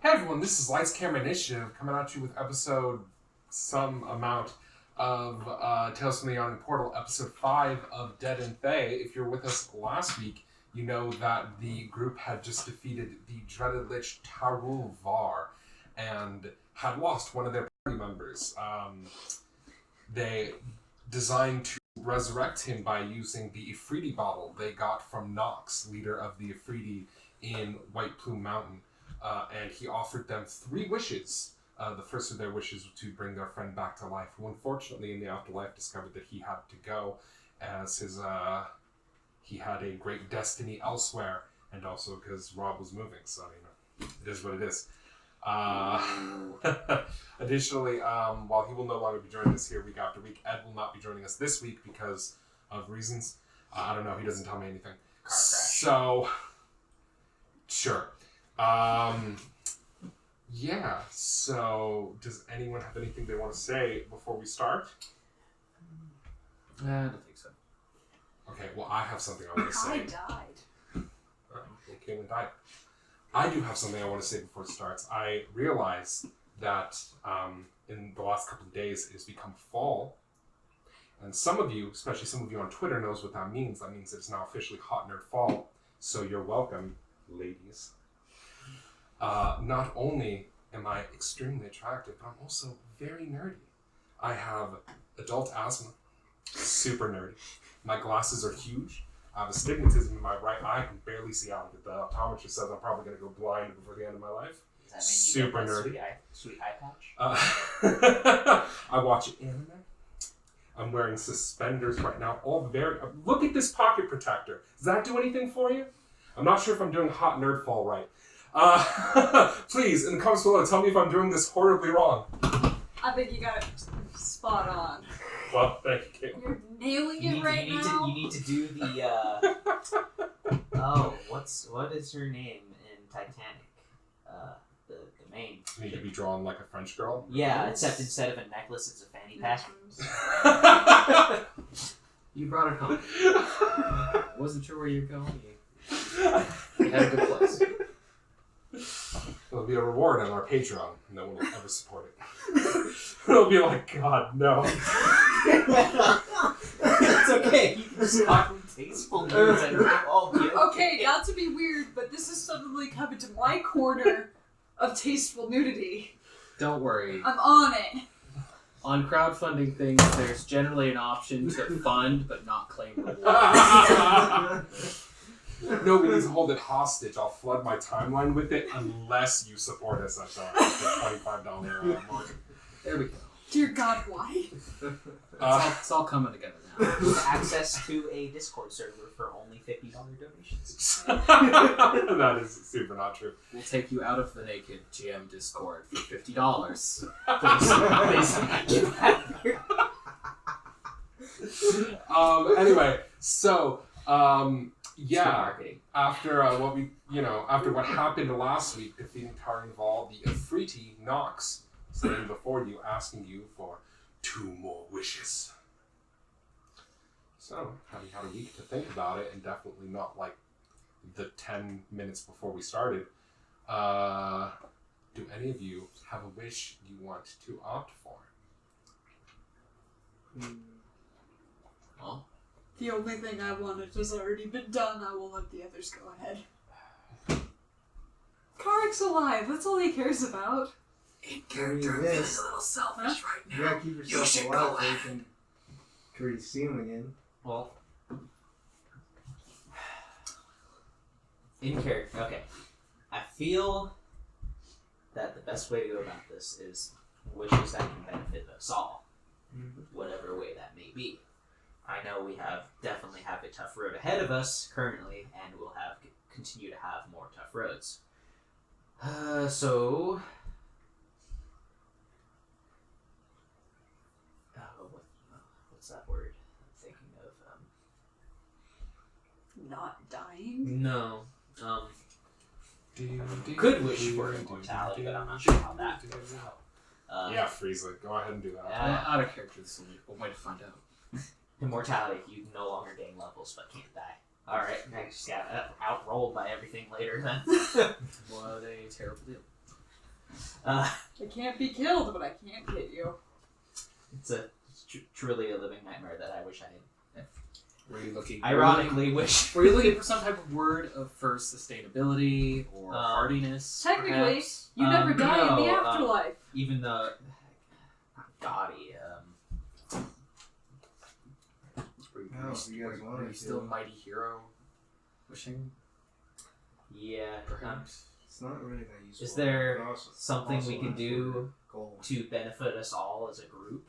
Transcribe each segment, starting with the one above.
Hey everyone, this is Lights Camera Initiative coming at you with episode some amount of Tales from the Yawning Portal, episode 5 of Dead and Thay. If you were with us last week, you know that the group had just defeated the dreaded lich Var and had lost one of their party members. They designed to resurrect him by using the Ifriti bottle they got from Nox, leader of the Ifriti in White Plume Mountain. And he offered them 3 wishes. The first of their wishes was to bring their friend back to life, who unfortunately in the afterlife discovered that he had to go, as he had a great destiny elsewhere, and also because Rob was moving, so it is what it is. Additionally, while he will no longer be joining us here week after week, Ed will not be joining us this week because of reasons. I don't know, he doesn't tell me anything. Car crash. So, sure. Yeah, so does anyone have anything they want to say before we start? I don't think so. Okay, well, I have something I want to say. I died. Okay, and I do have something I want to say before it starts. I realize that in the last couple of days it has become fall. And some of you, especially some of you on Twitter, knows what that means. That means it's now officially Hot Nerd Fall. So you're welcome, ladies. Not only am I extremely attractive, but I'm also very nerdy. I have adult asthma, super nerdy. My glasses are huge. I have astigmatism in my right eye. I can barely see out of it. The optometrist says I'm probably going to go blind before the end of my life. Does that mean you Super get nerdy. that sweet eye patch? I watch anime. I'm wearing suspenders right now. All very. Look at this pocket protector. Does that do anything for you? I'm not sure if I'm doing Hot Nerd Fall right. Please, in the comments below, tell me if I'm doing this horribly wrong. I think you got it spot on. Well, thank you, Caitlin. You're nailing it right now. You need to do the, what is her name in Titanic? The main. You need to be drawn like a French girl? Yeah, except instead of a necklace, it's a fanny pack. You brought it home. Wasn't sure where you're going. You had a good place. It'll be a reward on our Patreon. No one will ever support it. It'll be like, God, no. It's okay. You can just talk tasteful news and all be Okay, not to be weird, but this is suddenly coming to my corner of tasteful nudity. Don't worry. I'm on it. On crowdfunding things, there's generally an option to fund but not claim rewards. No, we need to hold it hostage. I'll flood my timeline with it unless you support us at the $25 mark. There we go. Dear God, why? It's all coming together now. With access to a Discord server for only $50 donations. That is super not true. We'll take you out of the Naked GM Discord for $50. Anyway, so yeah, marketing. after what happened last week, defeating Carnival, the Ifriti Nox standing before you, asking you for 2 more wishes. So, having had a week to think about it, and definitely not like the 10 minutes before we started, do any of you have a wish you want to opt for? Well, The only thing I wanted has already been done. I will let the others go ahead. Karek's alive. That's all he cares about. in character, I'm feeling a little selfish right You gotta keep yourself alive so you can treat steam again. Well, in character. Okay. I feel that the best way to go about this is wishes that can benefit us all, whatever way that may be. I know we definitely have a tough road ahead of us currently, and we'll continue to have more tough roads. What's that word I'm thinking of? Not dying? No. Could wish for immortality, but I'm not sure how that goes out. Yeah, Frieza, go ahead and do that. out of character, this is a way to find out. Immortality, you can no longer gain levels but can't die. Alright, I just got outrolled by everything later then. What a terrible deal. I can't be killed, but I can't hit you. It's truly a living nightmare that I wish I had. Were you looking? Ironically, wish. Were you looking for some type of word for sustainability or hardiness? Technically, perhaps? you never die in the no, afterlife. Even though, not gaudy. No, if you guys want Are you to. still mighty hero? Wishing, Yeah. perhaps. It's not really that useful. Is there but also- something also we can for do goal. to benefit us all as a group?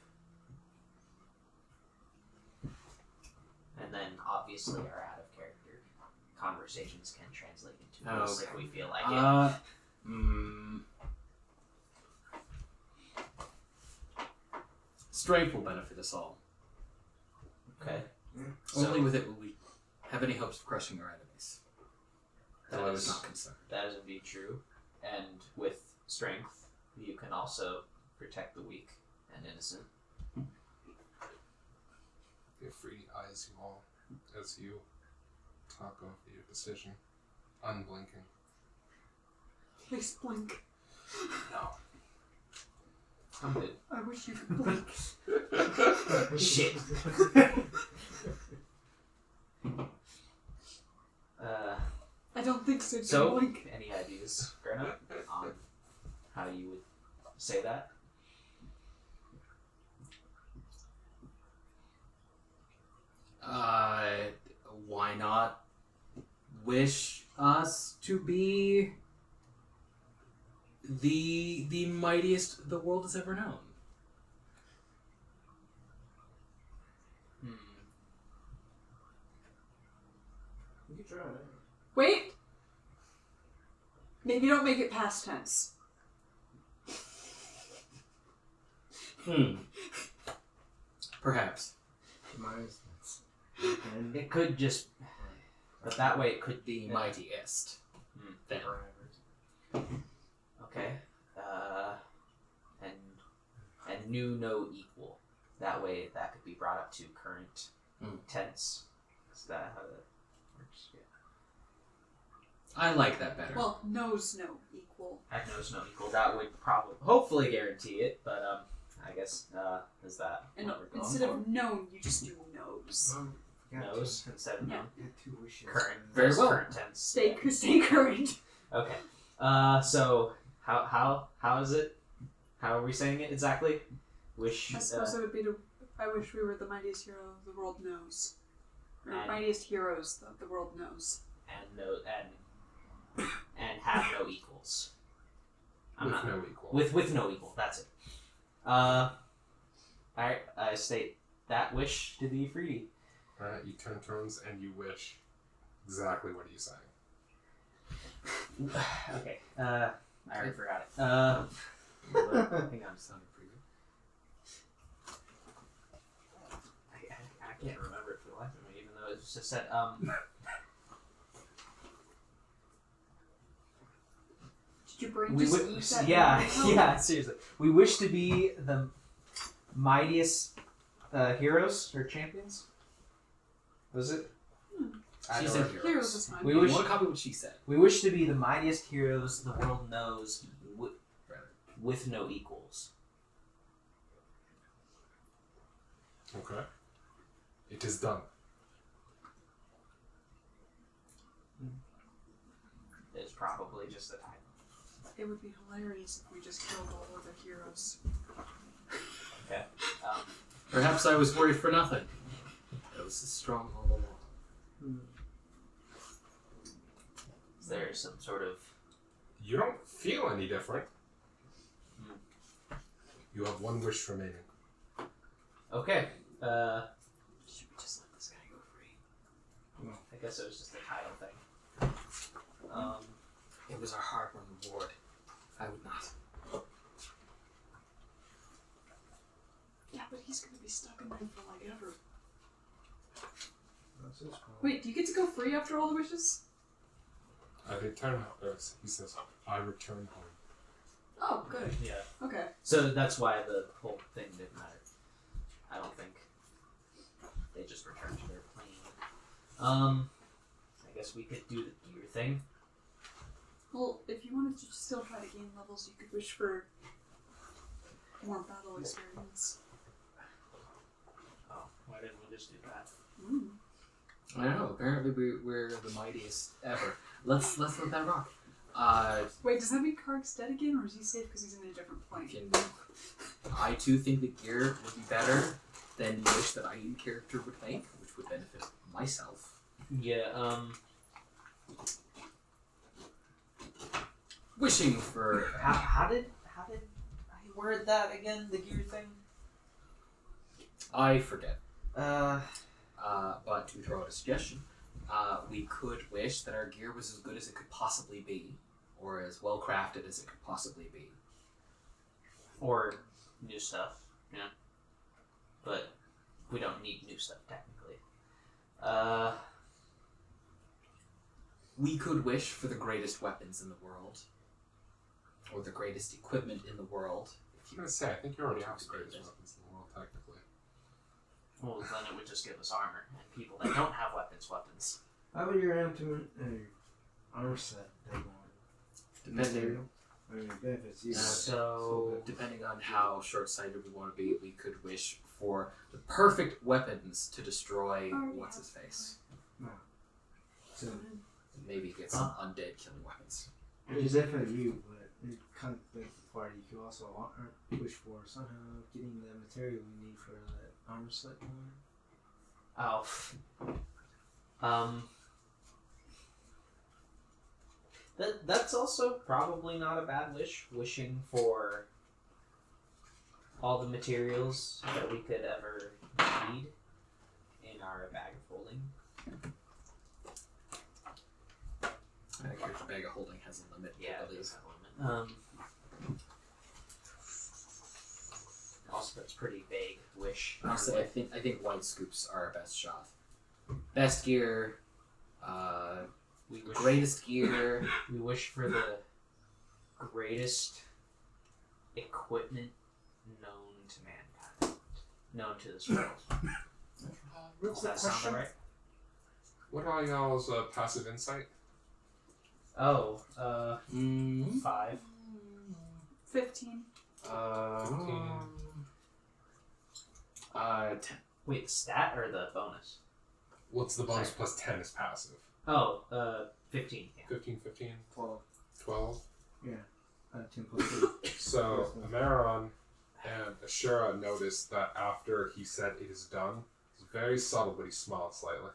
And then, obviously, our out-of-character conversations can translate into this if we feel like it. Strength will benefit us all. Okay. Only with it will we have any hopes of crushing our enemies. Though I That was is- not concerned. That is indeed true. And with strength, you can also protect the weak and innocent. Feel free to eyes you all as you talk over your decision, unblinking. Please blink. No. I'm good. I wish you could blink. Shit. I don't think so. So, Blink. any ideas, Greta, on how you would say that? Why not wish us to be the mightiest the world has ever known? You can try it. Wait. Maybe don't make it past tense. Perhaps. Minus It could just, but that way it could The mightiest. Then. Okay. And knew no equal. That way that could be brought up to current tense. Is that how that works? Yeah. I like that better. Well, knows no equal. I knows no equal. That would probably, hopefully guarantee it, but I guess, is that And what we're going instead for? of known, you just do knows. Knows instead of Yeah. known. Get 2 wishes. Current. Very yes, well. Current tense. Stay current. Okay. So how is it? How are we saying it exactly? Wish. I suppose it would be to. I wish we were the mightiest hero the world knows. Or And- mightiest heroes that the world knows. and have no equals. No equal. With no equal. That's it. I state that wish to the Ifriti. Alright, you turn turns and you wish exactly what are you saying. Okay. I already forgot it. Hang on. Sounded pretty good. I can't remember it for the life of me, even though it just said Did your brain we just would, eat that? yeah, now? yeah, seriously. We wish to be the mightiest heroes or champions. Was it? She said heroes. Heroes is fine. We You wish- want to copy what she said. We wish to be the mightiest heroes the world knows with no equals. Okay. It is done. It's probably just a title. It would be hilarious if we just killed all of the heroes. Okay. Perhaps I was worried for nothing. I was as strong all along. Is there some sort of... You don't feel any different. You have one wish remaining. Okay. Should we just let this guy go free? I guess it was just a title thing. It was our hard-won reward. I would not. Yeah, but he's gonna be stuck in there for like ever. That's his problem. Wait, do you get to go free after all the wishes? I return home. He says, I return home. Oh, good. Yeah. Okay. So that's why the whole thing didn't matter. I don't think. They just returned to their plane. I guess we could do your thing. Well, if you wanted to still try to gain level levels, you could wish for more battle experience. Oh, why didn't we just do that? I don't know. Apparently, we're the mightiest ever. Let's let that rock. Wait, does that mean Karg's dead again, or is he safe because he's in a different plane? I too think that gear would be better than the wish that I character would make, which would benefit myself. Yeah. Wishing for How did I word that again? The gear thing. I forget. Uh, But to throw out a suggestion, we could wish that our gear was as good as it could possibly be, or as well crafted as it could possibly be. or new stuff. Yeah. But we don't need new stuff technically. We could wish for the greatest weapons in the world, or the greatest equipment in the world. I was gonna say, I think you already have the greatest weapons in the world, technically. Well, then it would just give us armor, and people that don't have weapons. How about your armor set that you want? Depending, I mean, benefits. You So depending on how short-sighted we want to be, we could wish for the perfect weapons to destroy what's his face. So, Maybe get some undead killing weapons. which is definitely you, but it kind of begs the party. You could also wish for somehow getting the material you need for that armor set one. Oh. That's also probably not a bad wish. Wishing for all the materials that we could ever need in our bag of holding. I think your bag of holding has a limit. Yeah, I believe. there's a limit. Also, that's pretty vague wish. Honestly, I think white scoops are our best shot. Best gear, We wish, greatest gear. we wish for the greatest equipment known to mankind, known to this world. Real Does quick that sound question. right? What are y'all's passive insight? Oh, 5. 15. 10. wait, stat or the bonus? What's the bonus Sorry. plus 10 is passive? Oh, 15. Yeah. 15, 15, 12. 12. 10 plus 3. So, Amaron and Asura noticed that after he said it is done, it's very subtle, but he smiled slightly.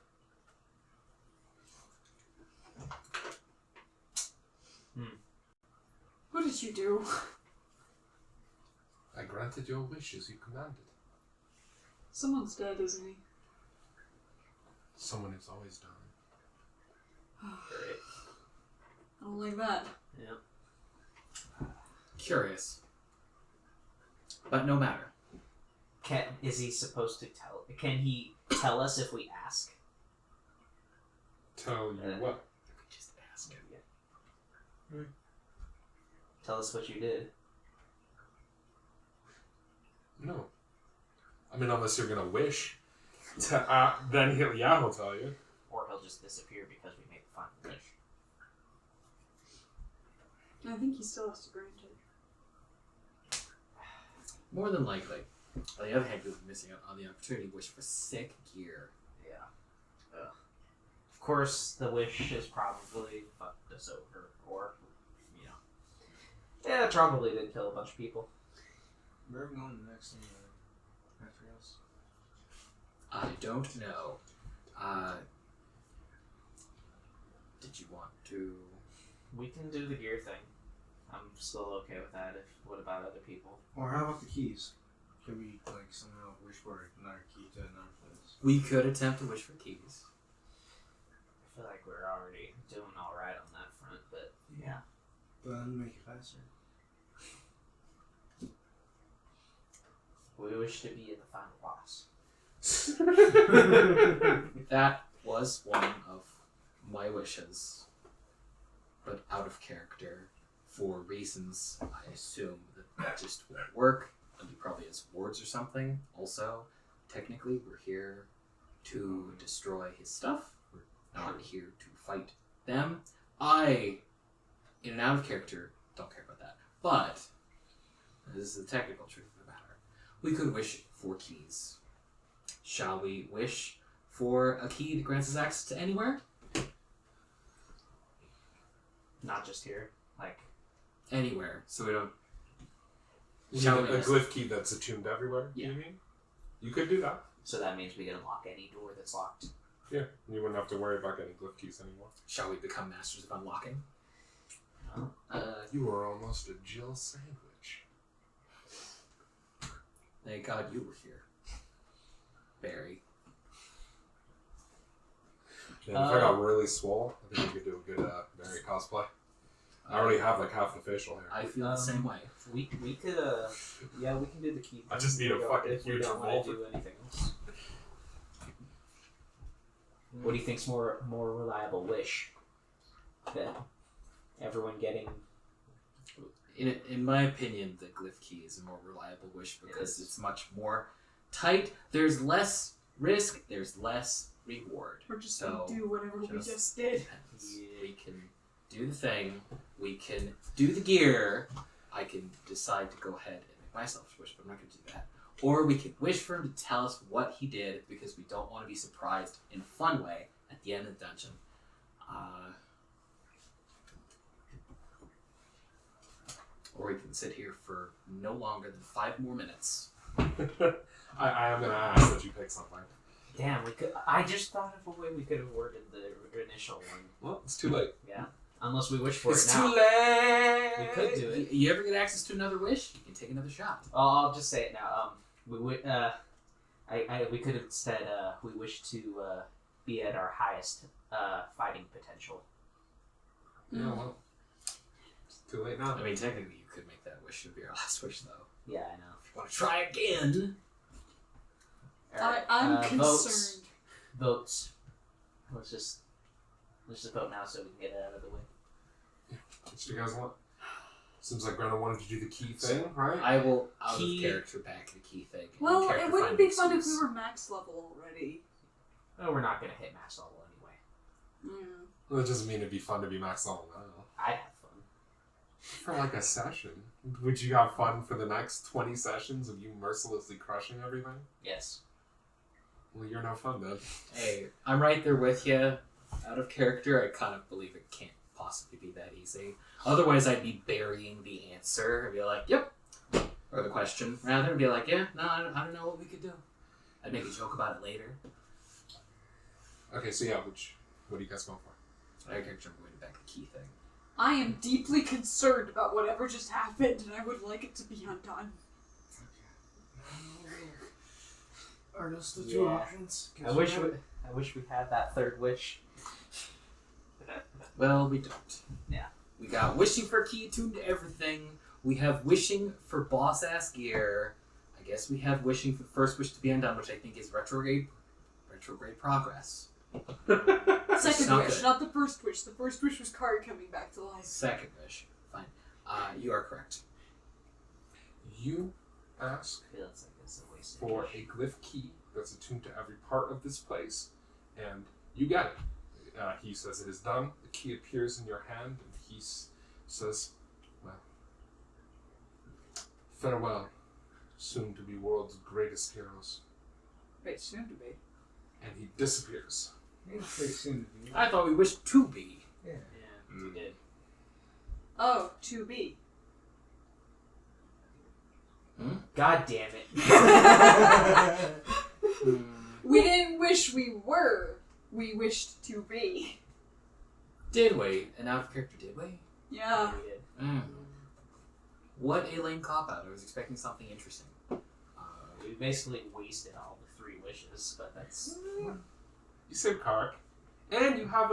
What did you do? I granted your wish as you commanded. Someone's dead, isn't he? Someone is always dying. Great. I don't like that. Yeah. Curious. But no matter. Is he supposed to tell? Can he tell us if we ask? Tell you what? Just ask. Tell us what you did. No. I mean, unless you're gonna wish, then he'll tell you. Or he'll just disappear because we made the final wish. I think he still has to grant it. More than likely. On the other hand, you'll be missing out on the opportunity to wish for sick gear. Yeah. Ugh. Of course, the wish has probably fucked us over, or, yeah, it probably did kill a bunch of people. Where are we going next in the materials? I don't know. Did you want to... We can do the gear thing. I'm still okay with that. What about other people? Or how about the keys? Can we, somehow wish for another key to another place? We could attempt to wish for keys. I feel like we're already doing all right on that front, but yeah. But make it faster. We wish to be in the final boss. That was one of my wishes, but out of character for reasons I assume that just won't work. And he probably has wards or something. Also, technically, we're here to destroy his stuff. We're not here to fight them. I, in an out of character, don't care about that. But, this is the technical truth of the matter, we could wish for keys. Shall we wish for a key that grants us access to anywhere? Not just here. Like, Anywhere, so we don't... You Shall mean we? a glyph key that's attuned everywhere? Yeah. You mean? You could do that. so that means we can unlock any door that's locked. Yeah. You wouldn't have to worry about getting glyph keys anymore. Shall we become masters of unlocking? You were almost a Jill sandwich. Thank God you were here, Barry. And if I got really swole, I think we could do a good Barry cosplay. I already have like half the facial hair. I feel the same way. We could we can do the key. I just need a fucking if we huge don't want revolver. to do anything else. What do you think's more reliable wish? That everyone getting In my opinion, the glyph key is a more reliable wish because it's much more tight. There's less risk. There's less reward. We're just So, gonna do whatever we just- just did. We can do the thing. We can do the gear. I can decide to go ahead and make myself a wish, but I'm not going to do that. Or we can wish for him to tell us what he did because we don't want to be surprised in a fun way at the end of the dungeon. Or we can sit here for no longer than 5 more minutes. I am going to ask that you pick something. Damn, we could. I just thought of a way we could have worded the initial one. Well, it's too late. Yeah, unless we wish for It's it now. too late! We could do it. You ever get access to another wish? You can take another shot. I'll just say it now. We would. We could have said we wish to be at our highest fighting potential. Yeah, well, it's too late now. I mean, technically, you could make that wish. It would be our last wish, though. Yeah, I know. If you want to try again. Alright, I'm concerned. Votes. Let's just vote now so we can get it out of the way. What do you guys want? Seems like Brenna wanted to do the key thing, right? I will out Key- of character back the key thing. Well, character it wouldn't find be an fun if we excuse. were max level already. Oh, we're not gonna hit max level anyway. Well, that doesn't mean it'd be fun to be max level now. I'd have fun. For like a session. Would you have fun for the next 20 sessions of you mercilessly crushing everything? Yes. Well, you're no fun then. Hey, I'm right there with you. Out of character, I kind of believe it can't possibly be that easy. Otherwise, I'd be burying the answer and be like, yep. Or the question, rather, and be like, yeah, no, I don't know what we could do. I'd make a joke about it later. Okay, so yeah, what are you guys going for? Out of character, I'm going back the key thing. I am deeply concerned about whatever just happened, and I would like it to be undone. Are those the two Yeah. options? I wish we had that third wish. Well, we don't. Yeah. We got wishing for key attuned to everything. We have wishing for boss ass gear. I guess we have wishing for the first wish to be undone, which I think is retrograde progress. Second not wish, good. not the first wish. The first wish was Kari coming back to life. Second wish. Fine. You are correct. You ask Feels like it's a waste. for a glyph key that's attuned to every part of this place, and you get it. He says it is done. The key appears in your hand, and he says, well, farewell, soon to be world's greatest heroes. Wait, soon to be. And he disappears. It's pretty soon to be. I thought we wished to be. Yeah. Yeah, we did. Oh, to be. God damn it. We didn't wish we were. We wished to be. Did we? And out of character, did we? Yeah. We did. What a lame cop out. I was expecting something interesting. We basically wasted all the 3 wishes, but that's. You said Kark. And you have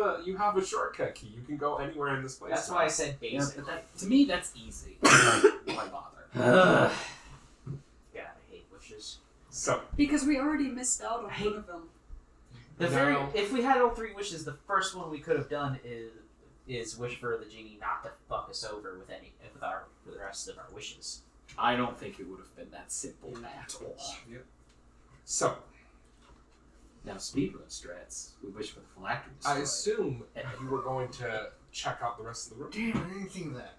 a shortcut key. You can go anywhere in this place. That's now. why I said Yeah, basically. but that, to me, that's easy. Why bother? God, I hate wishes. So, Because we already missed out on one of them. If we had all 3 wishes, the first one we could have done is wish for the genie not to fuck us over with the rest of our wishes. I don't think it would have been that simple at all. so Now, speedrun strats, we wish for the phylactery I destroyed. assume you were going to check out the rest of the room. Damn, I didn't think of that.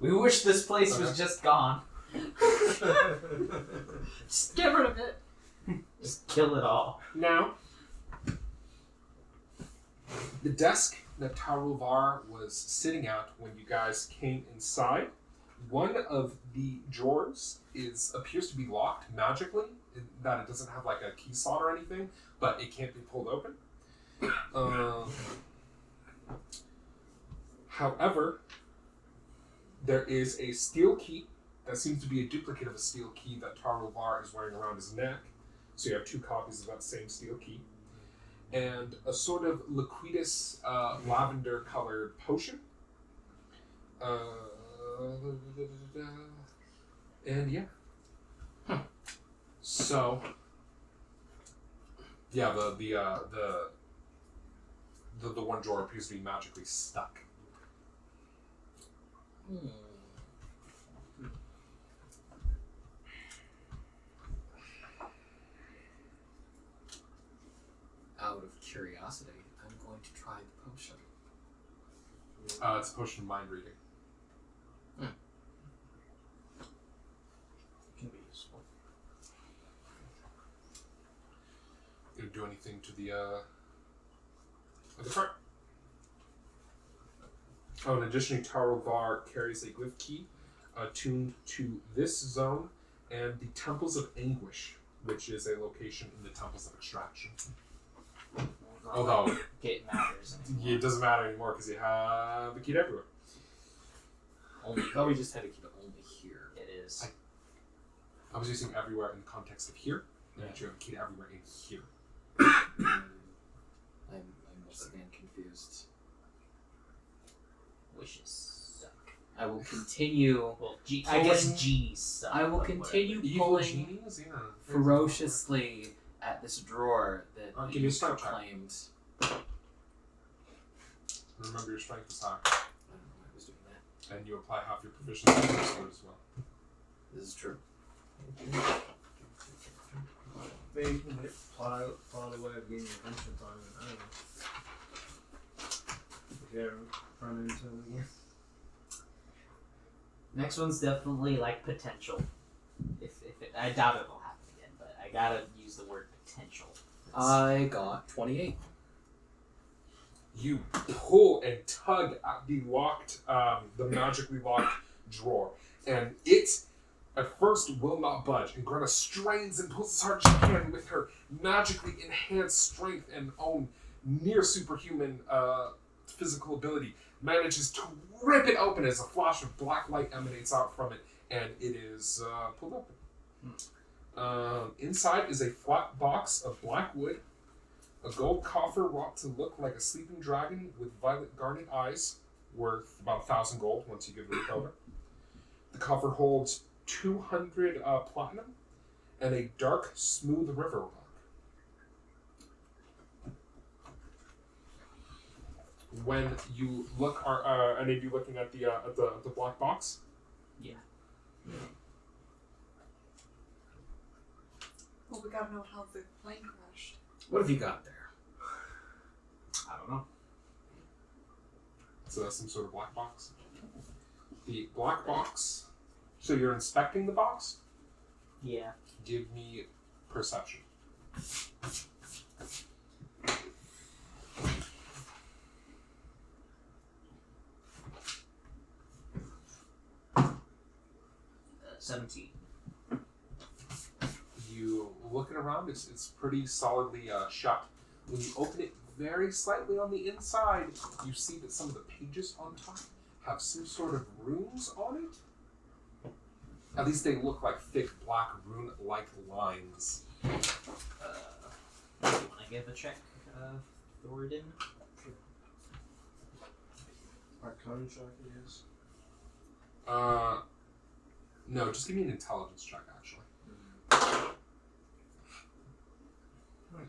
We wish this place was just gone. Just get rid of it. Just kill it all. Now, the desk that Taruvar was sitting at when you guys came inside, one of the drawers appears to be locked magically, in that it doesn't have like a key slot or anything, but it can't be pulled open. However, there is a steel key that seems to be a duplicate of a steel key that Taruvar is wearing around his neck. So you have 2 copies of that same steel key. And a sort of liquidous lavender-colored potion. And yeah. So, yeah, the one drawer appears to be magically stuck. Out of curiosity, I'm going to try the potion. It's a potion of mind reading. Can be useful. You do anything to the cart? Oh, in addition, Taruvar carries a glyph key attuned to this zone and the Temples of Anguish, which is a location in the Temples of Extraction. Although It matters anymore. it doesn't matter anymore because you have the key to everywhere. Only I thought we just had a key to only here. it is. I was using everywhere in the context of here, and you have a key to everywhere in here. I'm once again confused. Wishes suck. I will continue. Well, I guess G's suck. I will but continue Evil pulling genies, yeah. ferociously at this drawer that I'll give you you a strength check. proclaimed. Remember your strength is high, I don't know why I was doing that. and you apply half your proficiency to this sword as well. This is true. Maybe you can plot a way of getting your vengeance on it. I don't know. If you ever run into him again. Next one's definitely like potential. I doubt it'll happen again, but I gotta use the word potential. I got 28. You pull and tug at the the magically locked drawer, and it at first will not budge. And Greta strains and pulls as hard as she can with her magically enhanced strength and own near superhuman physical ability. Manages to rip it open as a flash of black light emanates out from it, and it is pulled open. Inside is a flat box of black wood, a gold coffer wrought to look like a sleeping dragon with violet garnet eyes, worth about 1,000 gold once you give it a color. The coffer holds 200 platinum and a dark, smooth river rock. When you look, are any of you looking at the black box? Yeah. Well, we gotta know how the plane crashed. What have you got there? I don't know. So that's some sort of black box. The black box. So you're inspecting the box? Yeah. Give me perception. Uh, 17. You look it around, it's pretty solidly shut. When you open it very slightly on the inside, you see that some of the pages on top have some sort of runes on it. At least they look like thick black rune-like lines. Do you want to give a check, Thoradin? Arcana check it is. No, just give me an intelligence check, actually. Oh,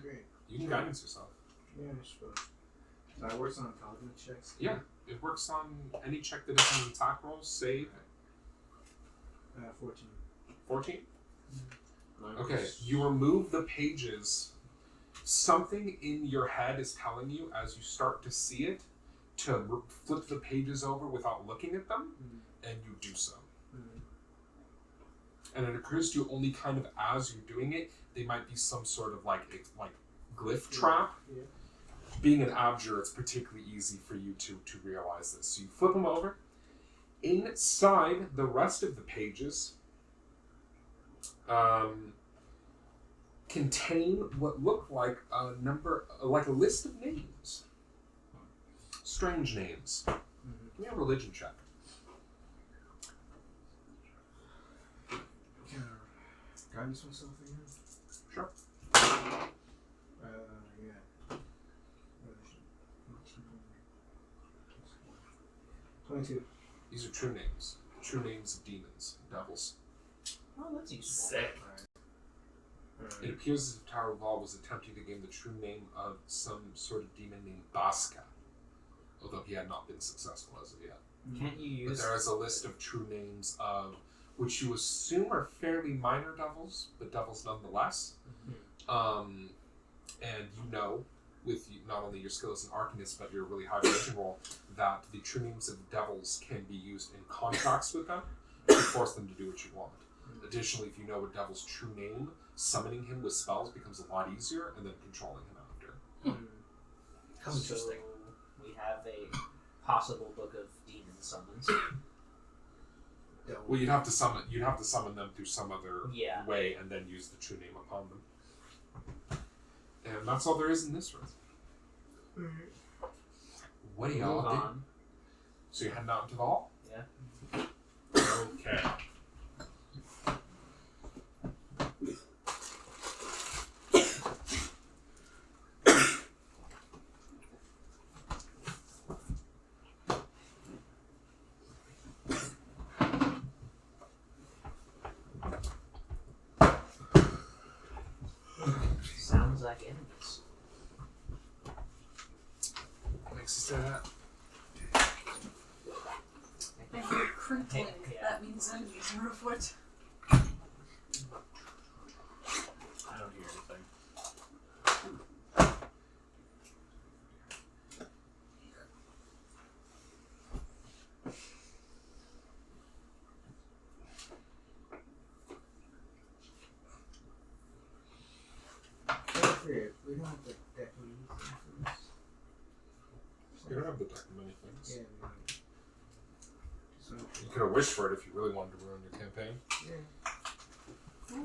great. You can guidance yourself. Yeah, I suppose. So I works on intelligence checks? Yeah, it works on any check that is an attack roll, save. 14. 14? Okay, you remove the pages. Something in your head is telling you, as you start to see it, to flip the pages over without looking at them, and you do so. And it occurs to you only kind of as you're doing it, they might be some sort of like glyph trap. Yeah. Being an abjure, it's particularly easy for you to realize this. So you flip them over. Inside the rest of the pages contain what look like a list of names. Strange names. Give me a religion check. Can I guidance myself again? Sure. Yeah. 22. These are true names. True names of demons, devils. Oh, that's useful. Sick. It appears as if Tower of Law was attempting to gain the true name of some sort of demon named Baska, although he had not been successful as of yet. Can't you But use... there is a list of true names of which you assume are fairly minor devils, but devils nonetheless. And you know, with not only your skill as an arcanist, but your really high religion roll, that the true names of devils can be used in contracts with them to force them to do what you want. Additionally, if you know a devil's true name, summoning him with spells becomes a lot easier, and then controlling him after. How interesting. We have a possible book of demon summons. Well, you'd have to summon them through some other Yeah. way, and then use the true name upon them. And that's all there is in this room. What do y'all Move do? on. So you're heading out into the hall? Yeah. Okay. Sounds like enemies. Makes you say that. I hear crinkling. Yeah. That means enemies are afoot. I don't hear anything. We don't have the deck of anything for this. You don't have the deck of many things. Yeah, we don't. So, You could have wished for it if you really wanted to ruin your campaign. yeah.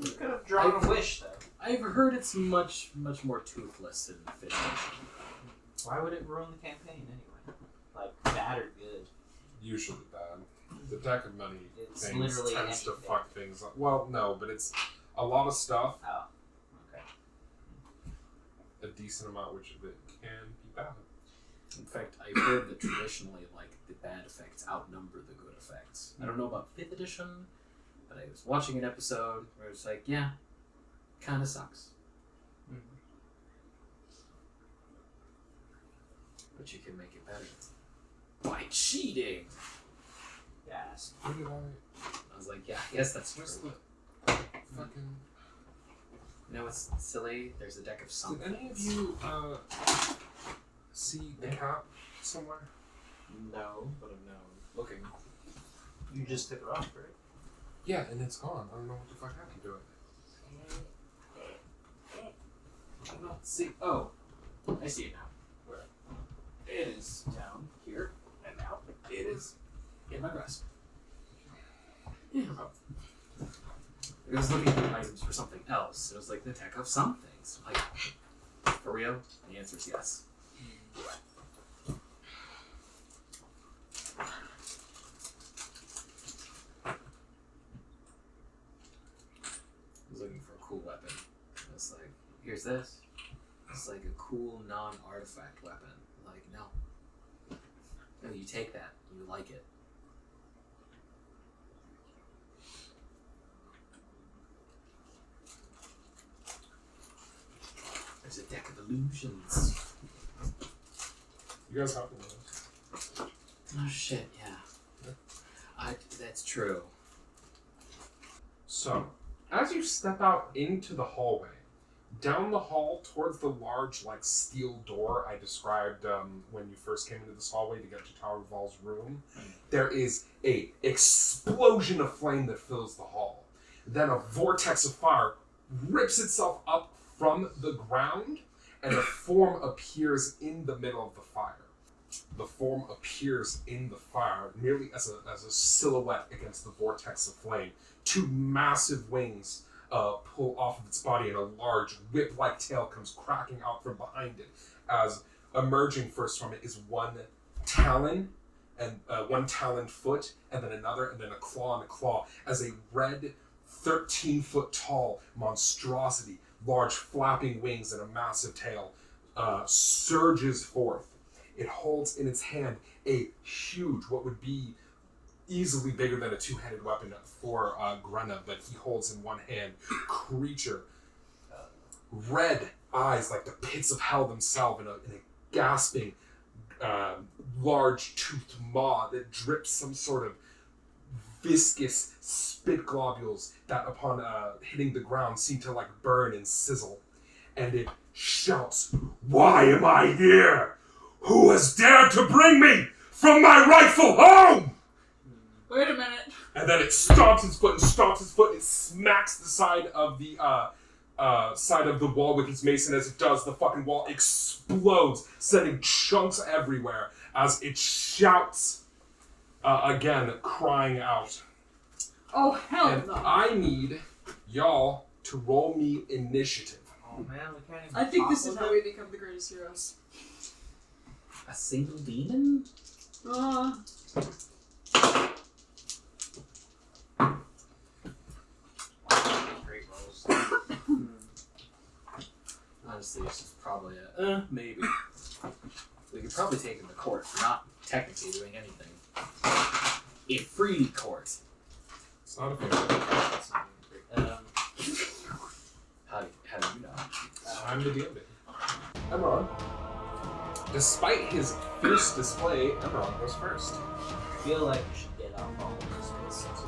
We could have drawn a wish, though. I've heard it's much more toothless than fish. Why would it ruin the campaign anyway? Like, bad or good? Usually bad. The deck of many It's things literally tends to anything. fuck things up. Well, no, but it's a lot of stuff. Oh, okay. A decent amount which of it can be bad. In fact, I've heard that traditionally, like, the bad effects outnumber the good effects. I don't know about 5th edition, but I was watching an episode where it was like, yeah, kind of sucks. But you can make it better. By cheating! Yes. Where did I... I was like, yeah, I guess that's Where's true. the fucking... You know what's silly? There's a deck of something. Did any of you see the cap somewhere? No, but I'm now looking. You just took it off, right? Yeah, and it's gone. I don't know what the fuck happened to it. I'm not see. Oh, I see it now. Where? It is down here, and now it is in my grasp. Yeah. I was looking for items for something else. It was like the deck of some things. Like, for real? The answer is yes. I was looking for a cool weapon. I was like, here's this. It's like a cool non-artifact weapon. Like, no. No, you take that. You like it. There's a deck of illusions. You guys have one of those. Oh shit, yeah. That's true. So, as you step out into the hallway, Down the hall towards the large, like, steel door I described when you first came into this hallway to get to Taraval's room, there is a explosion of flame that fills the hall. Then a vortex of fire rips itself up from the ground, and a form appears in the middle of the fire. The form appears in the fire merely as a silhouette against the vortex of flame. Two massive wings pull off of its body, and a large whip-like tail comes cracking out from behind it, as emerging first from it is one talon, and one taloned foot, and then another, and then a claw, as a red 13-foot tall monstrosity, large flapping wings and a massive tail, surges forth. It holds in its hand a huge, what would be easily bigger than a two-handed weapon for Grenna, but he holds in one hand, creature, red eyes like the pits of hell themselves, in a gasping, large-toothed maw that drips some sort of viscous spit globules that upon hitting the ground seem to like burn and sizzle. And it shouts, "Why am I here? Who has dared to bring me from my rightful home?" Wait a minute. And then it stomps its foot and smacks the side of the wall with its mace, and as it does, the fucking wall explodes, sending chunks everywhere as it shouts again, crying out. Oh, hell And no. I need y'all to roll me initiative. Oh man, we can't even I think talk this is with how it? we become the greatest heroes. A single demon? Great rolls. Honestly, it's just probably a maybe. We could probably take him to court for not technically doing anything. A free court. It's not a fair. That's not even great. How do you know? I'm the DM. Emerald. Despite his fierce display, Emerald goes first. I feel like we should get off all of this business.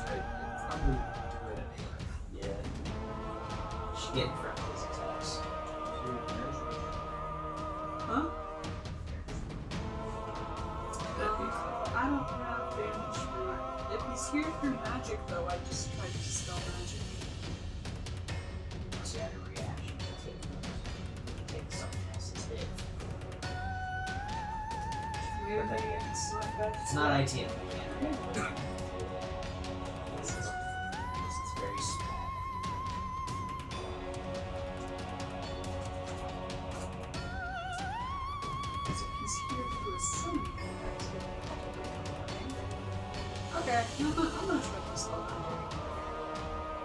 I'd probably do it anyway. Yeah. We should get in front of his attacks. Huh? That'd be I don't have damage for... If he's here through magic, though, I just tried to dispel magic. So you had a reaction to take someone else's hit. We have any excellent bets. It's not IT, we can't react. This is very small. Because if he's here through a summoning activity, okay, I'm gonna try to dispel magic.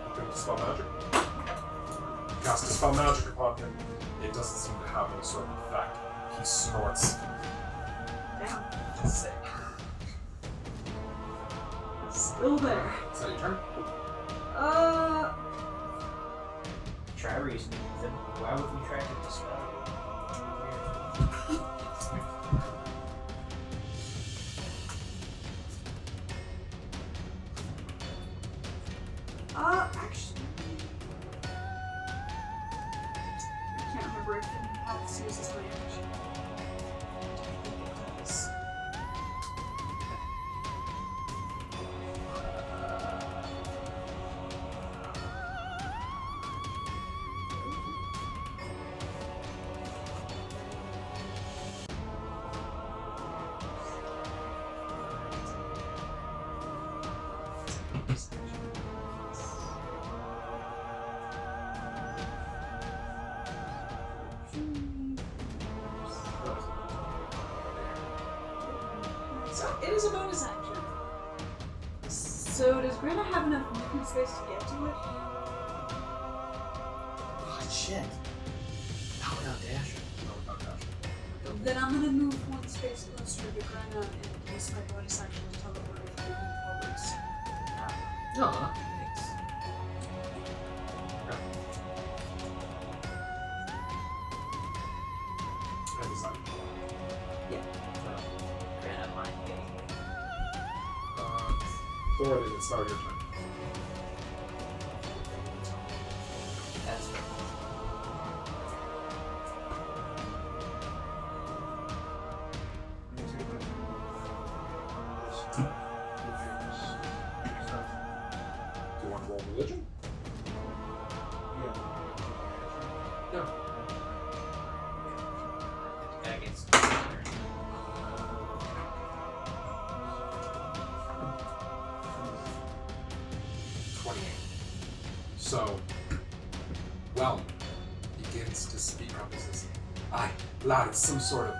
You can dispel magic. Cast dispel magic upon him. It doesn't seem to have any sort of effect. He snorts. Damn. Sick. Still there. Is that your turn? Try reasoning with him. Why would we try to dispel Actually, I can't remember if it has to use as my action. I think it does. So it is a bonus action. So does Greta have enough movement space to get to it? Oh, shit. How about dashing? Then I'm gonna move one space closer to Greta and use my bonus action to teleport with moving forwards. No, thanks. And he's like, Granite mind game? Thoradin, it's now your turn. Stuff. Do you want to roll religion? Yeah. No. Against 28. So, well, begins to speak up and says, "Aye, lad, it's some sort of..."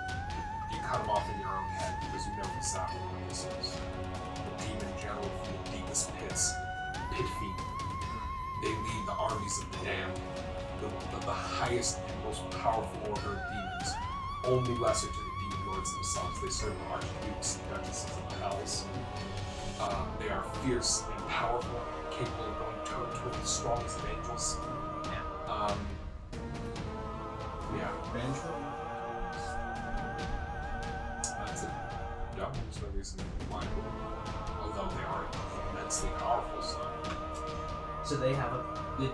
You cut him off in your own head because you know exactly what this is. The demon general from the deepest pits, pit feet. They lead the armies of the damned, the highest and most powerful order of demons, only lesser to the demon lords themselves. They serve the archdukes and duchesses of the hells. They are fierce and powerful, capable of going toe-to-toe with the strongest of angels. Yeah. That's it. No, there's no reason why. Although they are immensely powerful, so. So they have a good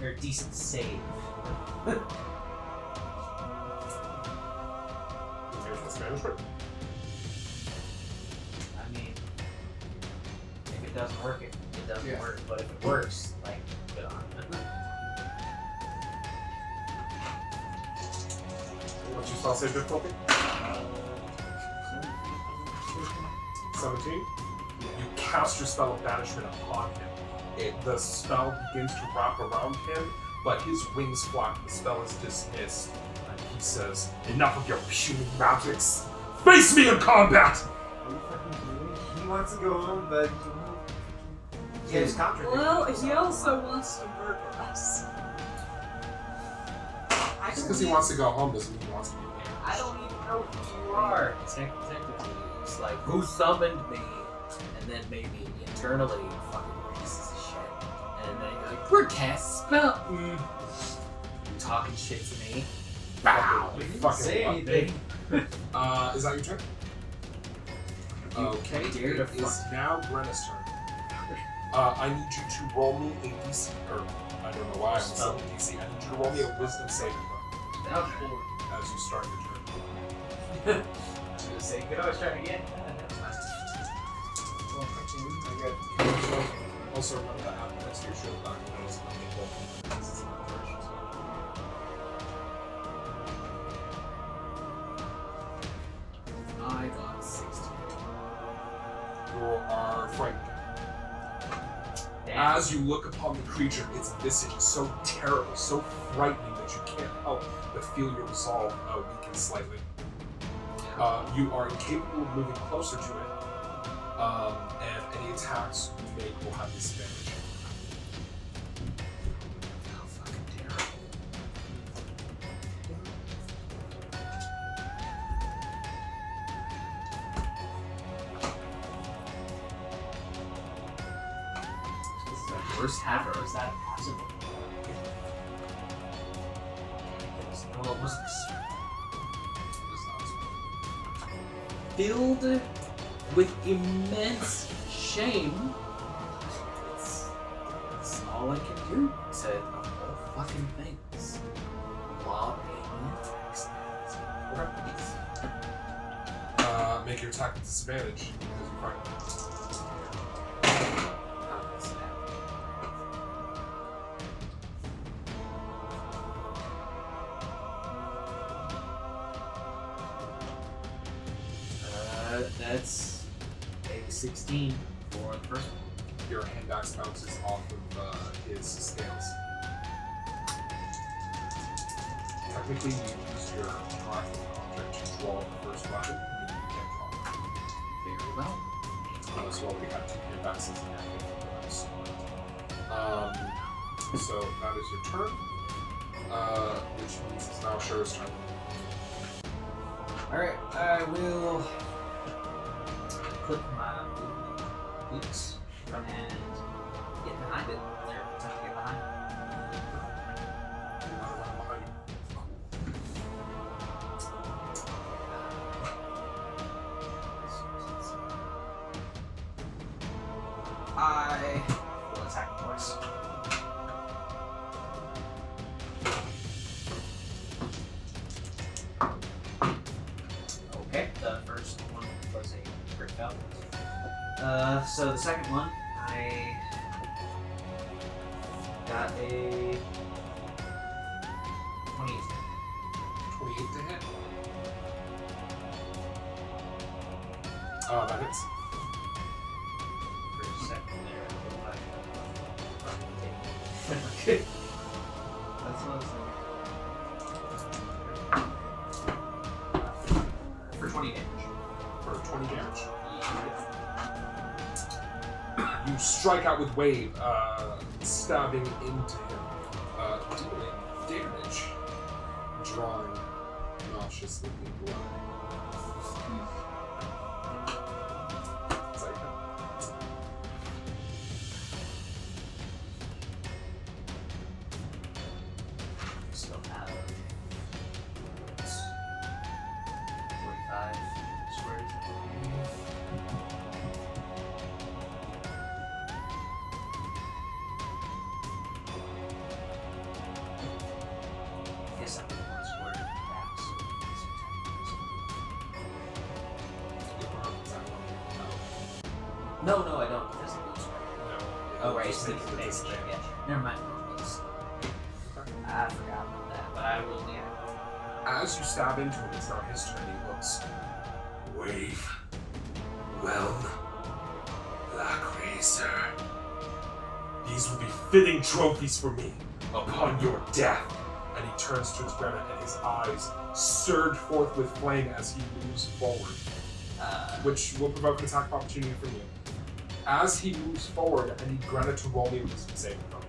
or decent save. Here's the Spanish word. I mean, if it doesn't work, it doesn't Yeah. work. But if it works, like, good on it. What's your spell save difficulty? 17? You cast your spell of banishment upon him. The spell begins to wrap around him, but his wings flap. The spell is dismissed, and he says, "Enough of your puny magics! Face me in combat!" Are you fucking kidding me? He wants to go home, but Yeah, it's contradictory. Well, he also wants to murder us. Just because he wants to go home doesn't mean he wants to be there. I don't even know who you are. Technically, it's like, who summoned me? And then maybe internally, fucking pieces of shit. And then you're like, we're cast spell. You talking shit to me? Bow! You didn't fucking say what? anything. Is that your turn? Okay, dare it to is now Brenna's turn. I need you to roll me a DC, or I don't know why I'm saying DC. I need you to roll me a wisdom saving throw as you start your turn. Just say, good, always try again. Also remember that happens next to your shield back. I got 16. You are frightened. Damn. As you look upon the creature, its visage is so terrible, so frightening that you can't help but feel your resolve weaken slightly. You are incapable of moving closer to it, and any attacks you make will have disadvantage. How fucking terrible. Worst haver. Is that possible? Well, it wasn't Filled with immense shame. It's all I can do to of all fucking things. While making attacks. Make your attack with disadvantage because you're frightened. How does that happen? That's a 16 for the first one. Your hand axe bounces off of his scales. Technically, you use your tracking object to draw the first weapon, meaning you can't draw. Very well. As well, we have two hand axes and everything. So that is your turn, which means it's now Shura's turn. Alright, I will click my boots and get behind it. Or attempt to get behind it. I will attack twice. Okay, the first one was a crit fail. So the second one, I got a 28. 28 to hit. That hits. For a second there, okay. That's what I was thinking. For 20 damage. For 20 damage. You strike out with wave, stabbing into him, dealing damage, drawing nauseously blood. Sorry. Still have 45 squares. Guess I'm one square back, so it's No, I don't, because it goes right. Oh, right, it's the advantage. Yeah. Never mind. I forgot about that, but I will, yeah. As you stab into him, it's now his turn. He looks. Wave. Well, Black Razor. These will be fitting trophies for me upon your death. And he turns towards Brenna, and his eyes surge forth with flame as he moves forward, which will provoke an attack of opportunity from you. As he moves forward, I need Brenna to roll me a wisdom saving throw.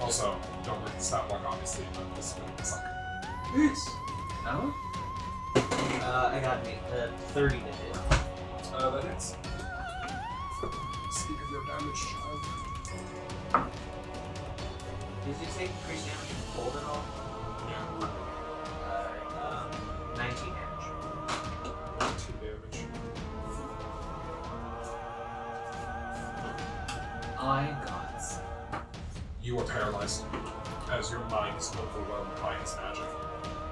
Also, don't break the stat block, obviously, but this is going to suck. Yes. No? I got 30 to hit. That hits. Speak of your damage, child. Did you take increased damage from cold at all? Yeah. 19 damage. 2 damage. I got. You are paralyzed as your mind is overwhelmed by his magic.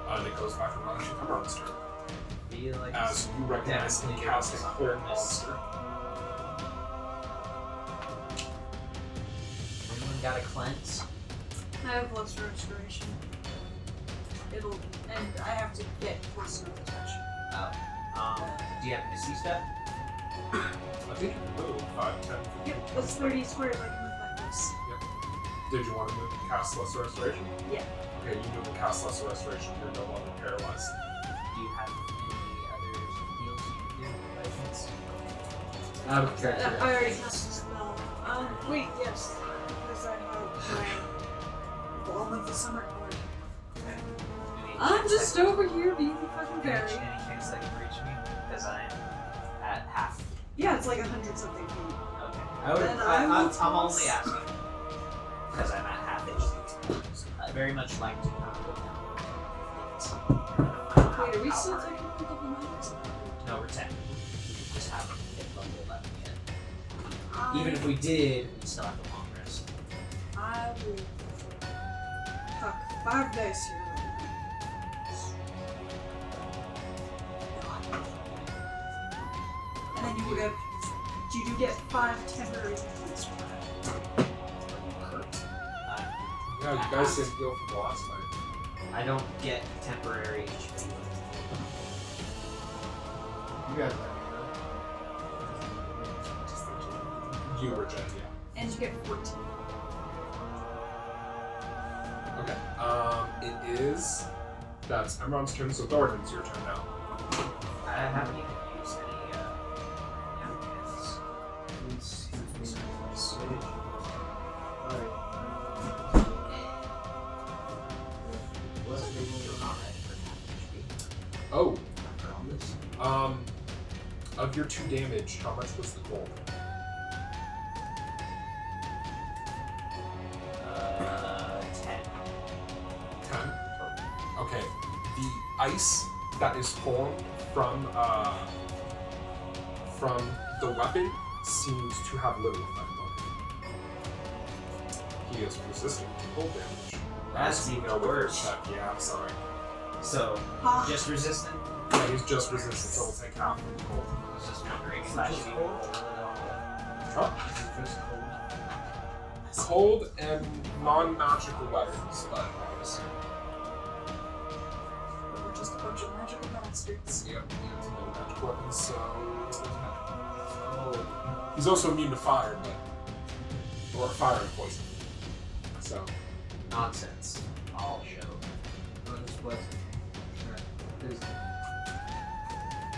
And it goes back around to the monster. Feel like As you recognize him definitely casting on Hold purpose. Monster. Anyone got a cleanse? I have lesser restoration. And I have to get close enough to touch. Do you have a misty step? I think you can move 5, 10, 15. Yep, that's 30 squares. I can move that close. Did you want to move and cast Lesser Restoration? Yeah. Okay, you move and cast Lesser Restoration. You're no longer paralyzed. Do you have any other heals you can do by chance? Out of I character. already cast a spell. Wait, yes. Because I have my Ball of the Summer Court. Okay. I'm just over here being the fucking Any fairy. chance that you reach me? Because I'm at half. Yeah, it's like 100 something feet. Okay. Then I will I'm toss- only asking. Because I'm at half HP. I very much like to not go down. Wait, are we still technically level 9 or something? No, we're technically. We just haven't hit level 11 yet. I- Even if we did, we still have a long rest. I will tuck 5 dice here. And then you do get 5 temporary points for that. Yeah, you guys didn't heal from the last night. I don't get temporary HP. You guys let me You were Jen, yeah. And you get 14. Okay. It is. That's Emron's turn, so Thoradin, it's your turn now. I haven't even used any napkins. Oh. Of your 2 damage, how much was the gold? 10. 10? Okay. The ice that is formed from the weapon seems to have little effect on him. He is resistant to cold damage. That's As we even know with your worse. check. Yeah, I'm sorry. So, Ah, just resistant? Yeah, he's just resistant, so we'll take half from the cold. I was just wondering if I should be rolled at all. Huh? Cold and non-magical weapons, but We're just a bunch of magical bastards. yep, no magical weapons, so he's also immune to fire, but or fire and poison. So Nonsense. I'll show.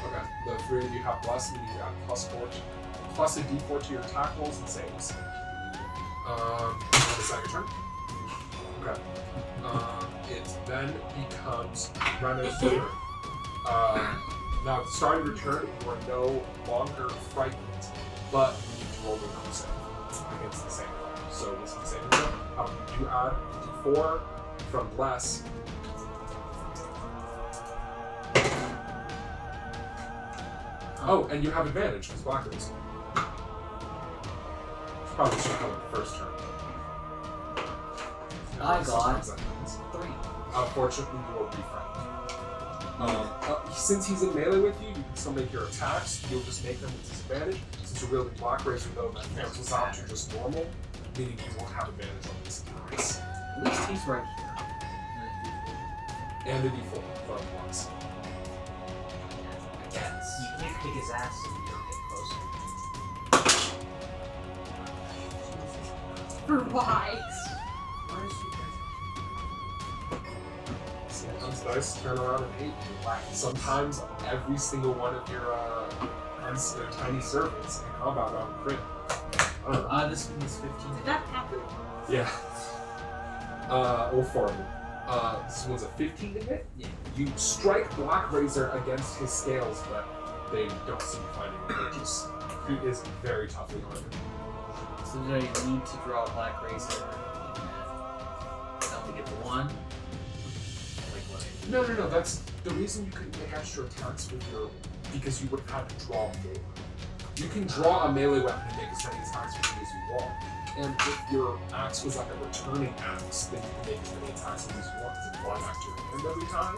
okay, the three of you have blessed, and you got plus a d4 to your attack rolls and saves. Is that your turn? Okay. It then becomes Rena's turn. Now, at the start of your turn, you are no longer frightened, but you need to roll the number save against the same roll. So, this is the same roll. You add d4 from bless. Oh, and you have advantage because Black is. Probably should come in the first turn. I got Sometimes that happens. 3. Unfortunately, you will be frightened. Since he's in melee with you, you can still make your attacks. You'll just make them with disadvantage. Since you're wielding Black Razor, though, that cancels out to just normal, meaning you won't have advantage on these attacks. At least he's right here. And a d4 from once. Yes. You can't kick his ass if you don't get closer. For why? Sometimes dice turn around and hate you. Sometimes every single one of your tiny servants in combat on crit. I don't know. This one is 15. Did that happen? Yeah. Or 4 of them. This one's a 15 to hit. Yeah. You strike Black Razor against his scales, but they don't seem to find any purchase. He is very toughly armored. So do I need to draw a Black Razor and only get the one? Like what? No. That's the reason you couldn't make extra attacks with your, because you would have had to draw more. You can draw a melee weapon and make as many attacks with it as you want. And if your axe was like a returning axe, then you can make as many attacks as you want because it flies back to your hand every time.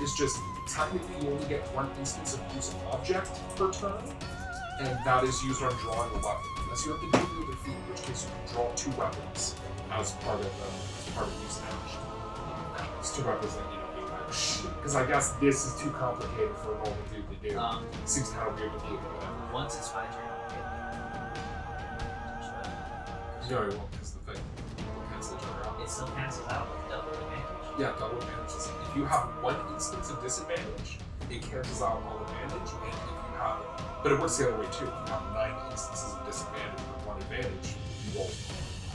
It's just technically you only get one instance of use of object per turn, and that is used on drawing a weapon. Unless you have to do your defeat, in which case you can draw 2 weapons as part of use action. It's 2 weapons that you don't need action. Because I guess this is too complicated for a normal dude to do. Seems kind of weird to do, but whatever. Once it's my turn, I'll get No, you won't, because the thing will cancel each other out. it still cancels out with double advantage. Yeah, double advantage. If you have 1 instance of disadvantage, it cancels out all advantage, and if you have, but it works the other way too. If you have 9 instances of disadvantage with 1 advantage, you roll.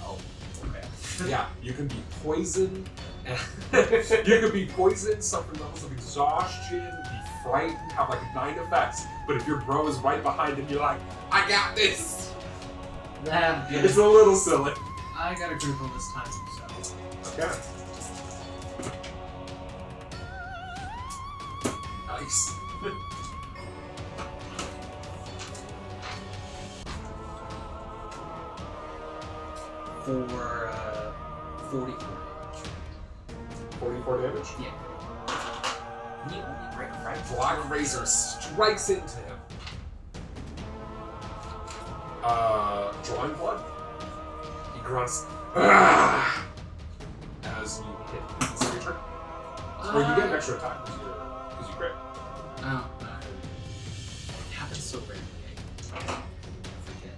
Oh, okay. Yeah, you can be poisoned, and you can be poisoned, suffer levels of exhaustion, be frightened, have like 9 effects. But if your bro is right behind him, you're like, I got this. Yeah. It's a little silly. I got a critical this time, so. Okay. Nice. For 44 damage. 44 damage. Yeah. Can you only break right? Black Razor strikes into him. Drawing blood. He grunts, "Ah!" as you hit him. Is that your turn? Or you get an extra attack because you crit. Oh, it happens so rarely. I forget.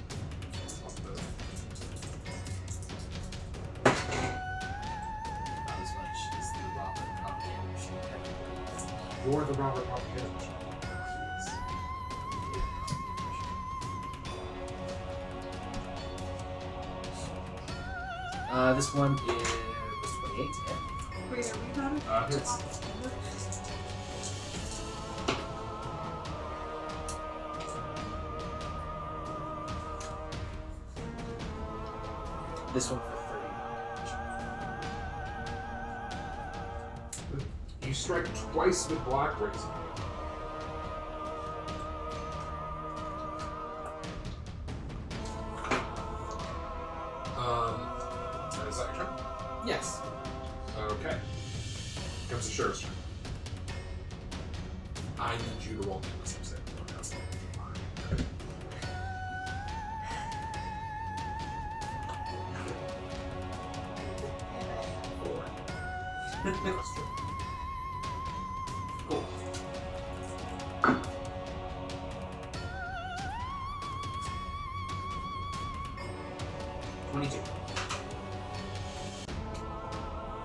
Not as much as the Robert propaganda machine. You're the Robert propaganda machine. This one is 28. Yeah. Wait, are we about it? Hits. This one for 30 damage. You strike twice with Black Razor. Is that your turn? Yes. Okay. Comes the sheriff's turn. I need you to roll me a wisdom saving throw. Cool.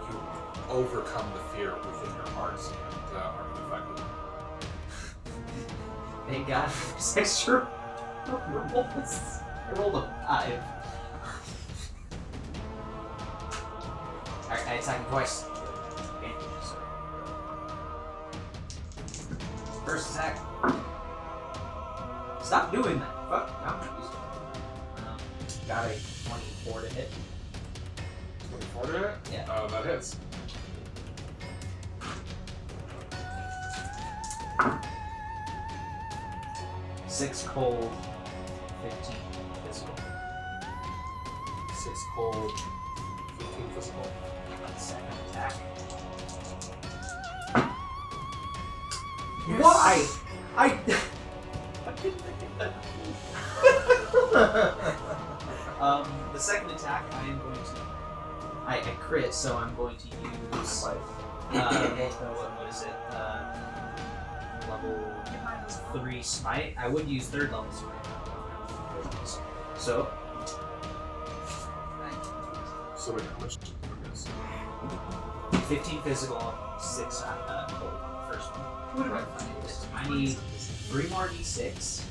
You overcome the fear within your hearts and are unaffected. Thank God for this extra rolls. I rolled a 5. Alright, I attack him twice. First attack. Stop doing that. Fuck. No, I'm not using it. Got a 24 to hit. 24 to hit? Yeah. That hits. Six cold, 15 physical. 6 cold, 15 physical. Second attack. Why? I didn't think of that. The second attack, I am going to. I crit, so I'm going to use. What is it? Level 3 smite. I would use third level smite. So. So wait, how much? Okay, so 15 physical, 6 cold. First one. I need 3 more d6.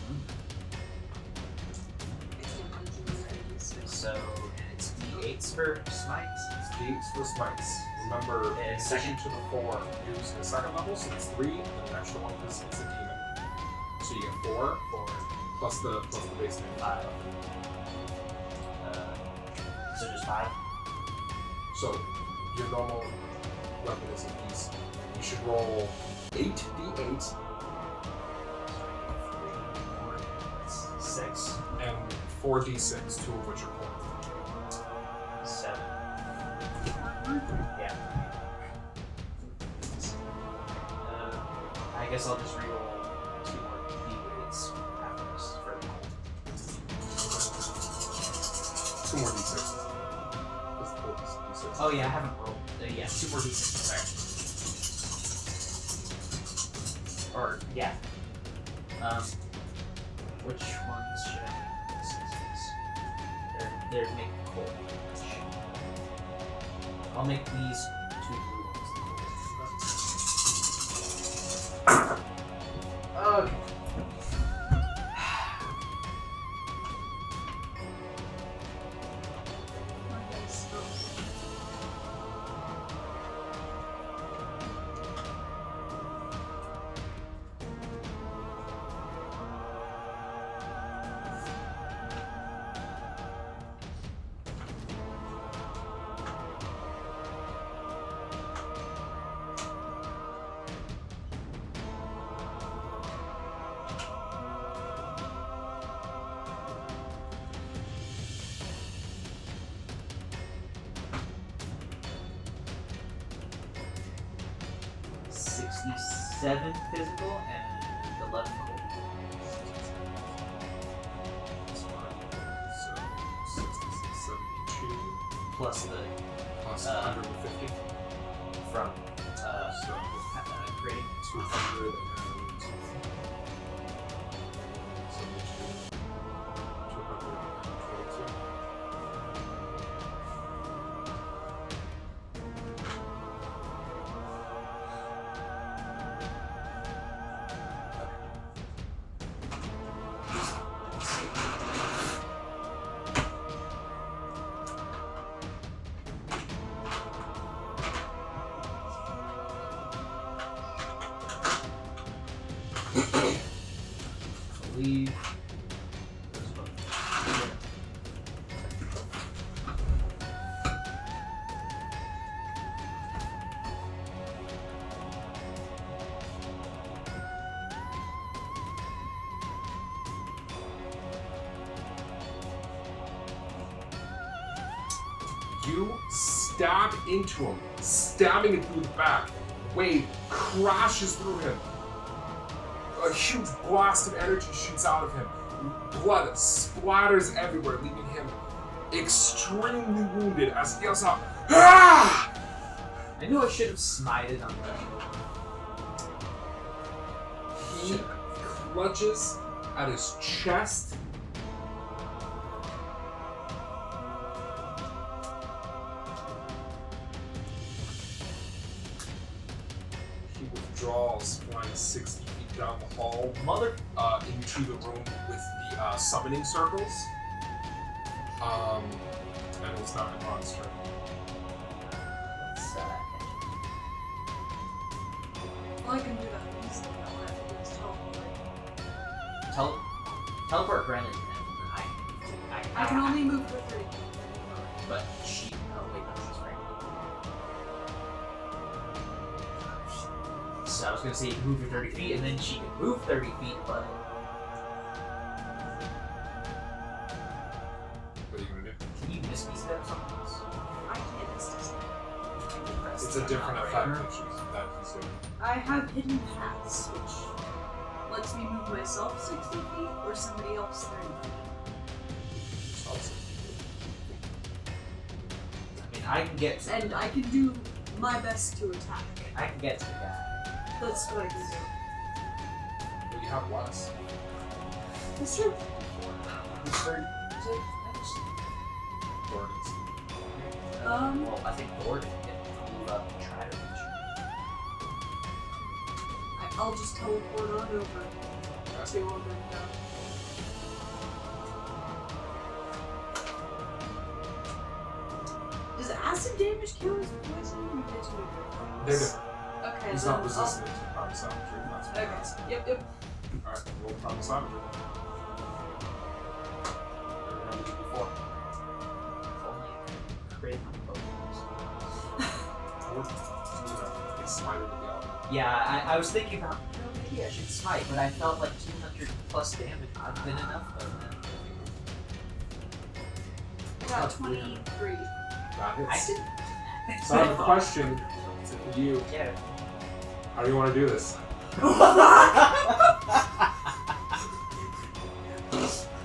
So, and it's d8s for smites. it's d8s for smites. Remember, in And addition second. to the 4, use the second level, so it's 3, and then an extra one is a demon. So you get 4 plus the base damage. 5. So just 5. So your normal weapon is a piece. You should roll 8 d8 6. and 4 d6, 2 of which are cold. 7. Yeah. I guess I'll just reroll 2 more d8s after this for the cold. 2 more d6. That's the cold d6. Oh yeah, I haven't rolled. Yeah. 2 more d6. Or yeah. Which ones should I make sixes? They're make cold. I'll make these 2 blue ones. Okay. Seven physical and 11 cold. So 66, 72 Plus the plus 150. from So creating 200 and 222. leave. You stab into him, stabbing it through the back. Wade crashes through him. a huge blast of energy shoots out of him. Blood splatters everywhere, leaving him extremely wounded as he yells out, "Ah!" I knew I should have smited on the He clutches at his chest. He withdraws, flying 60 feet down the hall, into the room with the summoning circles. And it's not a monster. Well, I can do that easily. All I have to do is teleport. Teleport Brennan. I can only move for 3. But she. Oh wait, no, she's right. So I was gonna say you can move for 30 feet, and then she can move 30 feet, but. What are you gonna do? Can you misty step something else? I can't distance. It's a different effect that he's doing. I have hidden paths, which lets me move myself 60 feet or somebody else 30 feet. I mean, I can get to And I can do my best to attack. I can get to the guy. That's what I can do. But you have less. That's true. Who's 30? Gordon's. Well, I think Gordon can move up and try to reach. I'll just teleport on over to him and Does acid damage kill his poison? Or does it They're different. Okay, He's then not resistant to problem savagery. That's what Okay. it is. Yep. Alright, roll problem savagery. Before. Crit. It's smited to the element. Yeah, I was thinking about maybe I should smite, but I felt like 200 plus damage would have been enough. But Got 23. That I hits. didn't. So I have a question for you. Yeah. How do you want to do this?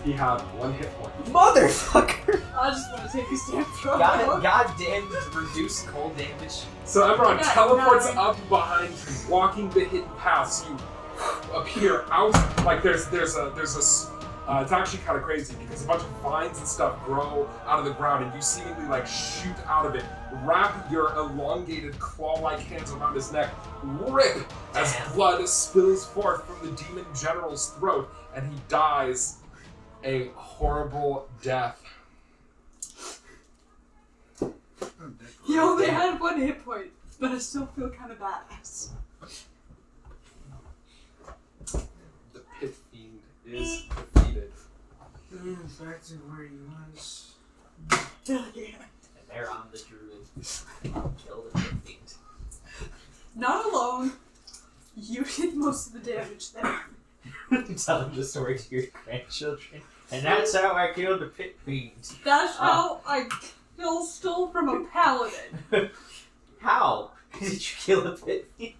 He had 1 hit point. Motherfucker! I just want to take a step from Goddamn reduced cold damage. So everyone Yeah, teleports no. up behind you, walking the hidden paths. You appear out like there's it's actually kind of crazy because a bunch of vines and stuff grow out of the ground and you seemingly like shoot out of it, wrap your elongated claw-like hands around his neck, rip as blood spills forth from the demon general's throat, and he dies a horrible death. He only had 1 hit point, but I still feel kind of badass. The pit fiend is defeated. Back to where he was. Yeah. And they're on the druid. I'll kill the fiend. Not alone. You did most of the damage there. Telling the story to your grandchildren. And that's how I killed the pit fiend. That's how I stole from a paladin. How did you kill the pit fiend?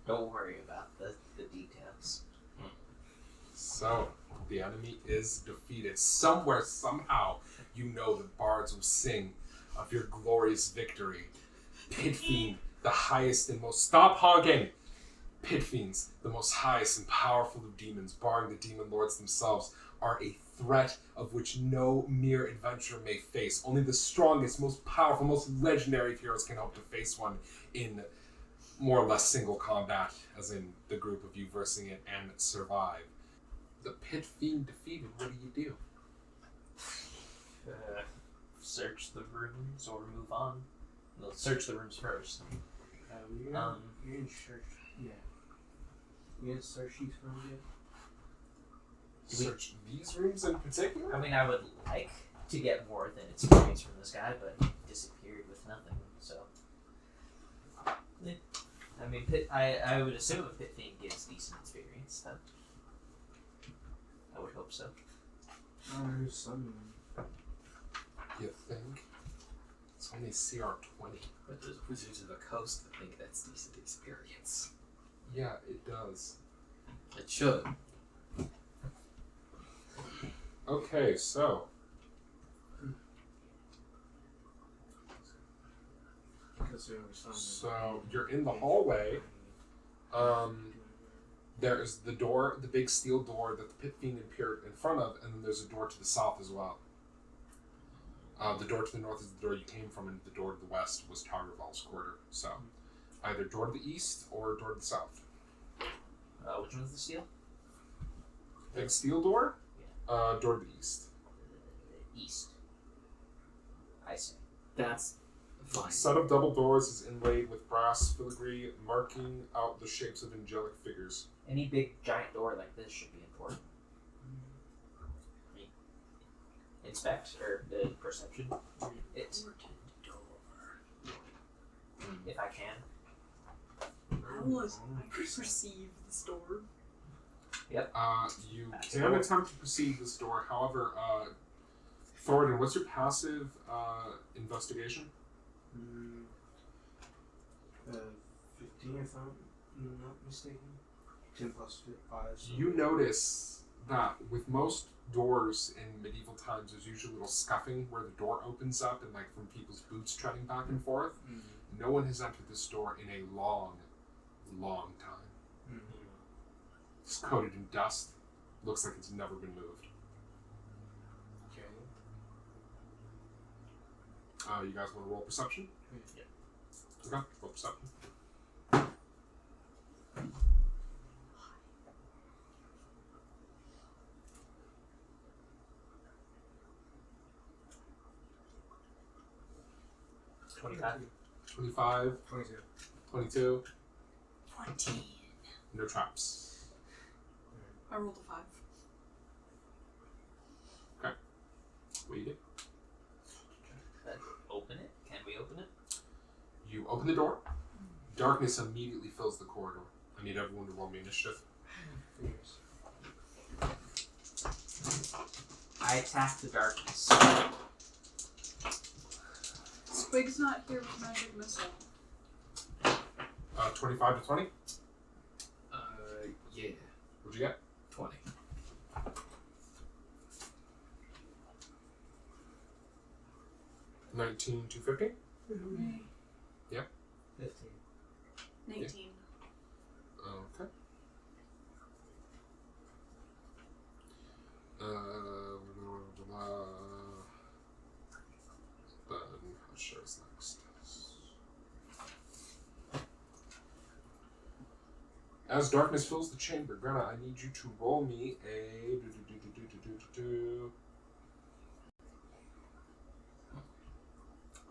Don't worry about the details. So, the enemy is defeated. Somewhere, somehow, you know the bards will sing of your glorious victory. Pit Fiend, the highest and most... Stop honking! Pit Fiends, the most highest and powerful of demons, barring the demon lords themselves, are a threat of which no mere adventurer may face. Only the strongest, most powerful, most legendary of heroes can hope to face one in more or less single combat, as in the group of you versing it, and survive. The Pit Fiend defeated, what do you do? Search the rooms or move on. No, search the rooms first. You're in search. Yeah. You get search sheets from you? Search these rooms in particular? I mean, I would like to get more than experience from this guy, but he disappeared with nothing, so... Yeah. I mean, I would assume a Pit Fiend gives decent experience, then. I would hope so. There's some. You think? It's only CR 20. But there's wizards of the coast that think that's decent experience. Yeah, it does. It should. Okay, so you're in the hallway. There's the door, the big steel door that the Pit Fiend appeared in front of, and then there's a door to the south as well. The door to the north is the door you came from, and the door to the west was Carnival's quarter. So, either door to the east or door to the south. Which one's the steel? Big steel door? Door to the east. East. I see. That's fine. A set of double doors is inlaid with brass filigree, marking out the shapes of angelic figures. Any big giant door like this should be important. Inspect or perception it if I can. I could perceive this door. Yep. You That's can cool. attempt to perceive this door. However, Thoradin, what's your passive investigation? 15 if I'm not mistaken. 10 plus 5. So You notice that with most doors in medieval times, there's usually a little scuffing where the door opens up and like from people's boots treading back and forth. No one has entered this door in a long, long time. It's coated in dust. Looks like it's never been moved. Okay. You guys want to roll perception? Yeah. Okay, roll perception. $25. 25, 22. 22, 14. no traps. I rolled a 5. What do you do? Open it? Can we open it? You open the door. Darkness immediately fills the corridor. I need everyone to roll me initiative. Figures. I attack the darkness. Squig's not here with magic missile. 25 to 20. Yeah. What'd you get? 20. 19 to 15. 15. 19. Okay. Then how shares next? As darkness fills the chamber, Grenna, I need you to roll me a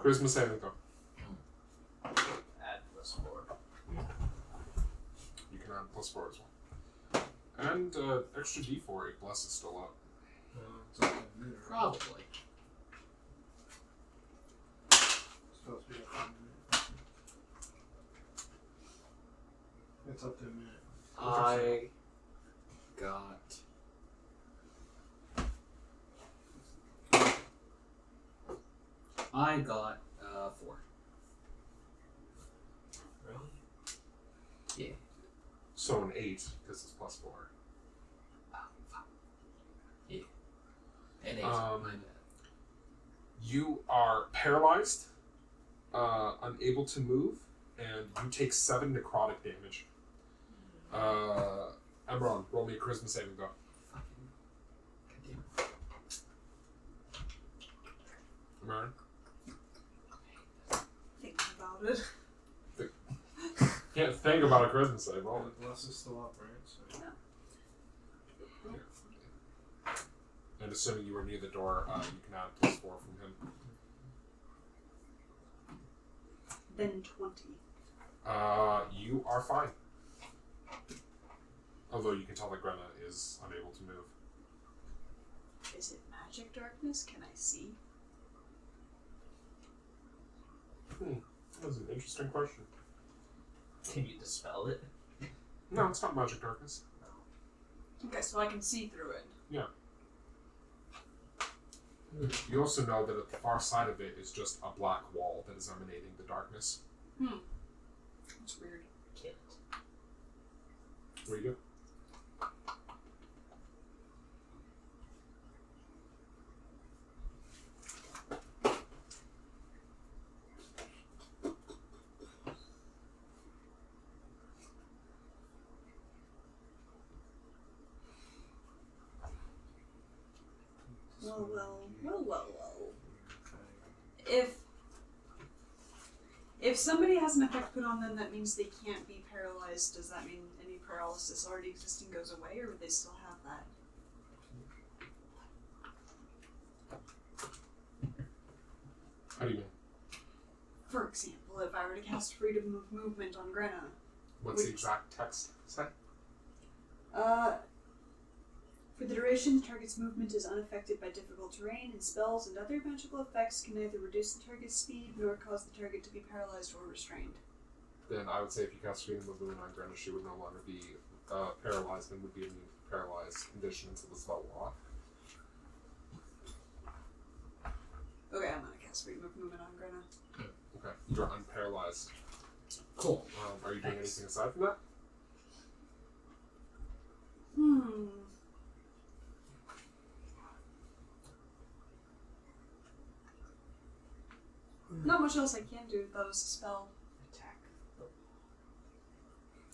charisma saving throw. Add +4. You can add +4 as well. And extra d4, a bless is still up. It's up to a minute. Probably. It's supposed to be up to a minute. It's up to a minute. I got. I got 4. Really? Yeah. So an 8, because it's +4. Oh, fuck. Yeah. An 8. Um, My bad. You are paralyzed, unable to move, and you take 7 necrotic damage. Emron, roll me a charisma saving throw. Fucking. Goddamn. Emron? Think about it. Can't think about a charisma save, roll it. The bless is still up, right? So. And assuming you were near the door, you can add +4 from him. Then 20. You are fine. Although you can tell that Grenna is unable to move. Is it magic darkness? Can I see? That's an interesting question. Can you dispel it? No, it's not magic darkness. Okay, so I can see through it. You also know that at the far side of it is just a black wall that is emanating the darkness. That's weird. Kill What do you do? Well. If somebody has an effect put on them that means they can't be paralyzed, does that mean any paralysis already existing goes away, or would they still have that? How do you mean? For example, if I were to cast Freedom of Movement on Grenna. What's the exact text say? For the duration, the target's movement is unaffected by difficult terrain, and spells and other magical effects can neither reduce the target's speed nor cause the target to be paralyzed or restrained. Then I would say if you cast Freedom of Movement on Grenna, she would no longer be paralyzed and would be in the paralyzed condition until the spell wore off. Okay, I'm gonna cast Freedom of Movement on Grenna. Okay, you're unparalyzed. Cool. Are you doing anything aside from that? Not much else I can do. That was a spell. Attack.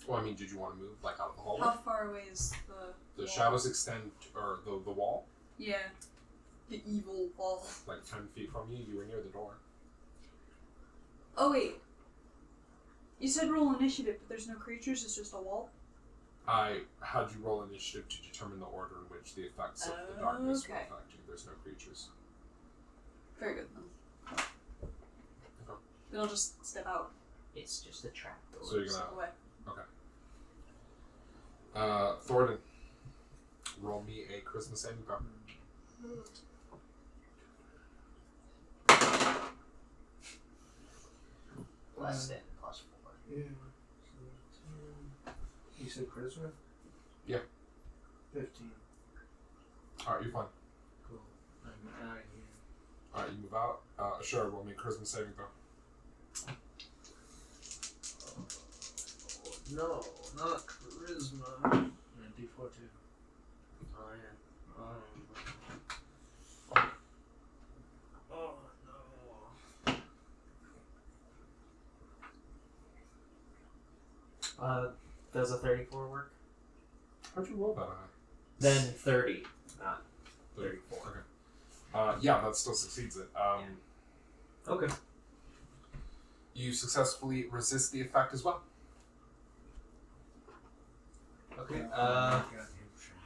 Well, I mean, did you want to move, like, out of the hallway? How far away is the The wall? shadows extend, or the wall, Yeah. The evil wall. like 10 feet from you. You were near the door. Oh, wait. You said roll initiative, but there's no creatures, it's just a wall? I had you roll initiative to determine the order in which the effects of the darkness would Okay. affect you. There's no creatures. Very good, then. Then I'll just step out. It's just a trap door. So you're Step gonna... away. Thoradin, roll me a charisma saving throw. Less than +4. Yeah. You said charisma? Yeah. 15. Alright, you're fine. Cool. I'm out of here. Alright, you move out. Sure, roll me a charisma saving throw. No, not charisma. And D4 too. Oh, yeah. Oh no. Does a 34 work? How'd you roll that high? Then 30, not 34. Okay. Yeah, that still succeeds it. Okay. You successfully resist the effect as well. Okay. Goddamn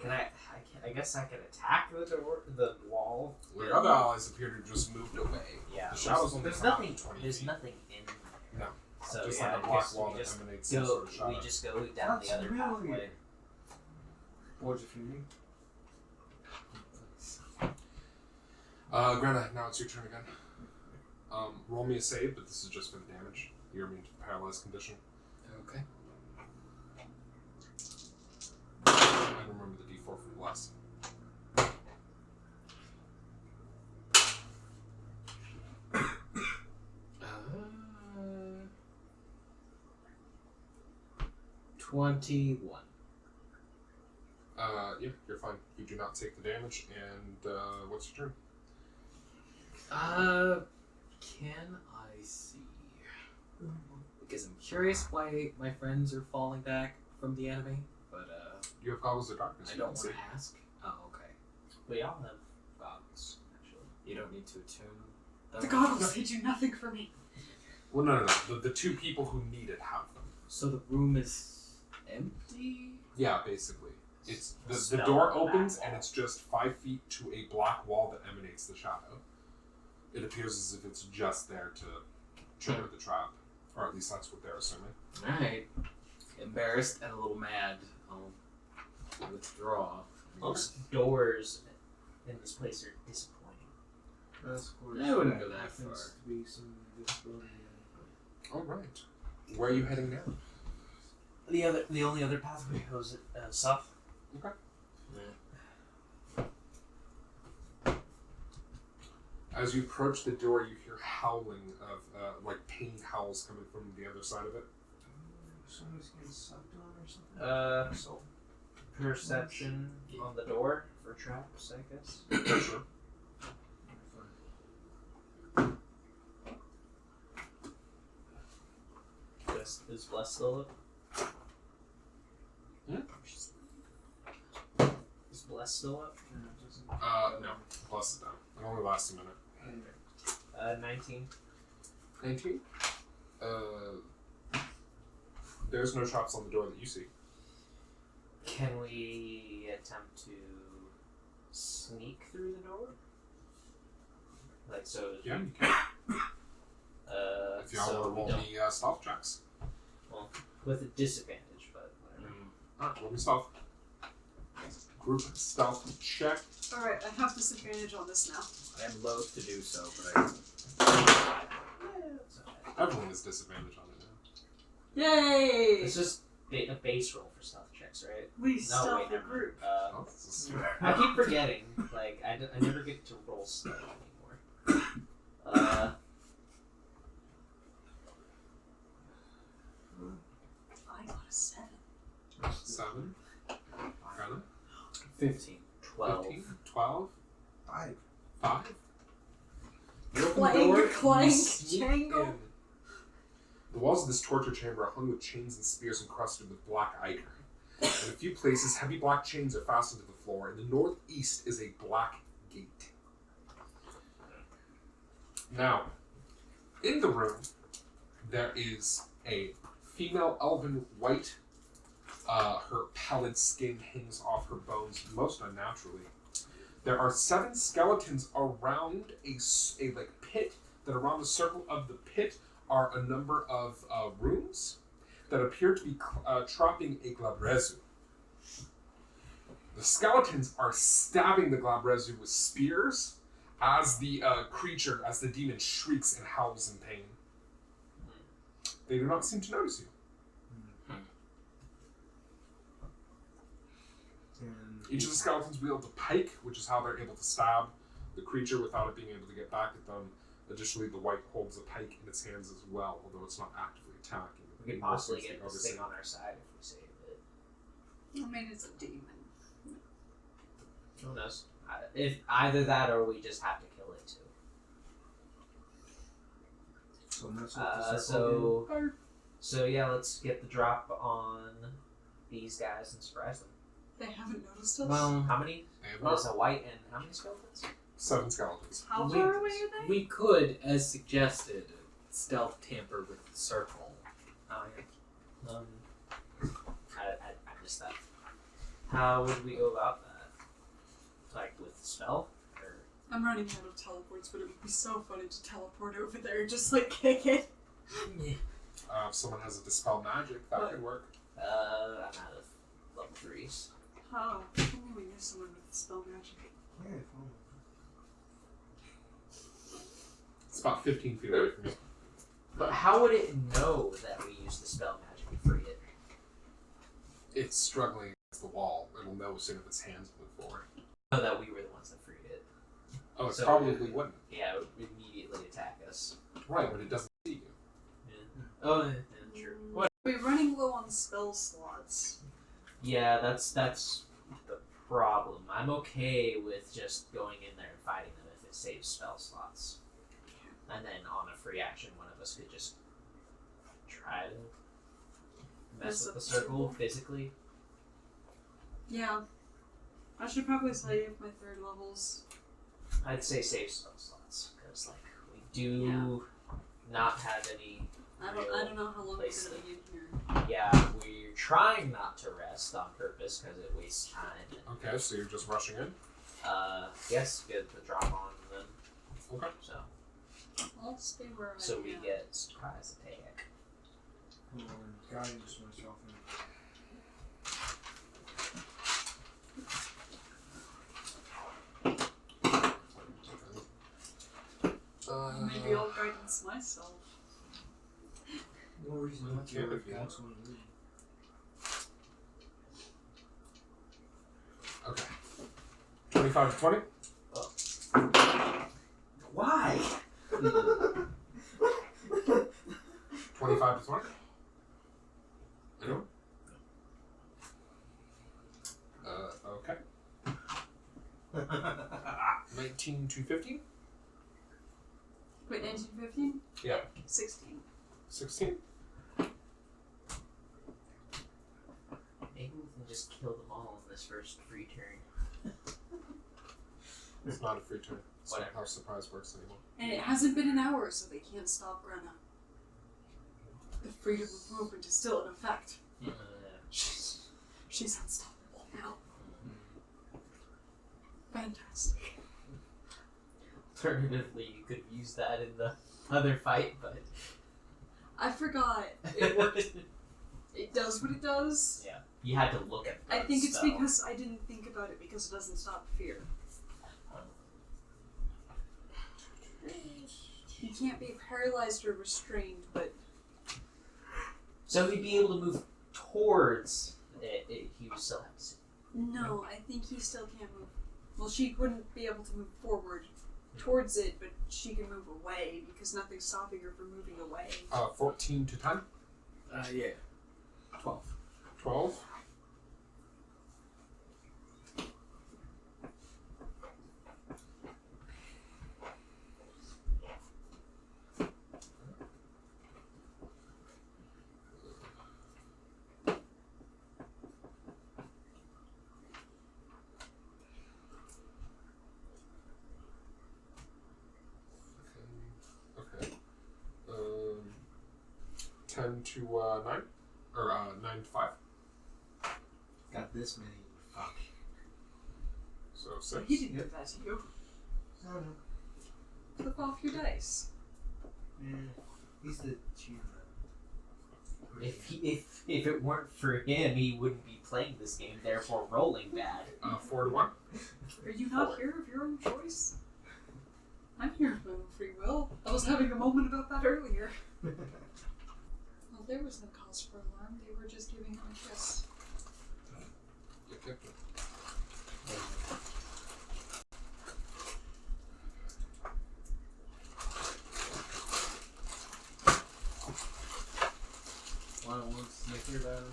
Can I guess I can attack the door, the wall. Your other allies appear to have just moved away. Yeah. The shadows only There's come out nothing. 20 There's feet. nothing in there. No. So Just yeah, like a I black guess wall we that just emanates some go. sort of shadow. We just go down That's the other really pathway. weird. What'd you feeling? Grenna, now it's your turn again. Roll me a save, but this is just for the damage. You're immune to the paralyzed condition. Okay. And remember the D4 from the last. Uh, 21. Yeah, you're fine. You do not take the damage, and what's your turn? Can I see? Because I'm curious why my friends are falling back from the enemy, but You have goggles of darkness. I You don't can want see. to ask. Oh, okay. We all have goggles, actually. You don't need to attune them. The goggles, they do nothing for me. Well, no. The two people who need it have them. So the room is empty? Yeah, basically. It's the Spell door on the opens back and wall. it's just 5 feet to a black wall that emanates the shadow. It appears as if it's just there to trigger the trap, or at least that's what they're assuming. Alright. Embarrassed and a little mad. I'll withdraw. Most doors in this place are disappointing. That's of course. I wouldn't go that happens far. to be some disability. All right. Where are you heading now? The only other pathway goes south. Okay. Yeah. As you approach the door, you hear howling of like pain howls coming from the other side of it. Someone's getting sucked on or something? So perception on the door for traps, I guess. Sure. Is Bless still up? Hmm? Is Bless still up? No. Plus it down. It only lasts a minute. 19. 19? There's no traps on the door that you see. Can we attempt to sneak through the door? Like so? Yeah, you can. If y'all so want to we roll don't- me stealth checks. Well, with a disadvantage, but whatever. Alright, roll me stealth. Group stealth check. Alright, I have disadvantage on this now. I am loath to do so, but Everyone has disadvantage on it now. Yay! It's just a base roll for stealth checks, right? We No, stealth wait, the never mind. group. Oh, this is- I keep forgetting. Like, I never get to roll stealth anymore. I got a 7. 7. Carla? 15. 12. 15. 12. 5. 5. You open the Clank, door, clank, You sneak jangle. in. The walls of this torture chamber are hung with chains and spears encrusted with black ichor. In a few places, heavy black chains are fastened to the floor. In the northeast is a black gate. Now, in the room, there is a female elven white. Her pallid skin hangs off her bones most unnaturally. There are 7 skeletons around a like pit. That around the circle of the pit are a number of rooms that appear to be trapping a glabrezu. The skeletons are stabbing the glabrezu with spears as the creature, as the demon shrieks and howls in pain. They do not seem to notice you. And Each of the skeletons wield a pike, which is how they're able to stab the creature without it being able to get back at them. Additionally, the white holds a pike in its hands as well, although it's not actively attacking. We could possibly get this thing on our side if we save it. I mean, it's a demon. Who knows? If either that or we just have to kill it too. so that's what the circle So yeah, let's get the drop on these guys and surprise them. They haven't noticed us. Well, how many? They have There's not. a white and how many skeletons? 7 skeletons. How we- far away are they? We could, as suggested, stealth tamper with the circle. Oh yeah. I missed that. How would we go about that? Like with spell? Or I'm running out of teleports, but it would be so funny to teleport over there and just like kick it. If someone has a dispel magic, that could work. I'm out of level 3s. How? If only we knew someone with spell magic. Yeah, fine. It's about 15 feet away from you. But how would it know that we used the spell magic to free it? It's struggling against the wall. It'll know as soon as its hands move forward. Know that we were the ones that freed it. Oh, it So- probably wouldn't. Yeah, it would immediately attack us. Right, but it doesn't see you. Yeah. Oh, yeah, true. What? We're running low on spell slots. Yeah, that's the problem. I'm okay with just going in there and fighting them if it saves spell slots. And then on a free action, one of us could just try to mess with the circle physically. Yeah. I should probably save my 3rd levels. I'd say save spell slots because like we do not have any. I don't know how long we're Place gonna be in here. Yeah, we're trying not to rest on purpose because it wastes time. And, Okay, so you're just rushing in? yes, get the drop on them. Okay. So I'll stay where I so am. we get surprise attack. Hold on, guidance myself in. Maybe I'll guidance myself. No reason not to. Yeah, If if you guys want to leave. Okay. 25 to 20? Why? 25 to 20? Anyone? 19 to 15. Wait, 19 to 15? Yeah. 16. 16. Maybe we can just kill them all in this first free turn. It's not a free turn. It's not Whatever. how surprise works anymore. And it hasn't been an hour, so they can't stop Grenna. The freedom of movement is still in effect. She's unstoppable now. Fantastic. Alternatively, you could use that in the other fight, but I forgot. It worked. It does what it does. yeah, you had to look at the I think it's spell. because I didn't think about it because it doesn't stop fear. He can't be paralyzed or restrained, but So he'd be able to move towards it. He would still have to sit. no, I think he still can't move. Well, she wouldn't be able to move forward towards it, but she can move away because nothing's stopping her from moving away. 14 to 10. Yeah. 12. 12. Okay. 10 to 9? Or 9 to 5. Got this many. Fuck. So 6. He didn't do that to you. I don't know. Flip off your dice. Yeah. He's the cheater. If it weren't for him, he wouldn't be playing this game. Therefore, rolling bad. 4 to 1. Are you not here of your own choice? I'm here of my own free will. I was having a moment about that earlier. Well, there was no cause for alarm. They were just giving him a kiss. Yep. One wants snicker about it.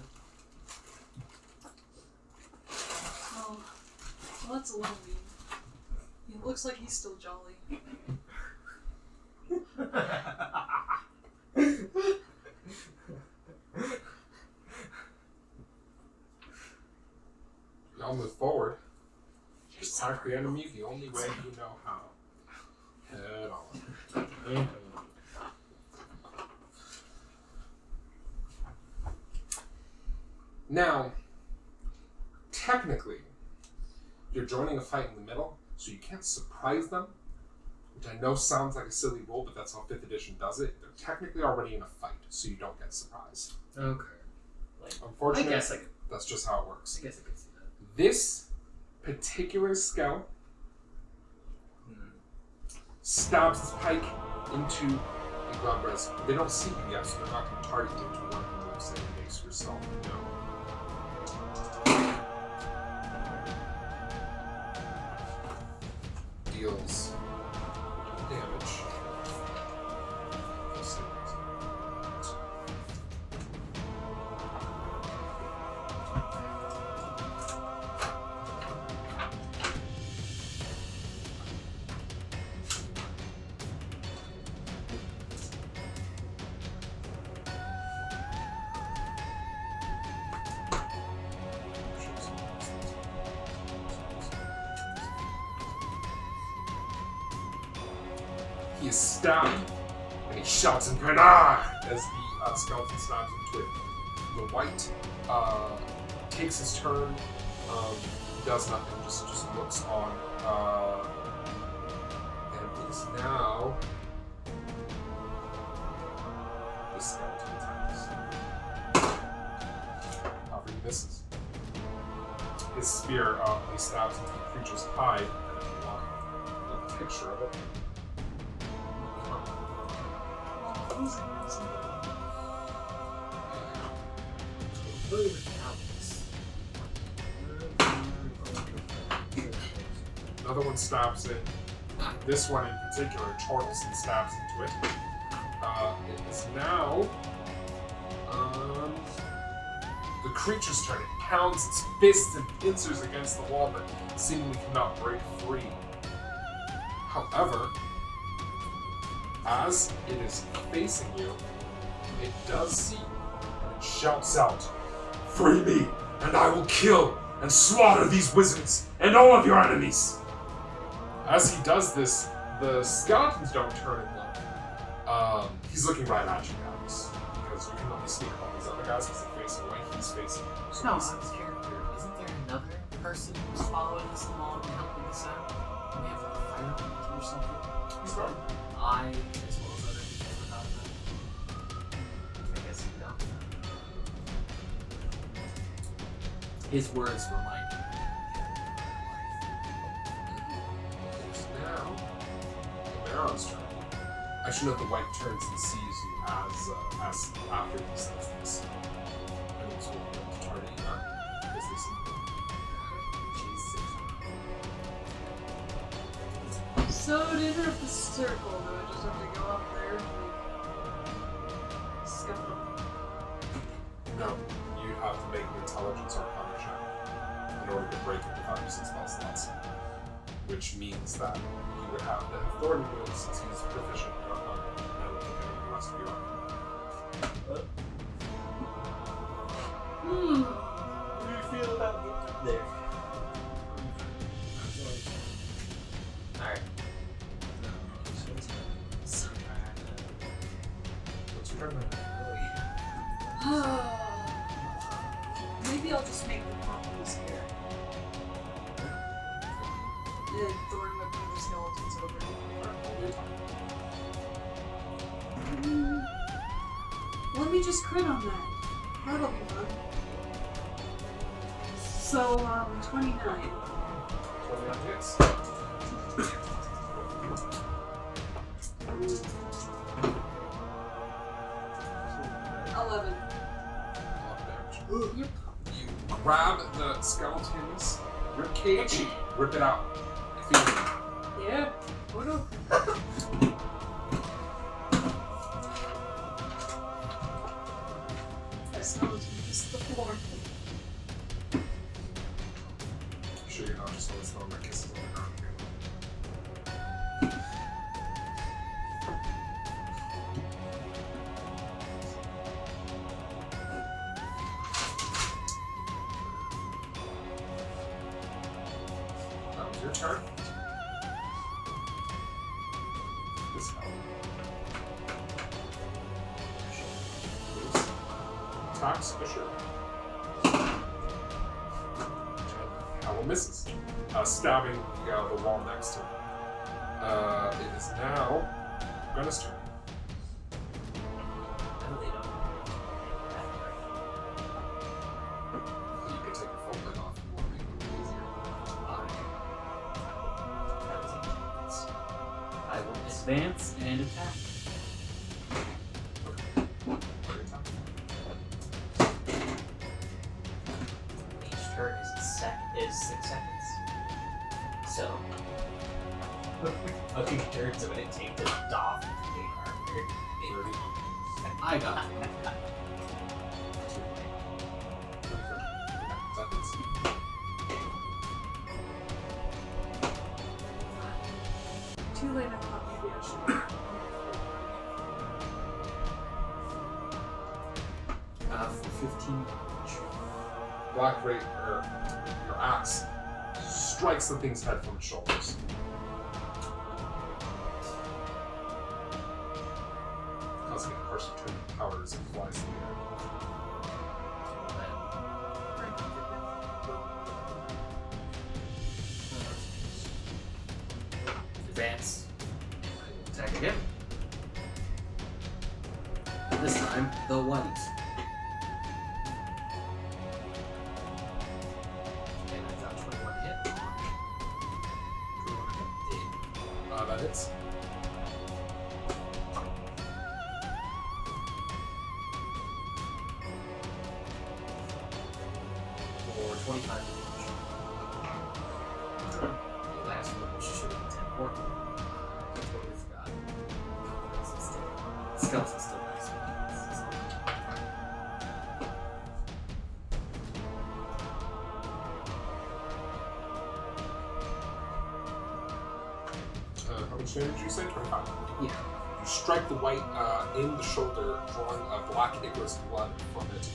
Oh, well, that's a little mean. It looks like he's still jolly. Y'all move forward. Attack the enemy the only way you know how. Head on. Now, technically, you're joining a fight in the middle, so you can't surprise them, which I know sounds like a silly rule, but that's how 5th edition does it. They're technically already in a fight, so you don't get surprised. Okay. Unfortunately, I guess I could that's just how it works. see that. This particular spell stabs its pike into the Glabres. They don't see you yet, so they're not going to target you until one moves and makes yourself known. Deals damage. He is stabbed, and he shouts in Grenard as the skeleton stabs into it. The white takes his turn, does nothing, just looks on, and is now the skeleton attacks. However, he misses. His spear he stabs into the creature's hide, and if you want a picture of it. Another one stabs it. This one in particular, Tortelson stabs into it. It is now the creature's turn. It pounds its fists and pincers against the wall, but seemingly cannot break free. However, as it is facing you, it does see and it shouts out, "Free me, and I will kill and slaughter these wizards and all of your enemies!" As he does this, the skeletons don't turn and look. He's looking right at you guys, because you can only speak about these other guys because they're facing away. He's facing you. So No, he's- out of character. Isn't there another person who's following us along and helping us out? Do we have like a fire monkey or something? he's gone. I, as well as other people, forgot that. I guess you don't. His words remind me. It's now Barrow's turn. I should note the white turns and sees you as after he says this. And it's with the Thoradin because they see Jesus. So to interrupt the circle, do I just have to go up there and scuff them? No, you have to make an intelligence arcana check in order to break it without using spell slots. Which means that you would have to have Thoradin do it since he's proficient in arcana. And I don't think any of the rest of you are. What do you feel about getting up there? Alright. What's your turn then? Maybe I'll just make the poppies here. And thorn whip the skeletons over. Let me just crit on that. That'll be fun. So, 29. 29 hits. 11. Yep. You grab the skeleton's ribcage, rip it out. Feed it. Yeah. Oh no. That skeleton missed the floor. I'm sure you're not just always throwing my kisses on the ground here. That was your turn. This help. Attacks, Asura. Owl misses, stabbing the wall next to him. It is now Gwenna's turn. I really don't. You can take your full plate off if you want to make it a little easier. I will advance and attack. What are you attacking? Each turn is 6 seconds. So, fucking turns of it take to doff the armor. 30. I got it. That hits. Too late, I thought maybe I should. For 15 damage. Black Ray, your axe strikes the thing's head from its shoulders. Causing it to burst into powder as it flies in the air. Advance. Attack again. This time, the white. And I got 21 hit. That hits. For 25 damage. The last one, which should have been 10 more. I totally forgot. The skeleton's still nice. How much damage did you say? 25? Yeah. You strike the white in the shoulder, drawing a black ichorous blood from it.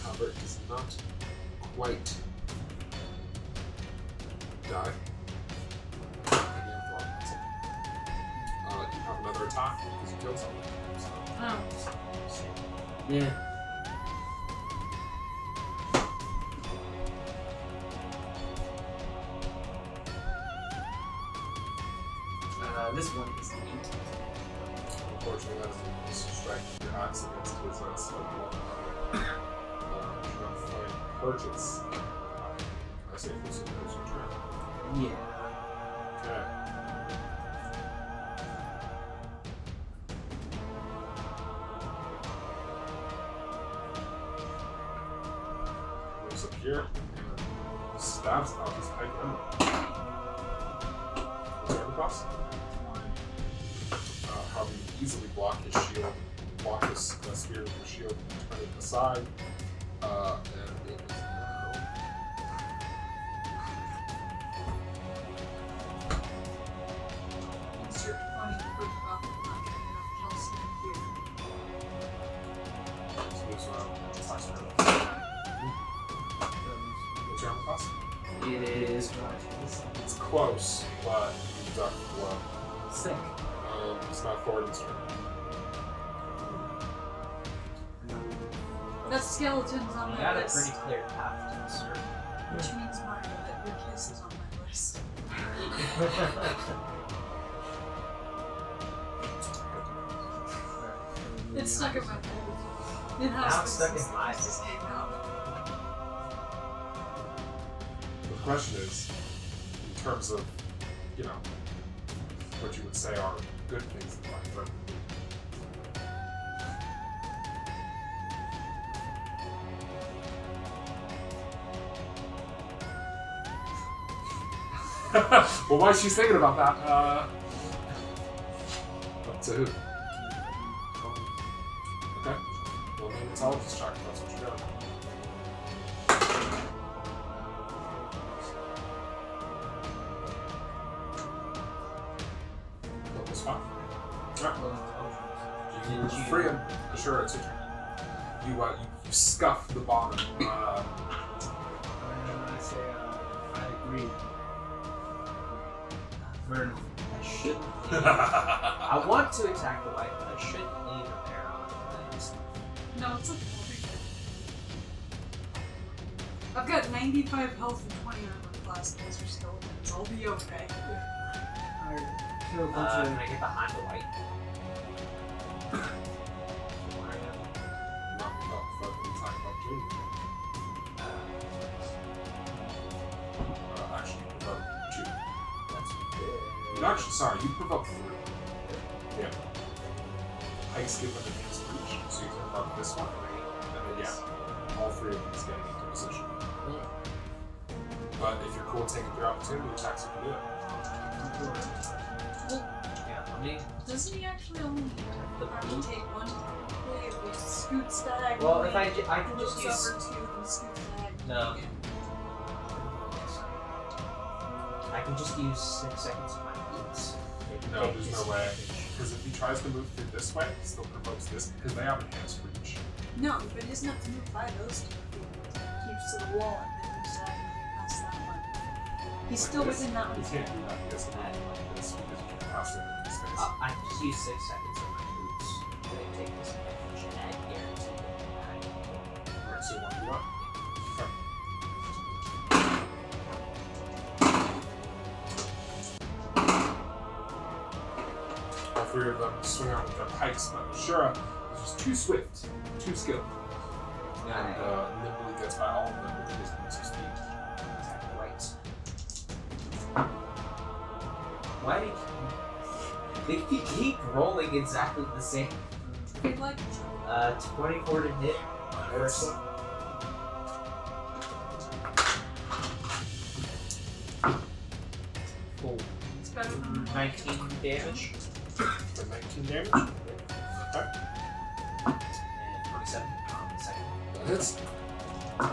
However, it does not quite die. You have another attack because you killed someone. So. Oh. Yeah. This one is 8. Unfortunately, that's a strike your axe against his blood. Purchase. I say this is your turn. Yeah. Okay. Moves up here and stabs out his pike emerald. Turn across. How do you easily block his shield? Block his spear with your shield and turn it aside. And it is now. It's your funny proof about not getting enough calcium here. So moves around and attacks her. What's your armor class? It is It's close, but you duck the blow. sick. It's not Thoradin's turn. That skeleton's on You my got a list. pretty clear path to the start. Which means, Mario, that your kiss is on my list. It's stuck in my head. It has Now been it's stuck since in my this head. came out. The question is, in terms of, what you would say are good things in life, right? Well, while she's thinking about that, up to who? Okay. Well, maybe it's all just check. That's what you're doing. That was fine. Alright. You free him. Sure, it's your turn. You scuff the bottom. I say, I agree. Burn. I shouldn't leave. I want to attack the white, but I shouldn't leave him there on things. No, it's okay. I've got 95 health and 20 armor class. Those are skeletons. I'll be okay. Alright, kill a bunch Can I get behind the white? Not without fucking attack of opportunity. Actually, you provoke 2. That's Actually, sorry, you provoke 3. Yeah. Pikes give an enhanced reach, so you can provoke this one. And then, yeah, all 3 of these getting into position. But if you're cool taking your opportunity attacks, you can do it. yeah, let me. Doesn't he actually only take one technically if we scoot stag? Well, if I can just moves use. over 2 and scoot stag. No. I can just use 6 seconds of my boots. No, there's no way. Because if he tries to move through this way, he still provokes this because they have enhanced reach. No, but he doesn't have to move by those 2 feet. He keeps to the wall and then moves that past that one. He's Like still this. within that He one. can't do that. He has to move like this because you can pass him in space. I can just use 6 seconds of my boots. They take this advantage and I guarantee that. Alright, so you want to do that? Okay. All 3 of them swing out with their pikes, but Asura is just too swift, too skilled, and nimbly gets by all of them with his moves of speed. Attack the whites. Why do they keep rolling exactly the same? They like 24 to hit. Hits. Cool. it's better than 19 damage. For 19 damage. Okay. And 27 on the second. That hits. For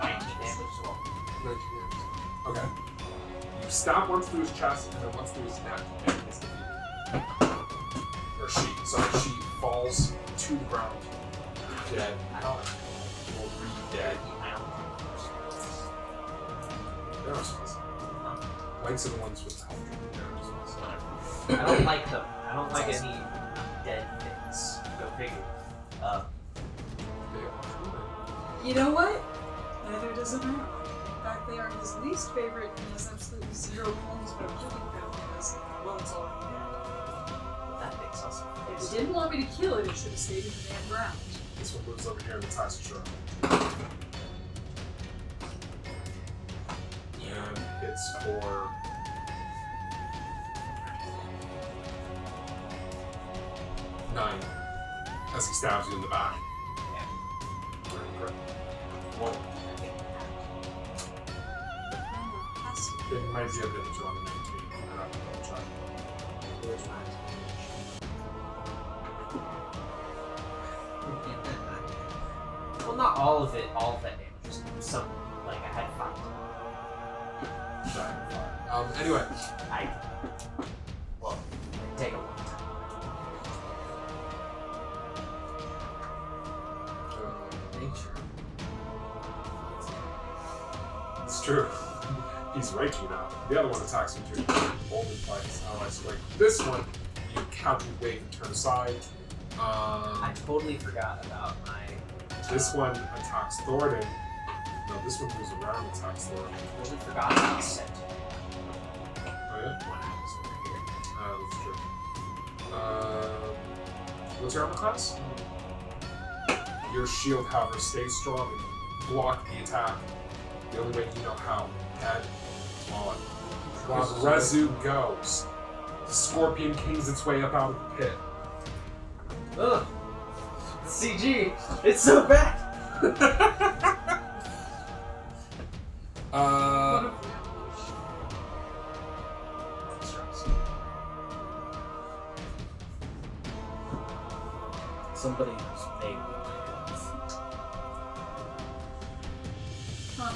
19 damage as well. 19 damage. Okay. You stab once through his chest and then once through his neck, and he's defeated. Or she. Sorry, she falls to the ground. Dead. Will be dead. They're not supposed to. Lights are the ones with the health drink. They're not supposed to. I don't like them. I don't like any dead things. Go figure. You know what? Neither does it matter. In fact, they are his least favorite and has absolutely zero qualms about killing them because, well, it's already dead. That makes us. If he didn't want me to kill it, it should have stayed in the damn ground. This one moves over here and attacks Asura. And it's for 9 as he stabs you in the back. Well, it might be a bit of on the 19. I have to double check. Where's mine? Well, not all of it. All of that damage. Just some. Like I had 5. Anyway. Well, take a long time. Nature. It's true. He's raging now. The other one attacks you too. Bold and fights. Like this one, you counter wave and turn aside. I totally forgot about my. This one attacks Thoradin. No, this one moves around and attacks Thoradin. I totally forgot about the set. Oh yeah? When I was over here. That's true. What's your armor class? Your shield, however, stays strong and block the attack. The only way you know how. Head on. While Rezu goes, the Scorpion kings its way up out of the pit. Ugh. CG. It's so bad. Somebody who's made with Huh.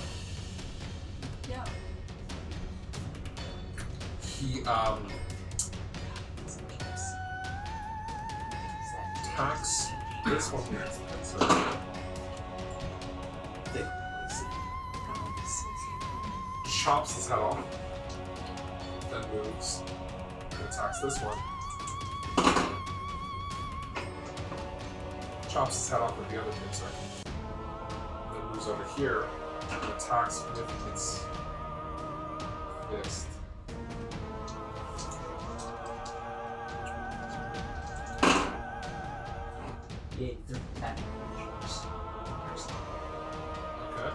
Yeah. He attacks this one here. Chops his head off. Then moves. And attacks this one. Chops his head off with the other pincer. Then moves over here and attacks with its fist. Yeah, they're attack. Okay.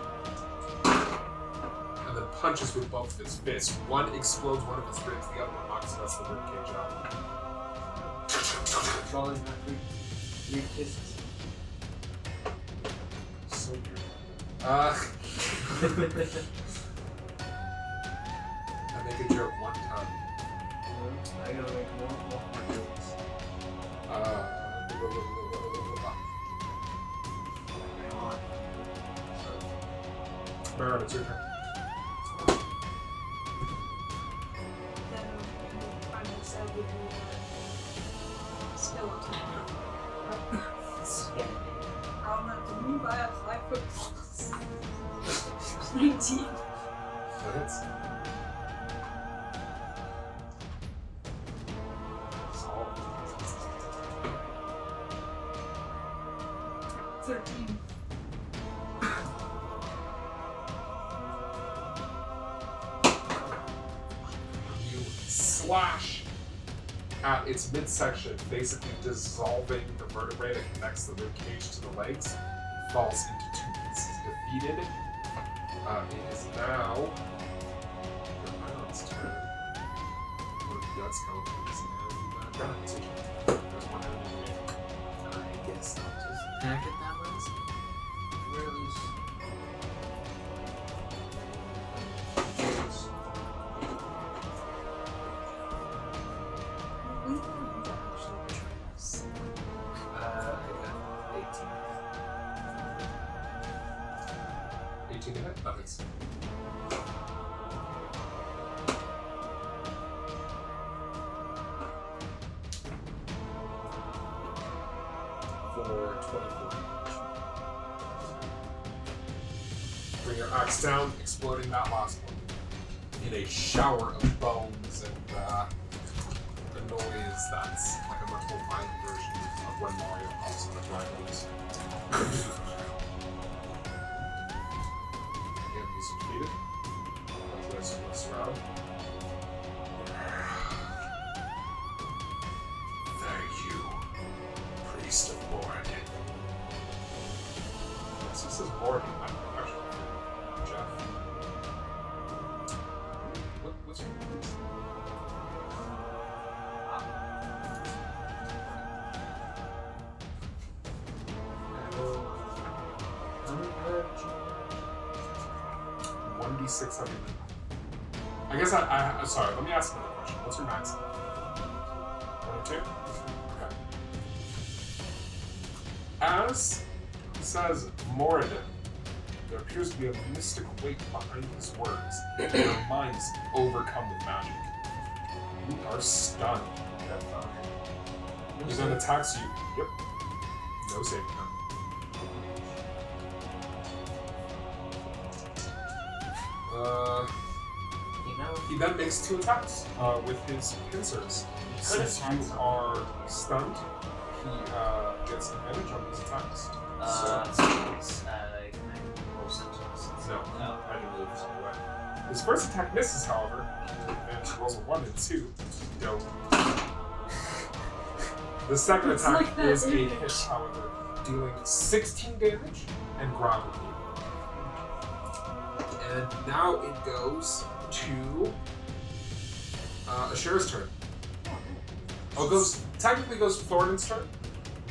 And then punches with both of his fists. One explodes one of his ribs, the other one knocks the rest of the ribcage out. Controlling my three kisses. So weird. I make a joke one time. I gotta make more jokes. Baron, it's your turn. Then I'm decided to do the skeleton. I'll have to move. I have 5 foot plus. 19. That hits. Solid. 13. You slash at its midsection, basically dissolving the vertebrae that connects the rib cage to the legs. Falls into 2 pieces. Defeated. It is now Iron's turn. One of the gut skeletons and Dragon's turn. There's one enemy remaining. I guess I'll just attack it that way. We need to actually betray us. I got 18. 18 to hit. That hits. your axe down, exploding that last one in a shower of bones and a noise that's like a much more violent version of when Mario pops on the dragons. Again, he's completed. Let's around. Thank you, Priest of Moradin. Yes, this is Moradin, not actually Jeff. What's your name? One d6 every minute. I guess I'm sorry, let me ask another question. What's your max? 1 or 2? Okay. As he says Moradin, there appears to be a mystic weight behind his words. Your mind is overcome with magic. You are stunned. He then attacks you. Yep. No saving him. He then makes 2 attacks with his pincers. Since you are stunned, he gets advantage on these attacks. No, I didn't really use it away. His first attack misses, however. And he rolls a 1 and 2. Dope. The second It's attack like that is a image. hit, however, dealing 16 damage and grappling you. And now it goes to Ashura's turn. Oh, technically goes to Thoradin's turn.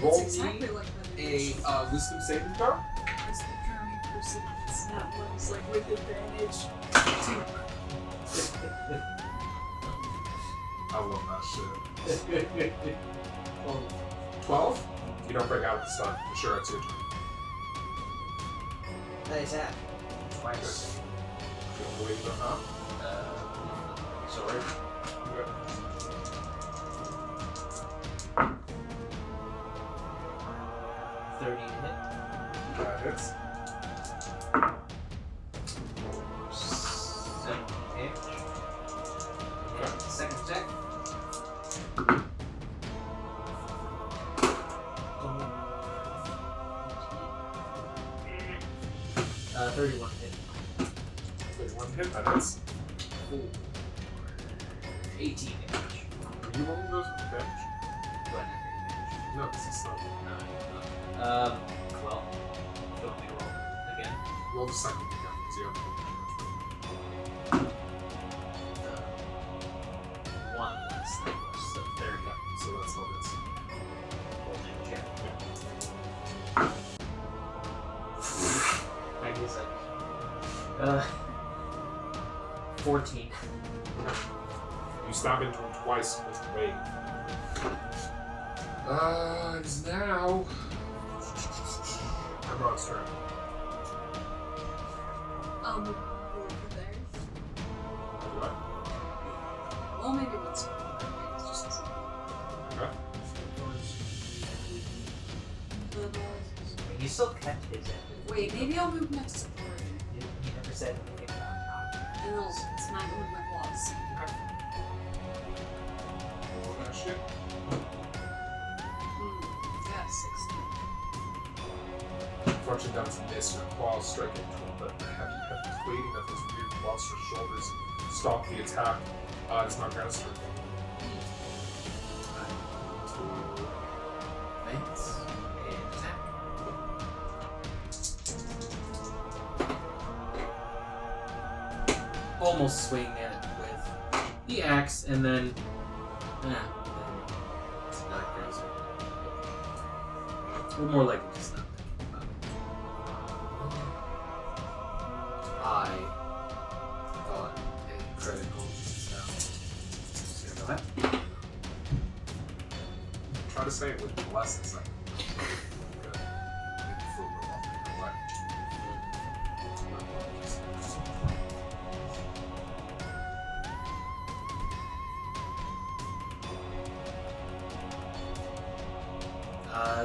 Roll It's exactly me like that a image. wisdom saving throw. It's the drowning person. It's not one's like with advantage. I love that shit. 12? You don't break out of the stun. Sure, it's your turn. Nice attack. Twice. You want to wait them up? Sorry. Okay. 30 to hit. That hits. 17 damage. Okay. Second attack. 31 hit. 31 hit, that hits. 18 damage. Are you rolling those with damage? Do I not get damage? No, this is not. 12. Do you want me to roll again? Roll the second again, because you have to roll One less than was, so 30. damage. So that's all this. Roll damage, yeah. I guess 14. You stab into him twice with the weight. It's now Emerald's turn. Over there. What? Well, maybe once. It's just as Okay. He still kept his end. Wait, maybe I'll move next to Thoradin. He never said anything about And I'll smack him with my claws. Roll that shit. Yeah, 16. Fortune doesn't miss your claws strike into him, but the heavy plating of his weird monstrous shoulders stop the attack. It's not Gran's turn. Thanks. and attack. Almost swing at it with the axe, and then it's not crazy. We're more likely just not thinking about it. I thought a critical sound. Go ahead. Try to say it with less excitement. Good. Make you feel real off in your way.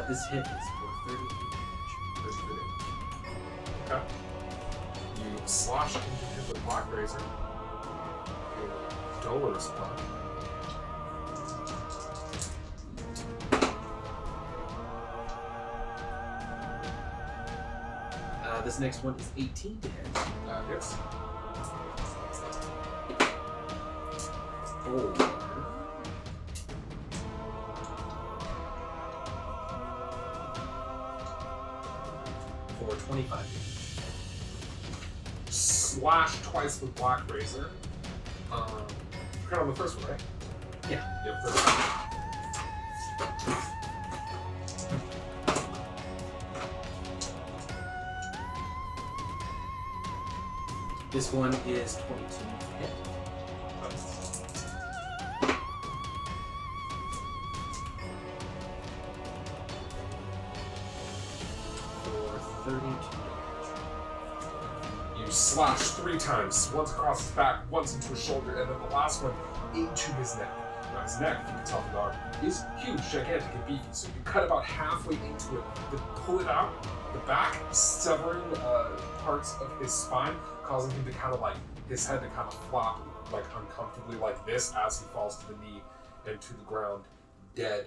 This hit is for 30 damage. Okay. You slash into him with Black Razor. Dolorous blow. This next one is 18 to hit. Hits. 4. For 25 damage. Slash twice with Black Razor. Crit on the first one, right? Yeah. Yep, first one. This one is 22 to hit. For 32 damage. You slash 3 times, once across his back, once into his shoulder, and then the last one into his neck. Now his neck, if you can tell from the arm, is huge, gigantic, and beefy, so you cut about halfway into it, then pull it out, the back, severing parts of his spine, causing him to kind of like, his head to kind of flop like uncomfortably like this as he falls to the knee and to the ground, dead.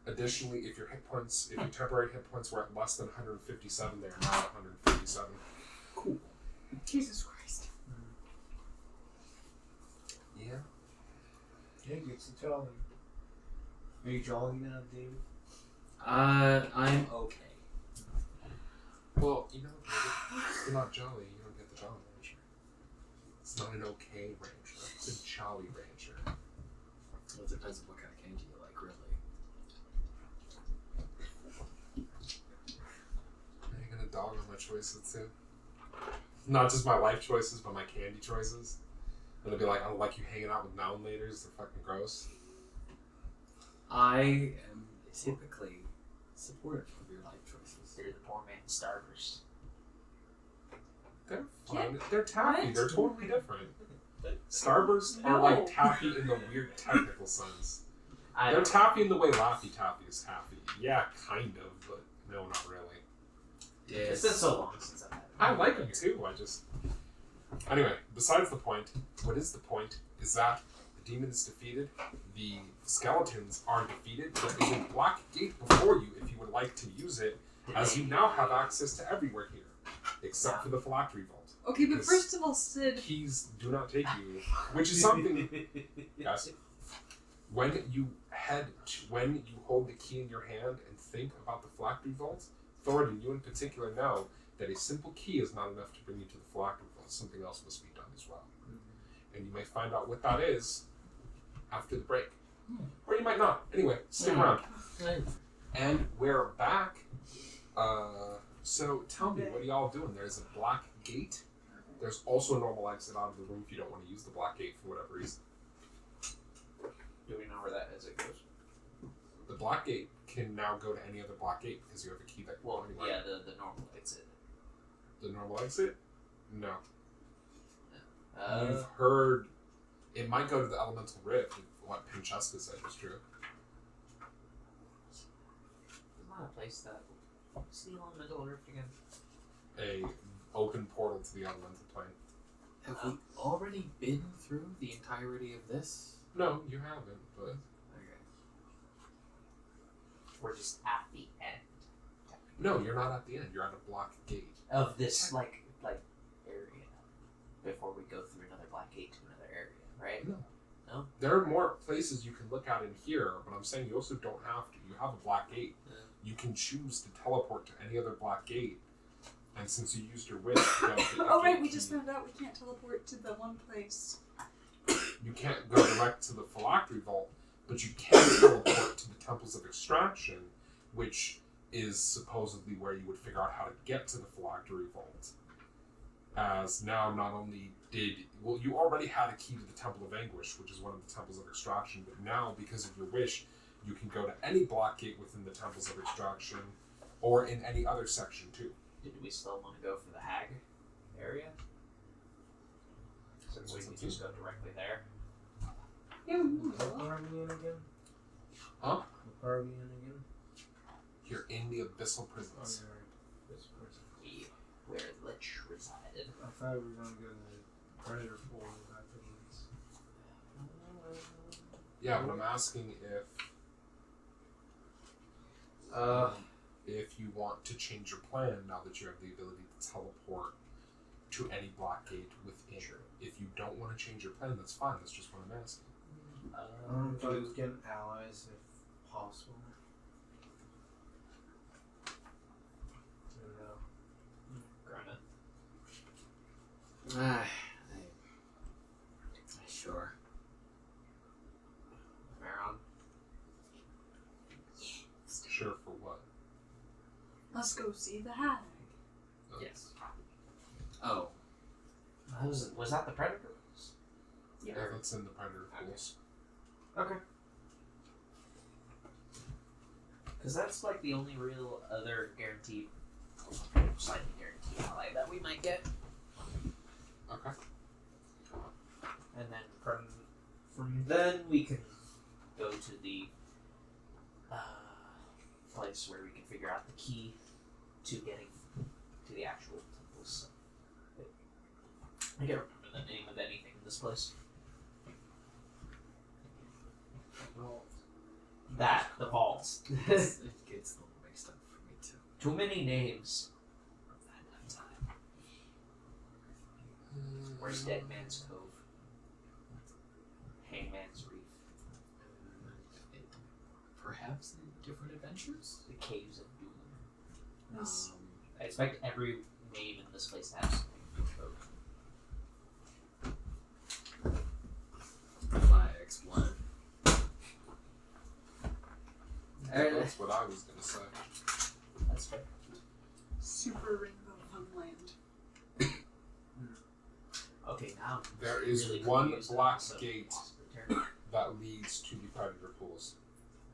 Additionally, if your temporary hit points were at less than 157, they are now at 157. Cool. Jesus Christ. Yeah. Yeah, gets the jolly. Are you jolly now, David? I'm okay. Well, you know, if you're not jolly, you don't get the Jolly Ranger. It's not an okay Ranger. It's a Jolly Ranger. Well, it depends on what kind of candy you like, really. Are you gonna dog on my choices too? Not just my life choices, but my candy choices. And they'll be like, I don't like you hanging out with mountain laders. They're fucking gross. I am typically supportive of your life choices. They're the poor man's starburst. They're fun. They're taffy. What? They're totally different. Starbursts are No. like taffy in the weird technical sense. I They're taffy in the way Laffy Taffy is taffy. Yeah, kind of, but no, not really. It's been so long since I've had it. I like them too. Anyway, besides the point, what is the point is that the demon is defeated, the skeletons are defeated, there is a black gate before you if you would like to use it, as you now have access to everywhere here, except for the phylactery vault. Okay, but Because first of all, Sid. keys do not take you, which is something. Yes. When you hold the key in your hand and think about the phylactery vault, Thoradin, you in particular know that a simple key is not enough to bring you to the phylactery vault. Something else must be done as well. And you may find out what that is after the break. Or you might not. Anyway, stick around. And we're back. So tell me, what are y'all doing? There's a black gate. There's also a normal exit out of the room if you don't want to use the black gate for whatever reason. Do we know where that exit goes? The black gate can now go to any other black gate because you have a key that can go anywhere. Yeah, the normal exit. The normal exit? No. Uh, You've heard it might go to the elemental rift if what Pincheska said was true. Isn't that a place that... What's the elemental rift again? A open portal to the elemental plane. Have we already been through the entirety of this? No, you haven't, but Okay. We're just at the end no, you're not at the end. You're at a black gate. of this like area before we go through another black gate to another area, right? No. There are more places you can look at in here, but I'm saying you also don't have to. You have a black gate. Yeah. You can choose to teleport to any other black gate. And since you used your wish to go to the Oh, right, gate we just key, found out we can't teleport to the one place. you can't go direct to the phylactery vault, but you can teleport to the temples of extraction, which is supposedly where you would figure out how to get to the phylactery vault. As now, not only you already had a key to the Temple of Anguish, which is one of the temples of extraction, but now, because of your wish, you can go to any black gate within the temples of extraction, or in any other section too. Did we still want to go for the hag area? Since we can just go directly there. Yeah, we can What go. part are we in again? Huh? What part are we in again? You're in the abyssal Oh, prisons. yeah, right. This person. Where Lich resided. I thought we were gonna go to the predator pool afterwards. Yeah, but I'm asking if you want to change your plan now that you have the ability to teleport to any black gate within. Sure. If you don't want to change your plan, that's fine. That's just what I'm asking. Try to get allies if possible. I don't know. Grana. Sure. Maron. Sure, for what? Let's go see the hag. Yes. Oh, Was that the predator? Yeah, that's in the predator pools. Okay. Because that's like the only real other guaranteed, slightly guaranteed ally that we might get. Okay. And then from then we can go to the place where we can figure out the key to getting to the actual temples. I can't remember the name of anything in this place. The vault. it gets a little mixed up for me too. Too many names. That time. Where's Dead Man's Cove? Hangman's Reef. Perhaps in different adventures? The Caves of Doom. Yes. I expect every name in this place to have something to evoke. If I explode. That's what I was gonna say. That's fair. Super Rainbow Funland. Okay, now There is really one confused black about gate the term. that leads to the predator pools.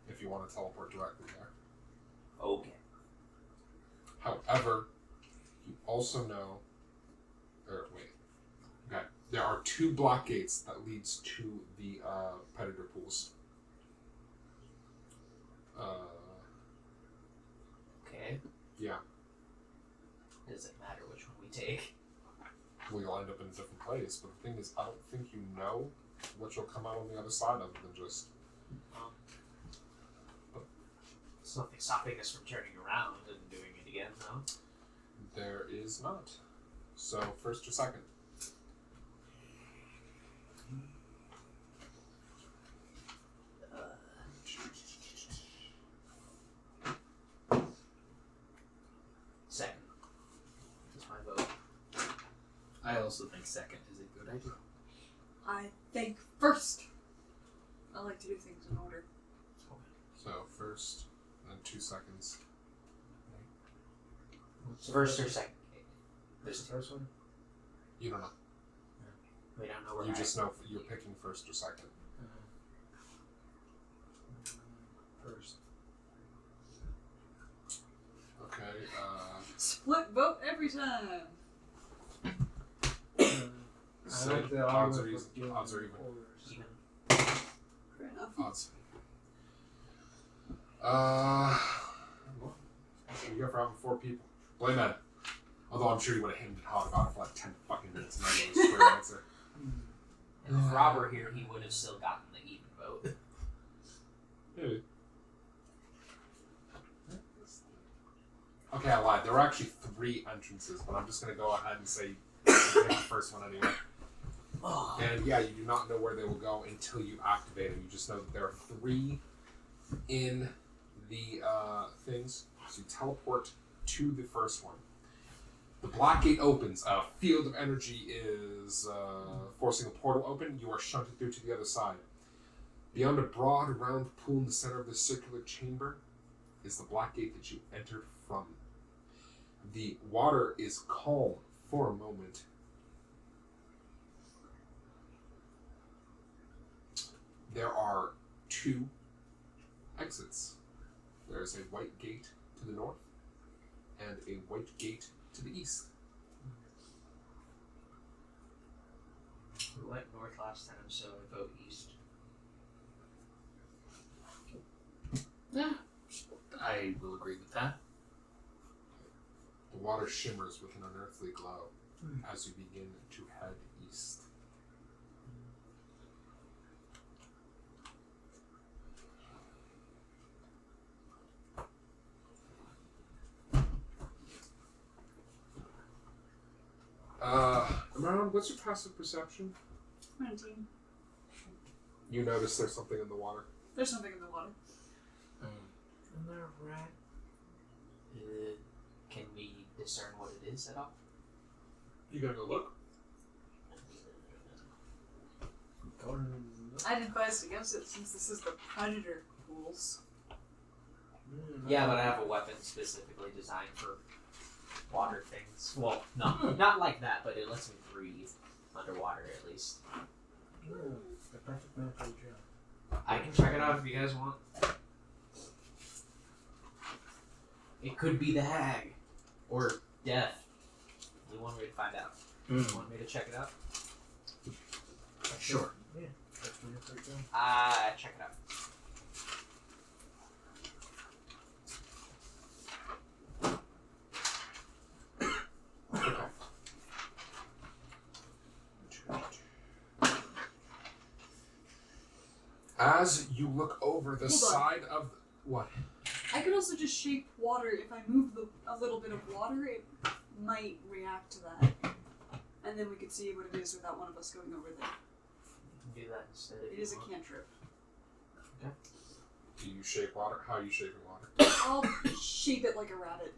If you want to teleport directly there. Okay. However, you also know. Okay. There are 2 block gates that leads to the predator pools. Okay. Yeah. Does it matter which one we take? Well, you'll end up in a different place. But the thing is, I don't think you know what you'll come out on the other side of than just. There's nothing stopping us from turning around and doing it again, no? There is not. So, first or second? Second. That's my vote. I also think second is a good idea. I think first. I like to do things in order. So, first, and 2 seconds. First or second? There's the first one? You don't know. We don't know where You just know you're picking first or second. First. Okay, Split vote every time. so I like the odds are argument easy. for doing Odds are even. orders. even. Fair enough. Odds. Well, you go for having 4 people. Blame Ed. Although I'm sure you would have hemmed and hawed about it for like 10 fucking minutes and I knew a square answer. And if Rob were here, he would have still gotten the even vote. Maybe. Okay, I lied. There were actually 3 entrances, but I'm just going to go ahead and say you pick the first one anyway. Oh. And yeah, you do not know where they will go until you activate them. You just know that there are 3 in the things. So you teleport to the first one. The black gate opens. A field of energy is forcing a portal open. You are shunted through to the other side. Beyond a broad, round pool in the center of the circular chamber is the black gate that you entered from. The water is calm for a moment. There are 2 exits. There is a white gate to the north and a white gate to the east. We went north last time, so I vote east. Yeah, I will agree with that. The water shimmers with an unearthly glow. as you begin to head east. Amaran, what's your passive perception? 19. You notice there's something in the water. There's something in the water. Another rat. Can we discern what it is at all? You gonna go look? I'd advise against it since this is the predator pools. Yeah, but I have a weapon specifically designed for water things. Well, no, not like that, but it lets me breathe underwater at least. The perfect man for the job. I can check it out if you guys want. It could be the hag. Or death. Only one way to find out. You want me to check it out? Sure. Yeah. Perfect man for the job. Check it out. As you look over the Hold on. side of what? I could also just shape water. If I move a little bit of water, it might react to that. And then we could see what it is without one of us going over there. You can do that instead if It you is a want. cantrip. Do you shape water? How are you shaping water? I'll shape it like a rabbit.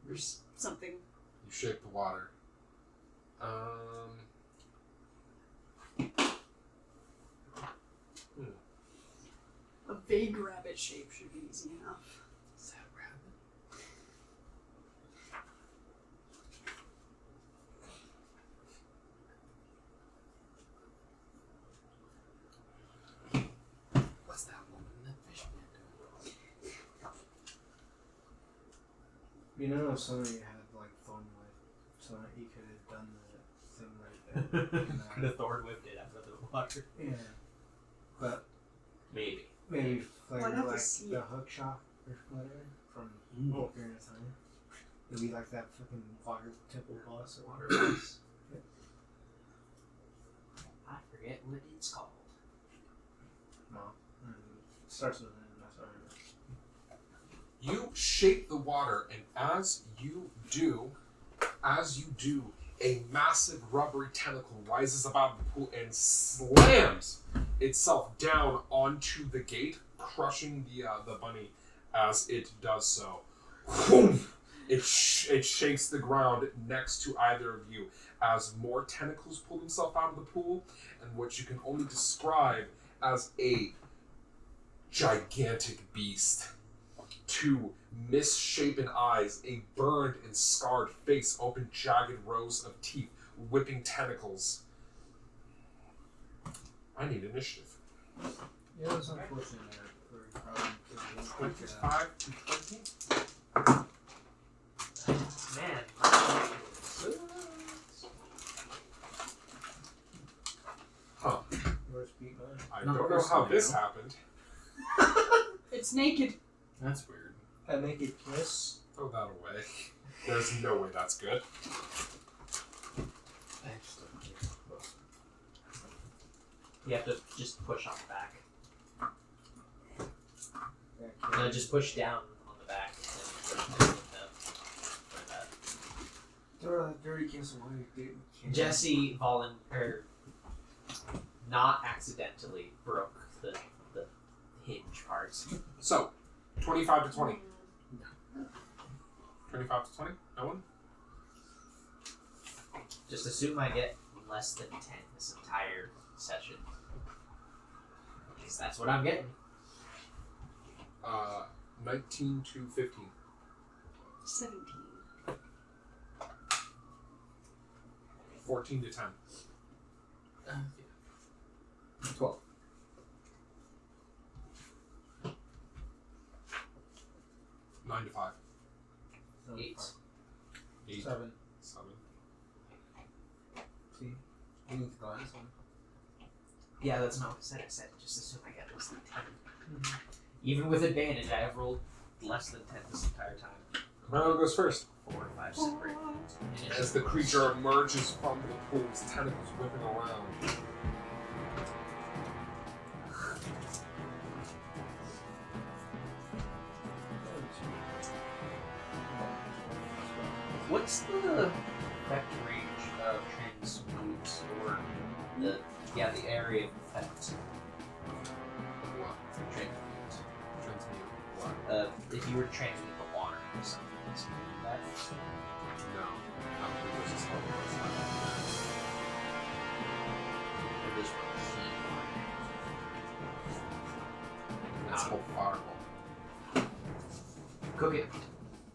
Or something. You shape the water. A vague rabbit shape should be easy enough. Is that a rabbit? What's that woman in that fish man doing? You know, if somebody had like thorn whip, so you could have done the thing right there. Could have Thor whipped it out of the water. Yeah. But Maybe. maybe flavor I'd have to like see the it. hook shot or whatever from Ocarina of Time. It'd be like that fucking water temple boss or Water whatever. boss. I forget what it's called. No. It starts with an that's what I remember. You shape the water, and as you do, a massive rubbery tentacle rises up out of the pool and slams itself down onto the gate, crushing the bunny as it does so. Whoom! It shakes the ground next to either of you as more tentacles pull themselves out of the pool, and what you can only describe as a gigantic beast. Two misshapen eyes, a burned and scarred face, open jagged rows of teeth, whipping tentacles. I need initiative. Yeah, it's unfortunate that we're probably 25 to 20. Man. Huh. Yours beat mine. I Not don't know how personally, this no. happened. It's naked. That's weird. I make it kiss. Throw that away. There's no way that's good. You have to just push on the back. Yeah, No, just push down on the back. And throw that dirty kiss away, dude. Jesse not accidentally broke the hinge parts. So, 25 to 20. 25 to 20? No one? Just assume I get less than 10 this entire session. Because that's what I'm getting. 19 to 15. 17. 14 to 10. 12. 9 to 5. 8. 8. 7. 7. See? You need the last one. Yeah, that's not what I said. I said just assume I get less than 10. Even with advantage, I have rolled less than 10 this entire time. Carnival goes first. 4, 5, 6, 8. As the creature emerges from the pool's tentacles whipping around. What's the effect range of transmute or the area of effect? What? Transmute. Transmute what? If you were to transmute the water or something, so you do that. No. I don't think there's a spell that does that. Or this one, heat water. That's whole fireball. Cook it.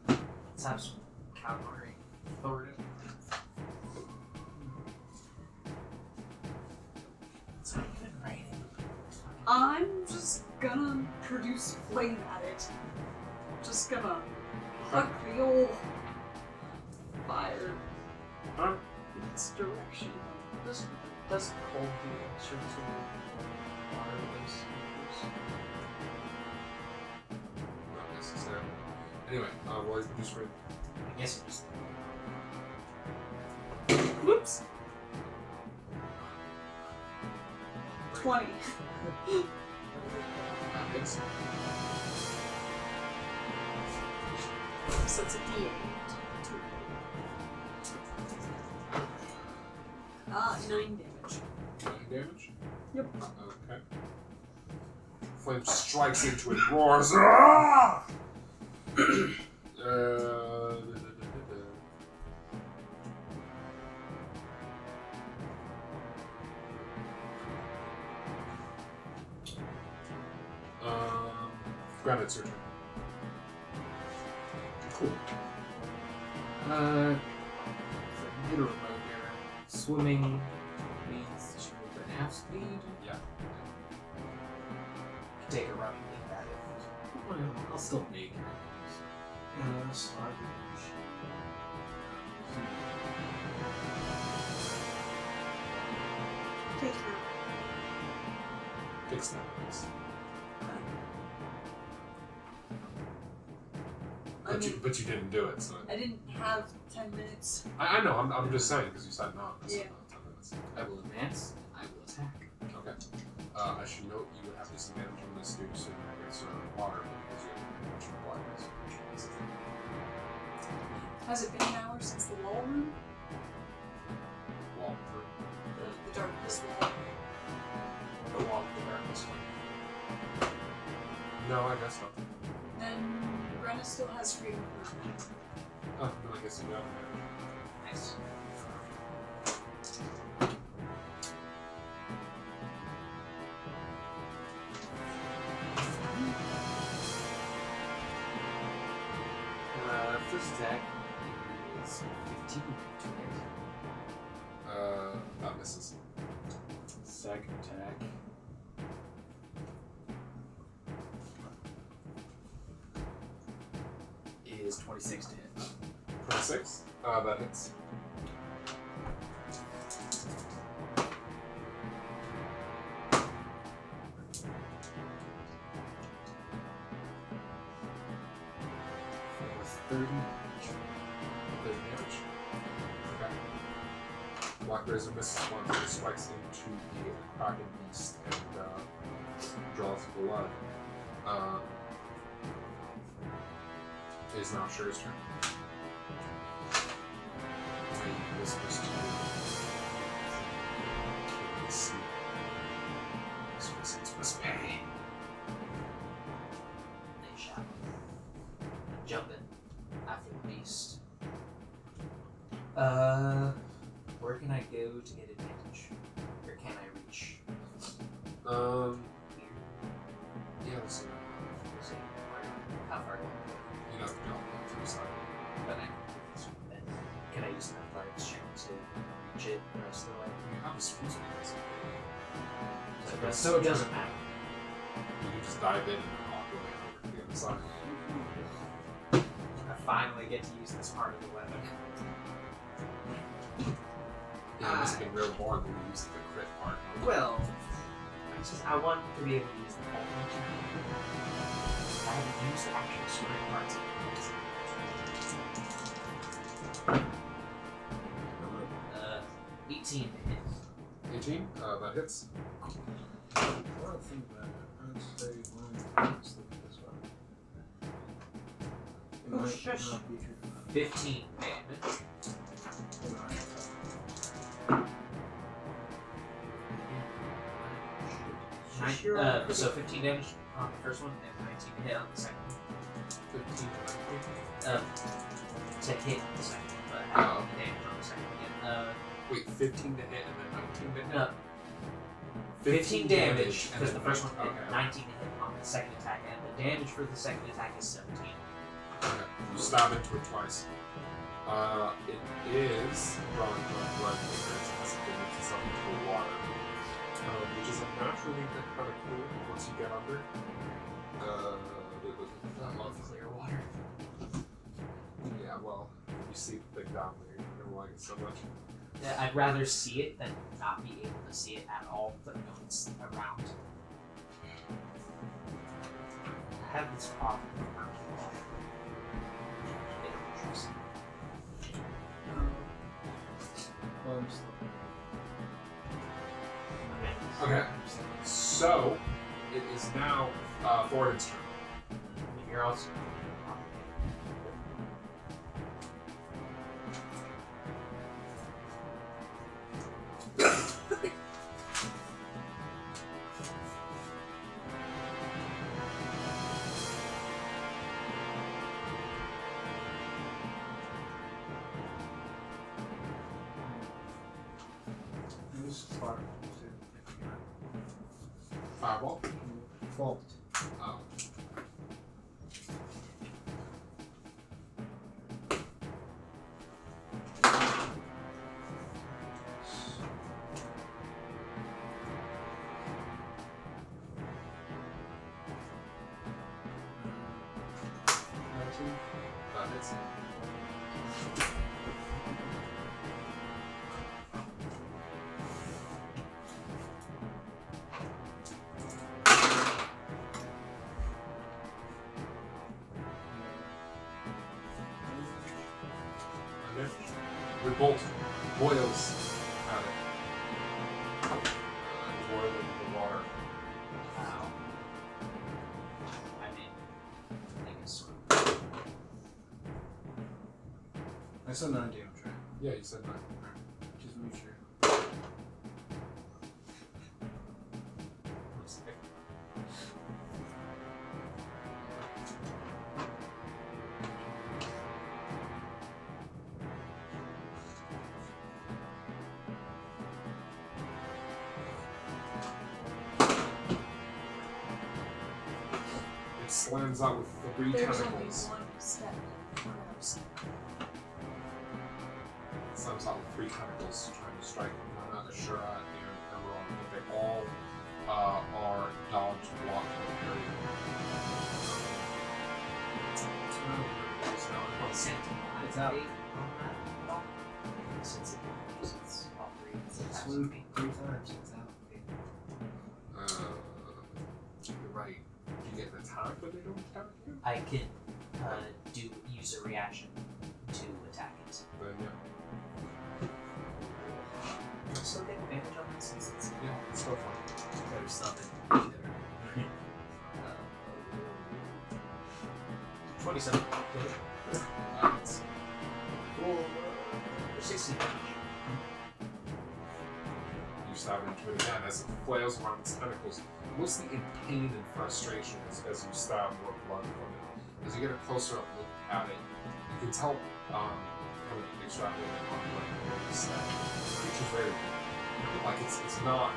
Let's have some calamari. Thoradin. It's not even raining. I'm just gonna produce flame at it. Just gonna huck the old fire Huh? in its direction. Does cold do extra to water-based Not necessarily. Anyway, well, you produce rain. I guess it just. Whoops. 20. It's So it's a D8. 9 damage. 9 damage? Yep. Okay. Flame strikes into it, roars. Ah! Granted, it's your turn. Cool. For middle remote here, swimming means that you move at half speed. Yeah. Take a running leap at it. Well, I'll still make it. Take that. Fix that, please. But you didn't do it, so. I didn't have 10 minutes. I know, I'm just saying, because you said no. Yeah. 10 minutes. I will advance. I will attack. Okay. I should note you would have disadvantage on this due to against water because you have blindness. Has it been an hour since the wall room? Wall The darkness wall. The wall of the darkness one. No, I guess not. Then Brenna still has freedom of movement. Oh, no, I guess you got advantage. Nice. First attack is 15 to hit. That misses. Second attack is 26 to hit. 26. That hits. For 30 damage. 30 damage. Okay. Black Razor misses once and strikes into the Kraken beast and draws blood. It is now Sher's turn. He whispers to you. See. These wizards must pay. They shout. Jump in after the beast. Where can I go to get advantage? Or can I reach? Yeah, let's see. We'll see. How far do I go? You know, the jump to the side. But I can do this one then. Can I use an athletics check to reach it the rest of the way? You have a speed space. So it doesn't matter. You can just dive in and walk away over to the other side. I finally get to use this part of the weapon. Yeah, it must have been real boring when we used the crit part. Well, I want to be able to use the whole function. I haven't used the actual scoring parts of it. 18 to hit. 18. That hits. I don't think about it. I'd say let's look at this one. It Oh, might shush. not be true. 15 damage. It might. So 15 damage on the first one, and 19 to hit on the second one. 15 to 19. To hit on the second one, but Oh. the damage on the second one again. Wait, 15 to hit and then 19 to hit? No. 15 damage, and because then the first one okay. hit, 19 to hit on the second attack, and the damage for the second attack is 17. Okay. You stab into it twice. It is drawing blood fingers as it moves itself into the water. Which is a naturally kind of cool once you get under. I love clear water. Yeah, well, you see the thing down there, you're gonna like it so much. Yeah, I'd rather see it than not be able to see it at all, but know it's around. I have this problem with murky water. They don't trust me. Well, I'm still. Okay. So, it is now Thoradin's turn. You're also. Who's far? Fireball. Fault. Oh. That hits. The bolt boils at it. Boiling the water. Wow. I mean, I guess. I said 9 damage, right? Yeah, you said 9. Just make sure. It slams out with 3 There's only tentacles. one step gross. It slams out with 3 tentacles trying to strike Asura and Emerald, but they all are dodge, block, and parry. It's out. Since it's all three. Swing 3 times. It's out. You're right. You get an attack, but they don't attack you? I can use a reaction to attack it. Then, yeah. I'll still get advantage on it since it's Yeah, it's still fun. There's something. 27. It's Or 16 damage. you stab into it again as it flails around its tentacles, mostly in pain and frustration as you stab more blood from it. As you get a closer up look at it, you can tell, kind of extrapolating on what you said, the creature's very big. Like, it's not,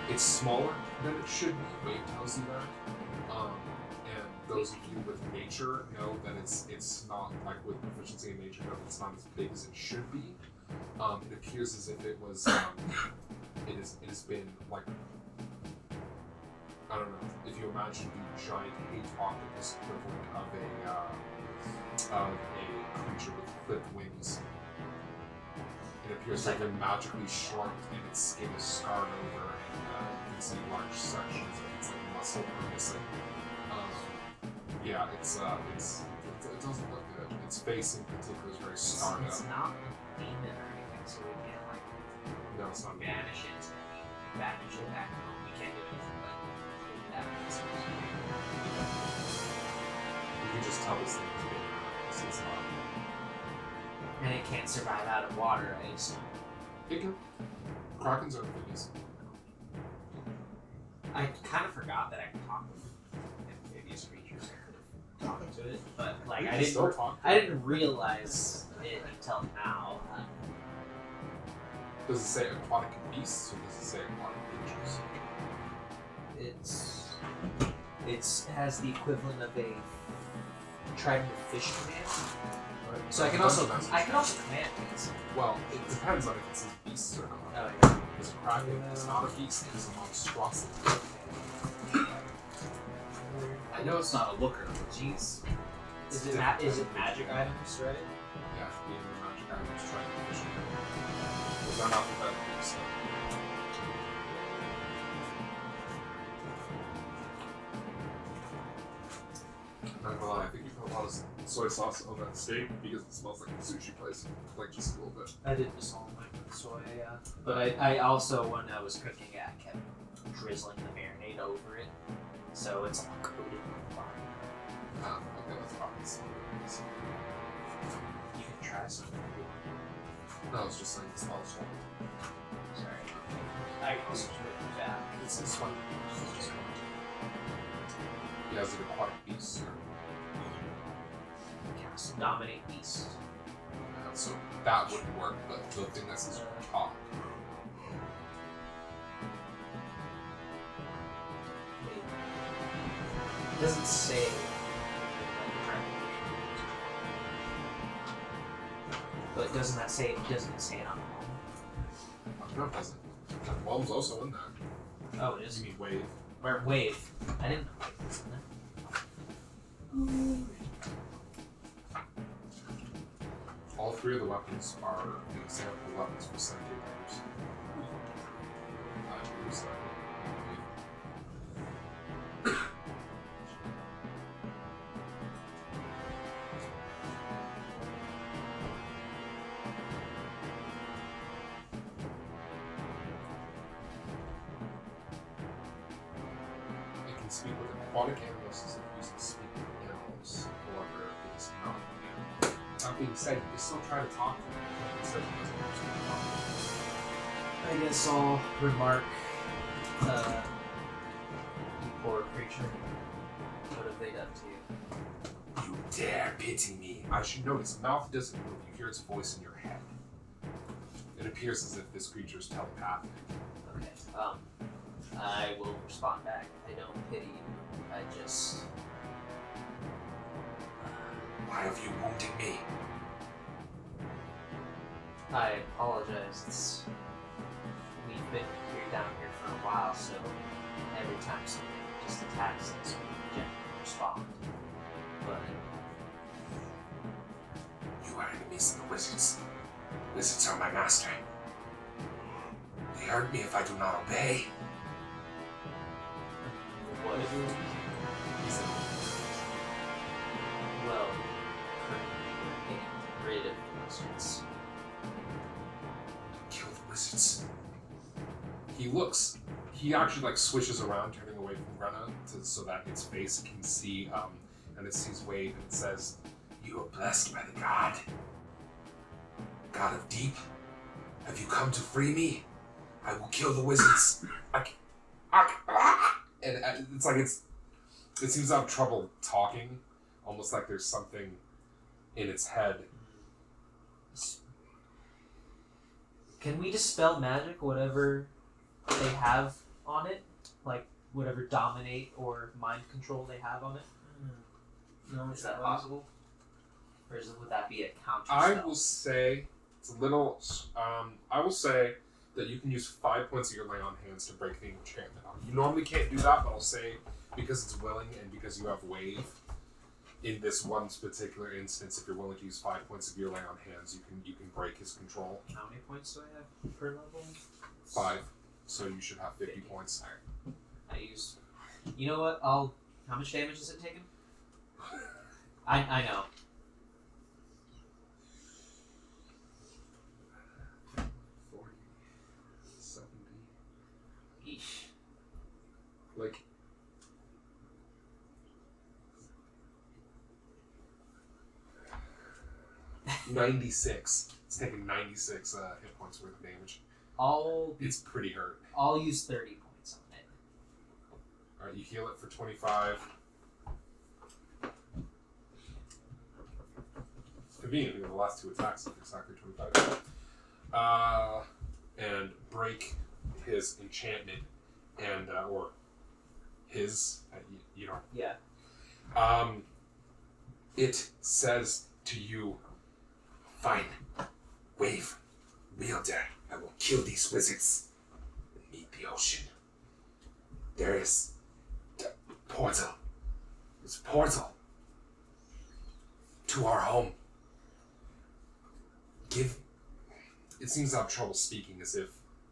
it's smaller than it should be, weight tells you that. And those of you with nature know that it's not, like with proficiency in nature, know that it's not as big as it should be. It appears as if it was, it has been like, I don't know, if you imagine the giant hate octopus equivalent of a creature with clipped wings. It appears to have been magically shrunk and its skin is scarred over and you can see large sections of its like muscle are missing. Yeah, it doesn't look good. Its face in particular is very scarred It's up. not a demon or anything, so we can't like it's not me. banish it, banish it back home. We can't do anything but that. You can just tell this thing is being this is not. And it can't survive out of water, I assume. It can. Krakens are amphibious. I kind of forgot that I could talk with amphibious creatures. I could have talked to it, but like You I can didn't. still talk. I didn't realize it until now. Does it say aquatic beasts or does it say aquatic creatures? It has the equivalent of a trident of fish command. So I can also command things. Well, it depends on if it says beasts or not. Oh yeah. Because a kraken is not a beast, it is a monstrosity. I know it's not a looker, but jeez. Is it magic items, right? Yeah, being the magic items trying to fish it. But they're not pathetic, so. Not gonna lie, I think you put a lot of soy sauce on that steak because it smells like a sushi place. Like just a little bit. I did the salt with soy, yeah. But I also, when I was cooking it, I kept drizzling the marinade over it. So it's all coated with fire. Okay, that's probably some. You can try some if you want. No, it's just like it smells so. Sorry. I can also do it back. It's this one. It's just one. Yeah, is it aquatic beast or? Cast dominate beast. So that wouldn't work, but the thing that says talk. Wait. It doesn't say. But doesn't it say it on the home? No, it doesn't. Whelm's also in there. Oh, it is. You mean wave. Where wave? I didn't know wave was in there. All three of the weapons are example weapons for sentient items. It can speak with aquatic animals as it used to speak with animals. However, it is not an animal. That being said, you can still try to talk to it. It says it doesn't understand talking. I guess I'll remark, you poor creature. What have they done to you? You dare pity me. I should notice, mouth doesn't move. You hear its voice in your head. It appears as if this creature is telepathic. Okay, I will respond back. I don't pity you. I just... Why have you wounded me? I apologize. We've been down here for a while, so every time something just attacks us, we gently respond. But You are enemies of the wizards. Wizards are my master. They hurt me if I do not obey. what if He said, well, currently we're getting rid of the wizards. kill the wizards. He actually like swishes around, turning away from Renna so that its face can see, and it sees Wave and it says, "You are blessed by the god of deep. Have you come to free me? I will kill the wizards." And it's like it seems to have trouble talking, almost like there's something in its head. Can we dispel magic, whatever they have on it? Like, whatever dominate or mind control they have on it? No, Is that possible? Or would that be a counter I spell? will say it's a little. I will say that you can use 5 points of your lay on hands to break the enchantment. You normally can't do that, but I'll say because it's willing and because you have wave. In this one particular instance, if you're willing to use 5 points of your lay on hands, you can break his control. How many points do I have per level? 5, so you should have 50 points. Alright. I use. You know what? How much damage is it taking? I know. Like, $96. It's taking 96 hit points worth of damage. It's pretty hurt. I'll use 30 points on it. Alright, you heal it for 25. Conveniently, the last 2 attacks are exactly 25. And break his enchantment, and or his, you know. Yeah. It says to you, "Fine, wave, wielder. I will kill these wizards and meet the ocean. There is a portal. There's a portal to our home. It seems to have trouble speaking, as if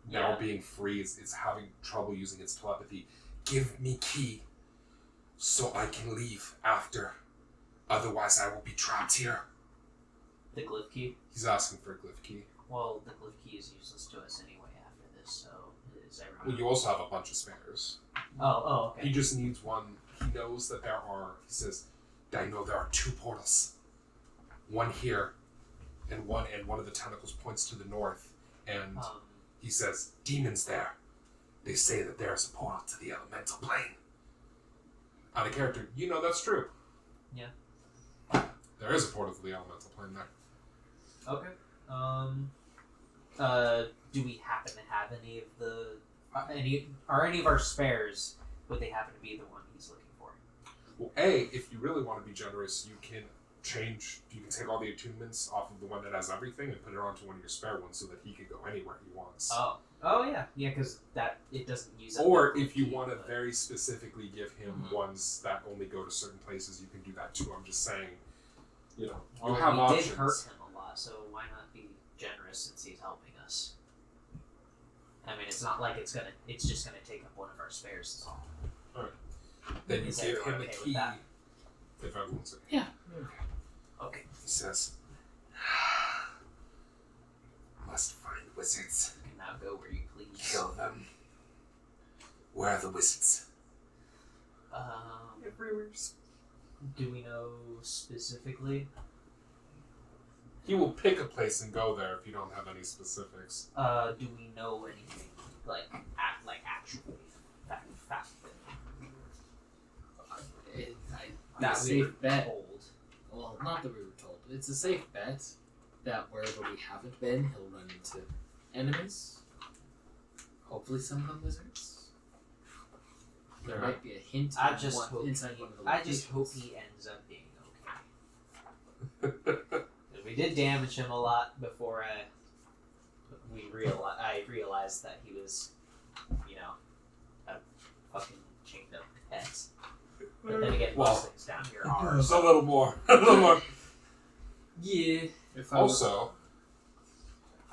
now being free it's having trouble using its telepathy. Give me key so I can leave after. Otherwise I will be trapped here." The glyph key? He's asking for a glyph key. Well, the glyph key is useless to us anyway after this, so is everyone... Well, you also have a bunch of spares. Oh, okay. He just needs one. He knows that he says, "I know there are 2 portals. One here, and one of the tentacles points to the north, and he says, demons there. They say that there is a portal to the elemental plane." Out of character, you know that's true. Yeah. There is a portal to the elemental plane there. Okay. Do we happen to have any of the... any of our spares, would they happen to be the one he's looking for? Well, if you really want to be generous, you can take all the attunements off of the one that has everything and put it onto one of your spare ones so that he can go anywhere he wants. Oh yeah, because it doesn't use. Or if you want to very specifically give him ones that only go to certain places, you can do that too. I'm just saying, you know, you have we options. did hurt him a lot, so why not be generous since he's helping us? I mean, it's not like it's just gonna take up one of our spares. That's all. Alright. Then you give him a key. If everyone's okay. Yeah. Okay. He says, "Must find wizards. You can now go where you please. Kill them. Where are the wizards?" Everywhere. Do we know specifically? He will pick a place and go there if you don't have any specifics. Do we know anything actually fact That safe bet. told? Well, not that we were told. It's a safe bet that wherever we haven't been, he'll run into enemies. Hopefully some of them wizards. There might be a hint inside one of the I just hope he ends up being okay. We did damage him a lot before I realized that he was, a fucking chained up pet. But then again, most things down here are. A little more. A little more. Yeah. Also,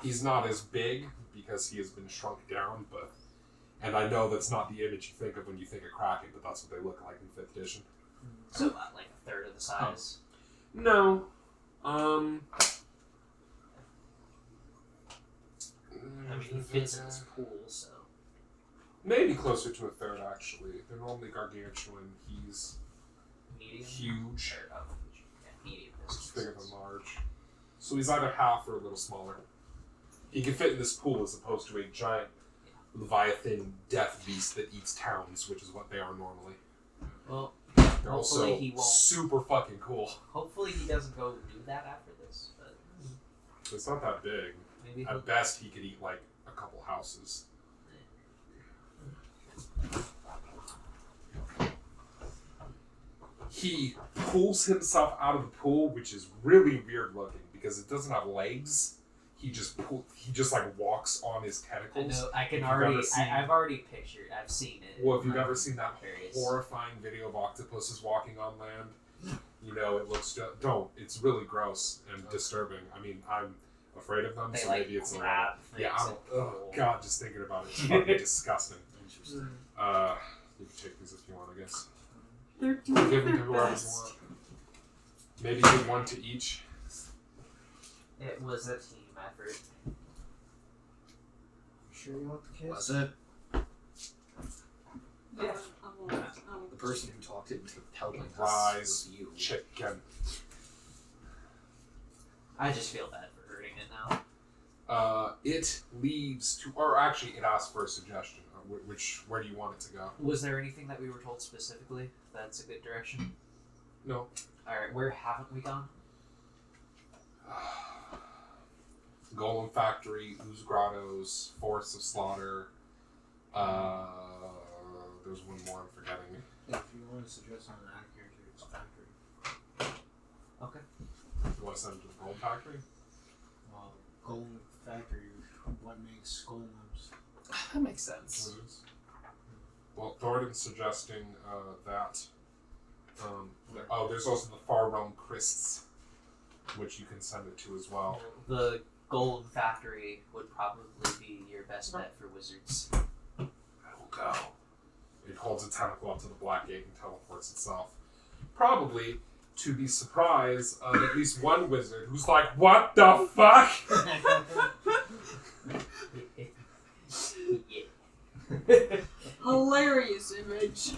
he's not as big because he has been shrunk down, and I know that's not the image you think of when you think of Kraken, but that's what they look like in 5th edition. So about like a third of the size. No. I mean, he fits in this pool, so. Maybe closer to a third, actually. They're normally gargantuan. He's Medium? huge. Medium. He's bigger than large. So he's either half or a little smaller. He can fit in this pool as opposed to a giant Leviathan death beast that eats towns, which is what they are normally. Well, they're also hopefully he won't. super fucking cool. Hopefully he doesn't go do that after this, but It's not that big. maybe At best, he could eat like a couple houses. He pulls himself out of the pool, which is really weird looking because it doesn't have legs. He just like walks on his tentacles. I know. I can If already. you've ever seen- I've already pictured. I've seen it. Well, if you've ever seen that Various. horrifying video of octopuses walking on land, you know it looks. Don't. It's really gross and disturbing. I mean, I'm afraid of them, They so like maybe it's a grab little. Yeah. things Oh God, just thinking about it, it's fucking disgusting. Interesting. You can take these if you want, I guess. They're doing Give them to their whoever you best. want. Maybe give one to each. It was a team effort. You sure you want the kiss? Was it? Yeah. I'm person who talked it into telling us Lies. was you. Chicken. I just feel bad for hurting it now. It leads to, or actually, it asks for a suggestion. Where do you want it to go? Was there anything that we were told specifically that's a good direction? No. Alright, where haven't we gone? Golem Factory, Ooze Grottos, Forest of Slaughter. There's one more I'm forgetting. If you want to suggest on an out of character, it's factory. Okay. You want to send it to the Golem Factory? Golem factory, what makes golems? That makes sense. Well, Thoradin's suggesting that. There's also the Far Realm Crysts, which you can send it to as well. The Golem Factory would probably be your best bet for wizards. I will go. It holds a tentacle up to the Black Gate and teleports itself. Probably to the surprise of at least one wizard who's like, "What the fuck?" Hilarious image.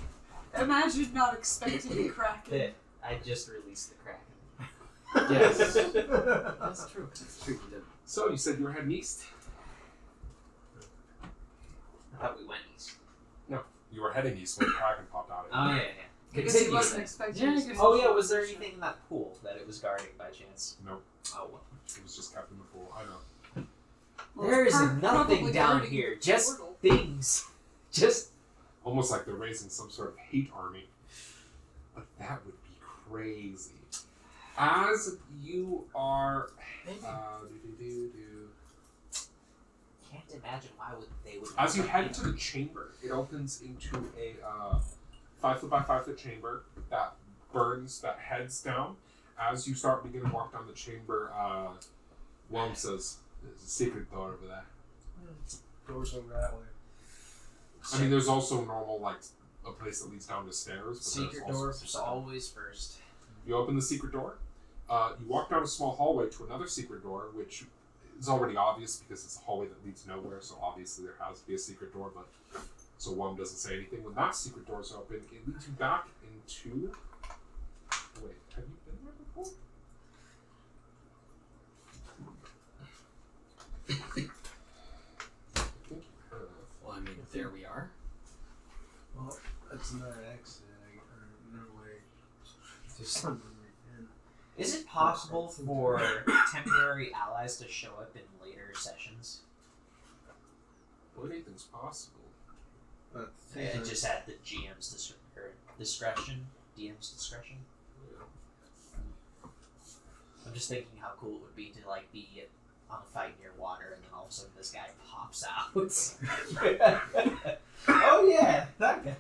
Imagine not expecting a Kraken. I just released the Kraken. Yes. That's true. That's true. You did. So you said you were heading east. I thought we went east. You were heading east when the Kraken popped out. Oh, yeah. Because he Continue. wasn't expecting Yeah, us I guess- to- Oh, yeah, was there anything in that pool that it was guarding by chance? Nope. Oh, well. It was just kept in the pool. I know. Well, There it's is probably nothing down guarding here, the just portal. things. Just Almost like they're raising some sort of hate army. But that would be crazy. As you are... can't imagine why they would. As you head into the chamber, it opens into a 5 foot by 5 foot chamber that burns, that heads down. As you start beginning to walk down the chamber, Worm says, "There's a secret door over there." Doors over that way. I mean, there's also normal, like, a place that leads down the stairs. But Secret there's also doors secret door. always first. You open the secret door. You walk down a small hallway to another secret door, which is already obvious because it's a hallway that leads nowhere, so obviously there has to be a secret door, but so Worm doesn't say anything. When that secret door is open, it leads you back into... Wait, have you been there before? I think you have. Well, I mean, there we are. Well, that's another exit, or another way. There's something right in. Is it possible for temporary allies to show up in later sessions? Well, anything's possible. But Yeah, just at the GM's discretion. DM's discretion. I'm just thinking how cool it would be to like be on a fight near water and then all of a sudden this guy pops out. Oh yeah, that guy.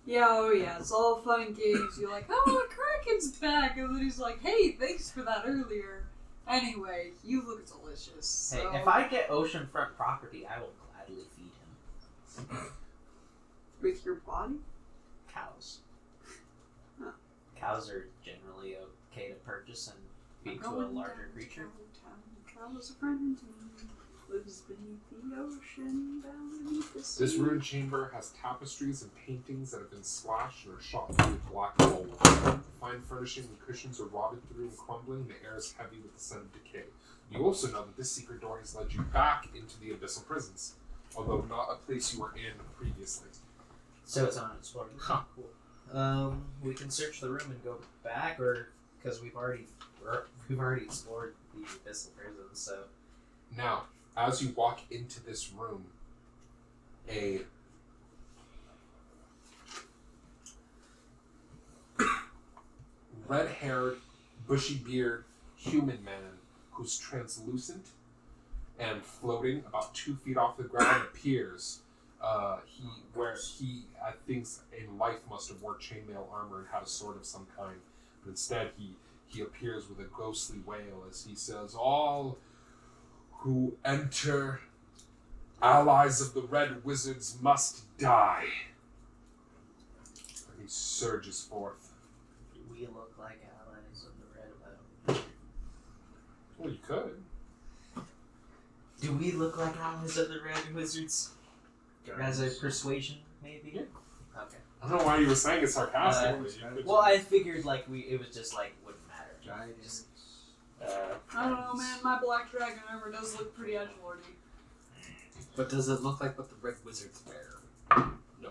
Yeah, oh yeah, it's all fun and games. You're like, oh, Kraken's back, and then he's like, hey, thanks for that earlier. Anyway, you look delicious. Hey, So... if I get oceanfront property, I will gladly feed him. With your body? Cows. Huh. Cows are generally okay to purchase and feed to a larger creature. Cow is a friend to me. Lives beneath the ocean, down beneath the sea. This ruined chamber has tapestries and paintings that have been slashed and are shot through with black gold. Fine furnishing and cushions are rotted through and crumbling. The air is heavy with the scent of decay. You also know that this secret door has led you back into the abyssal prisons, although not a place you were in previously. So it's unexplored. Huh. Cool. We can search the room and go back, or because we've already explored the abyssal prisons. So Now, as you walk into this room, a red-haired, bushy-beard human man who's translucent and floating about 2 feet off the ground appears. He I think in life must have worn chainmail armor and had a sword of some kind, but instead he appears with a ghostly wail as he says, "All who enter allies of the Red Wizards must die." And he surges forth. do we look like allies of the Red? Well, you could. Do we look like allies of the Red Wizards? As a persuasion, maybe? Yeah. Okay. I don't know why you were saying it sarcastically. Well, I figured it was just wouldn't matter. Guidance. I don't know, man. My black dragon armor does look pretty edgelordy. But does it look like what the red wizards wear? No.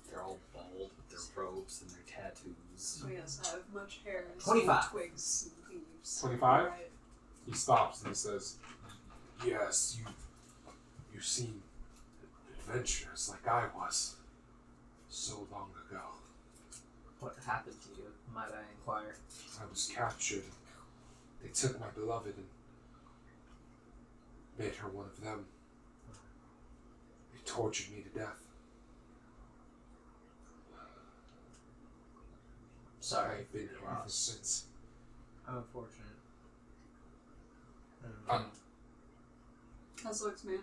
They're all bald with their robes and their tattoos. Oh yes, I have much hair and 25. twigs and leaves. 25? Right. He stops and he says, "Yes, you seem adventurous like I was so long ago. What happened to you, might I inquire? I was captured. They took my beloved and made her one of them. They tortured me to death. Sorry. I've been here ever since." Unfortunate. That sucks, man.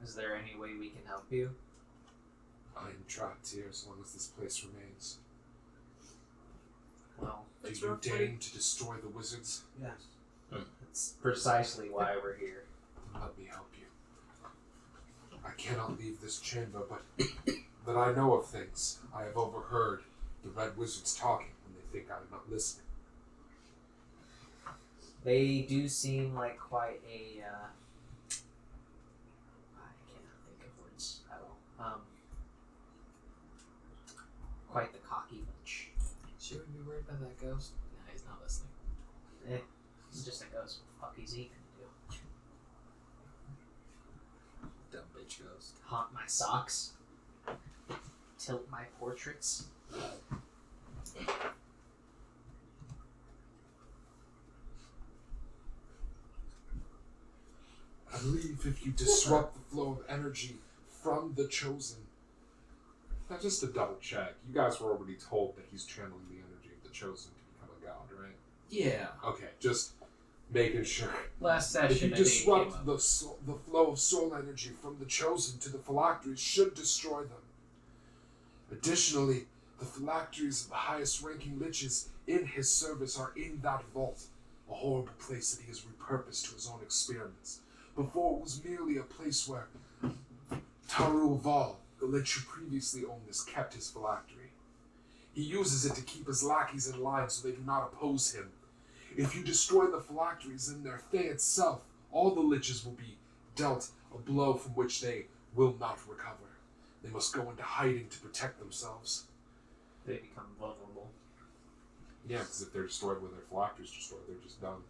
Is there any way we can help you? I am trapped here as long as this place remains. Well, Do That's you rough, deign to destroy the wizards? Yes. that's precisely why we're here. Let me help you. I cannot leave this chamber, but that I know of things. I have overheard the red wizards talking when they think I'm not listening. They do seem like quite a, I can't think of words at all. Quite the cocky bunch. Should we be worried about that ghost? Nah, he's not listening. He's just a ghost. What the fuck is he gonna do? Dumb bitch ghost. Haunt my socks? Tilt my portraits? I believe if you disrupt the flow of energy from the chosen. Now, just to double check, you guys were already told that he's channeling the energy of the chosen to become a god, right? Yeah. Okay, just making sure. Last session, If you I think, disrupt came up. the flow of soul energy from the chosen to the phylacteries, should destroy them. Additionally, the phylacteries of the highest ranking liches in his service are in that vault, a horrible place that he has repurposed to his own experiments. Before, it was merely a place where Taruval, the lich who previously owned this, kept his phylactery. He uses it to keep his lackeys in line so they do not oppose him. If you destroy the phylacteries in their Thay itself, all the liches will be dealt a blow from which they will not recover. They must go into hiding to protect themselves. They become vulnerable. Yeah, because if they're destroyed when their phylacteries destroyed, they're just done.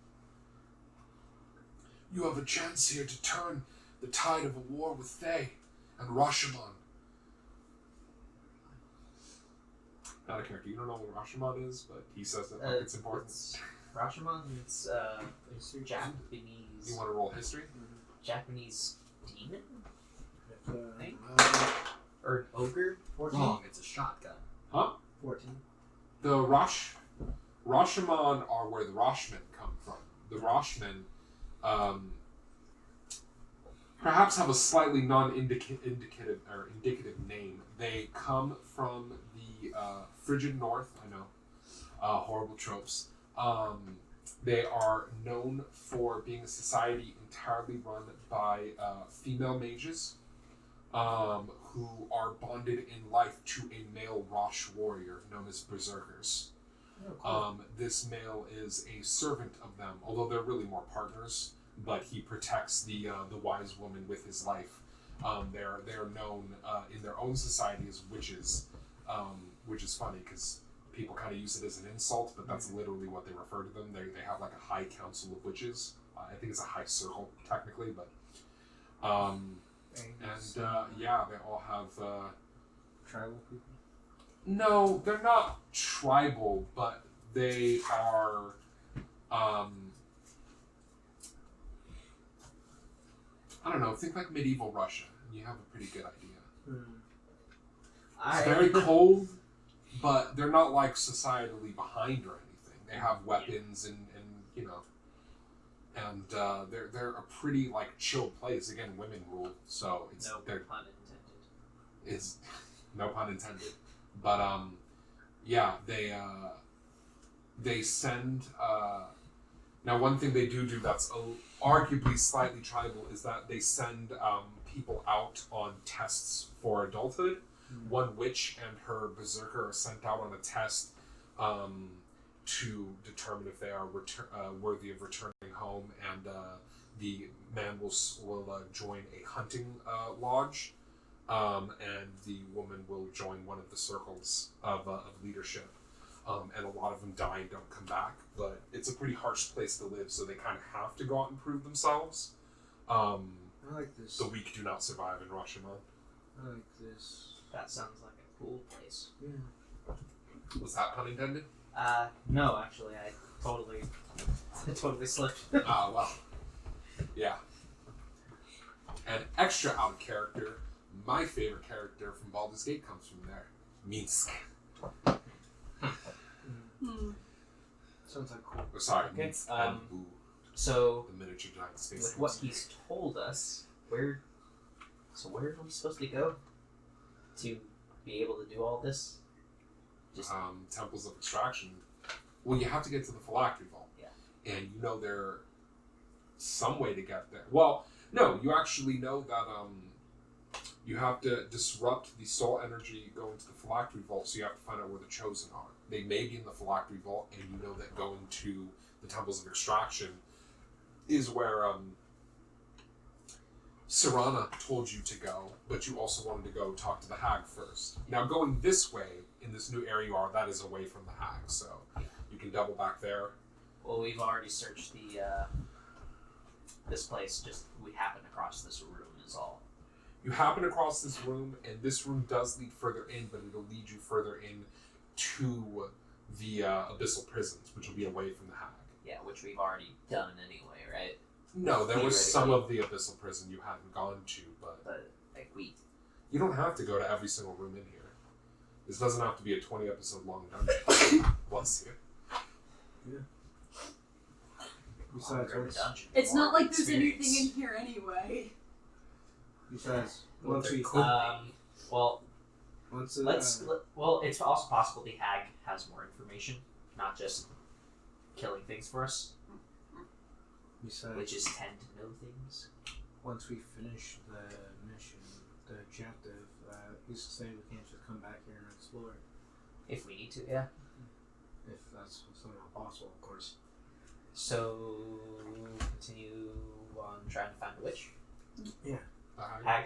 You have a chance here to turn the tide of a war with Thay and Rashomon. Not a character. You don't know what Rashomon is, but he says that like it's important. Rashomon, it's Japanese. You want to roll history? Japanese demon? Thing? 11, Or ogre? 14. Wrong, it's a shotgun. Huh? 14. The Rashomon are where the Rashmen come from. The Rashmen perhaps have a slightly indicative name. They come from the frigid north. I know, horrible tropes. They are known for being a society entirely run by female mages who are bonded in life to a male Rosh warrior known as berserkers. Oh, cool. This male is a servant of them, although they're really more partners. But he protects the wise woman with his life. They're known in their own society as witches, which is funny because people kind of use it as an insult, but that's literally what they refer to them. They have like a high council of witches. I think it's a high circle technically, but yeah, they all have. Tribal people? No, they're not tribal, but they are. I don't know. Think like medieval Russia, and you have a pretty good idea. It's very cold, but they're not like societally behind or anything. They have weapons and you know, and they're a pretty like chill place. Again, women rule, so it's No they're pun intended. It's no pun intended, but yeah, they send Now, one thing they do that's arguably slightly tribal is that they send people out on tests for adulthood. One witch and her berserker are sent out on a test to determine if they are worthy of returning home, and the man will join a hunting lodge, and the woman will join one of the circles of leadership. And a lot of them die and don't come back, but it's a pretty harsh place to live, so they kind of have to go out and prove themselves. I like this. The weak do not survive in Rashomon. I like this. That sounds like a cool place. Yeah. Was that pun intended? No, actually, I totally slipped. Well. Yeah. And extra out of character, my favorite character from Baldur's Gate comes from there. Minsk. Sounds like cool. Oh, sorry, Okay, Minsk and Boo, So, the miniature giant space. with what he's told us, where are we supposed to go to be able to do all this? Just Temples of Extraction. Well, you have to get to the Phylactery Vault. Yeah. And you know there's some way to get there. Well, no, you actually know that you have to disrupt the soul energy going to the Phylactery Vault, so you have to find out where the Chosen are. They may be in the Phylactery Vault, and you know that going to the Temples of Extraction is where Serana told you to go, but you also wanted to go talk to the Hag first. Now, going this way, in this new area you are, that is away from the Hag, so you can double back there. Well, we've already searched this place. Just we happened across this room is all. You happen across this room, and this room does lead further in, but it'll lead you further in to the Abyssal Prisons, which will be away from the Hag. Yeah, which we've already done anyway, right? No, there was some of the Abyssal Prison you hadn't gone to, but Like we. you don't have to go to every single room in here. This doesn't have to be a 20-episode long dungeon. Bless you. Besides, It's not like there's anything in here anyway. Besides, once we Well, once well, it's also possible the Hag has more information, not just killing things for us. besides, Witches tend to know things. once we finish the mission, the objective, who's to say we can't just come back here and explore it? If we need to, yeah. If that's somehow possible, of course. So, continue on trying to find a witch. Yeah. Hag.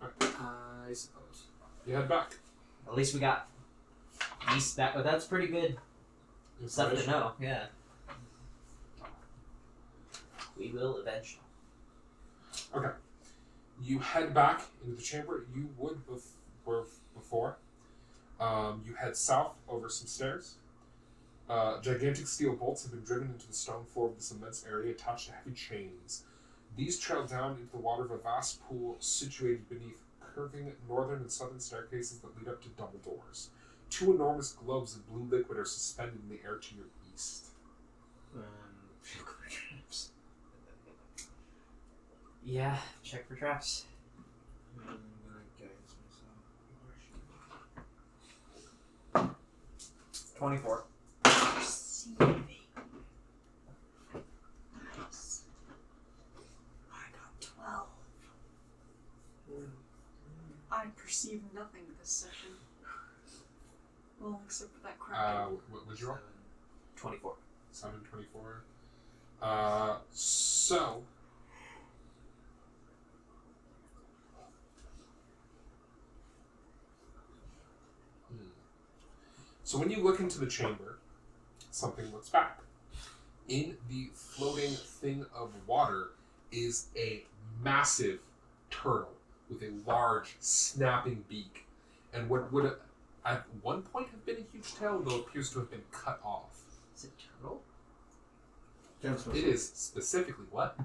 I suppose. You head back. At least we got. That's pretty good stuff to know. Yeah. We will eventually. Okay. You head back into the chamber. You would were before. You head south over some stairs. Gigantic steel bolts have been driven into the stone floor of this immense area, attached to heavy chains. These trail down into the water of a vast pool situated beneath curving northern and southern staircases that lead up to double doors. Two enormous globes of blue liquid are suspended in the air to your east. Traps. Yeah, check for traps. I'm gonna guide myself. 24. Perceiving. Nice. I got 12. I perceive nothing this session. Well, except for that Kraken. What was your roll? 24. 724. So So when you look into the chamber, something looks back. In the floating thing of water is a massive turtle with a large, snapping beak, and what would at one point have been a huge tail, though appears to have been cut off. Is it turtle? It is specifically what?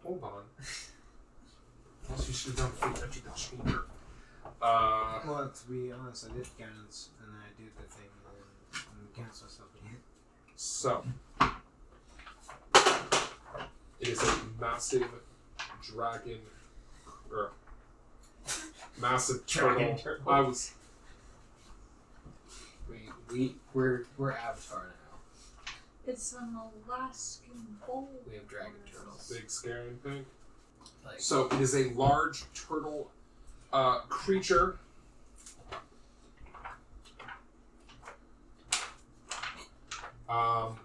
Hold on. Else you should have done before you entered the chamber. Well, to be honest, I did guidance, and then I did the thing, and then I'm against myself again. So, it is a massive dragon, or massive turtle. Dragon turtle. We We're Avatar now. It's an Alaskan bull. We have dragon turtles. Big, scary thing. Like, So it is a large turtle creature.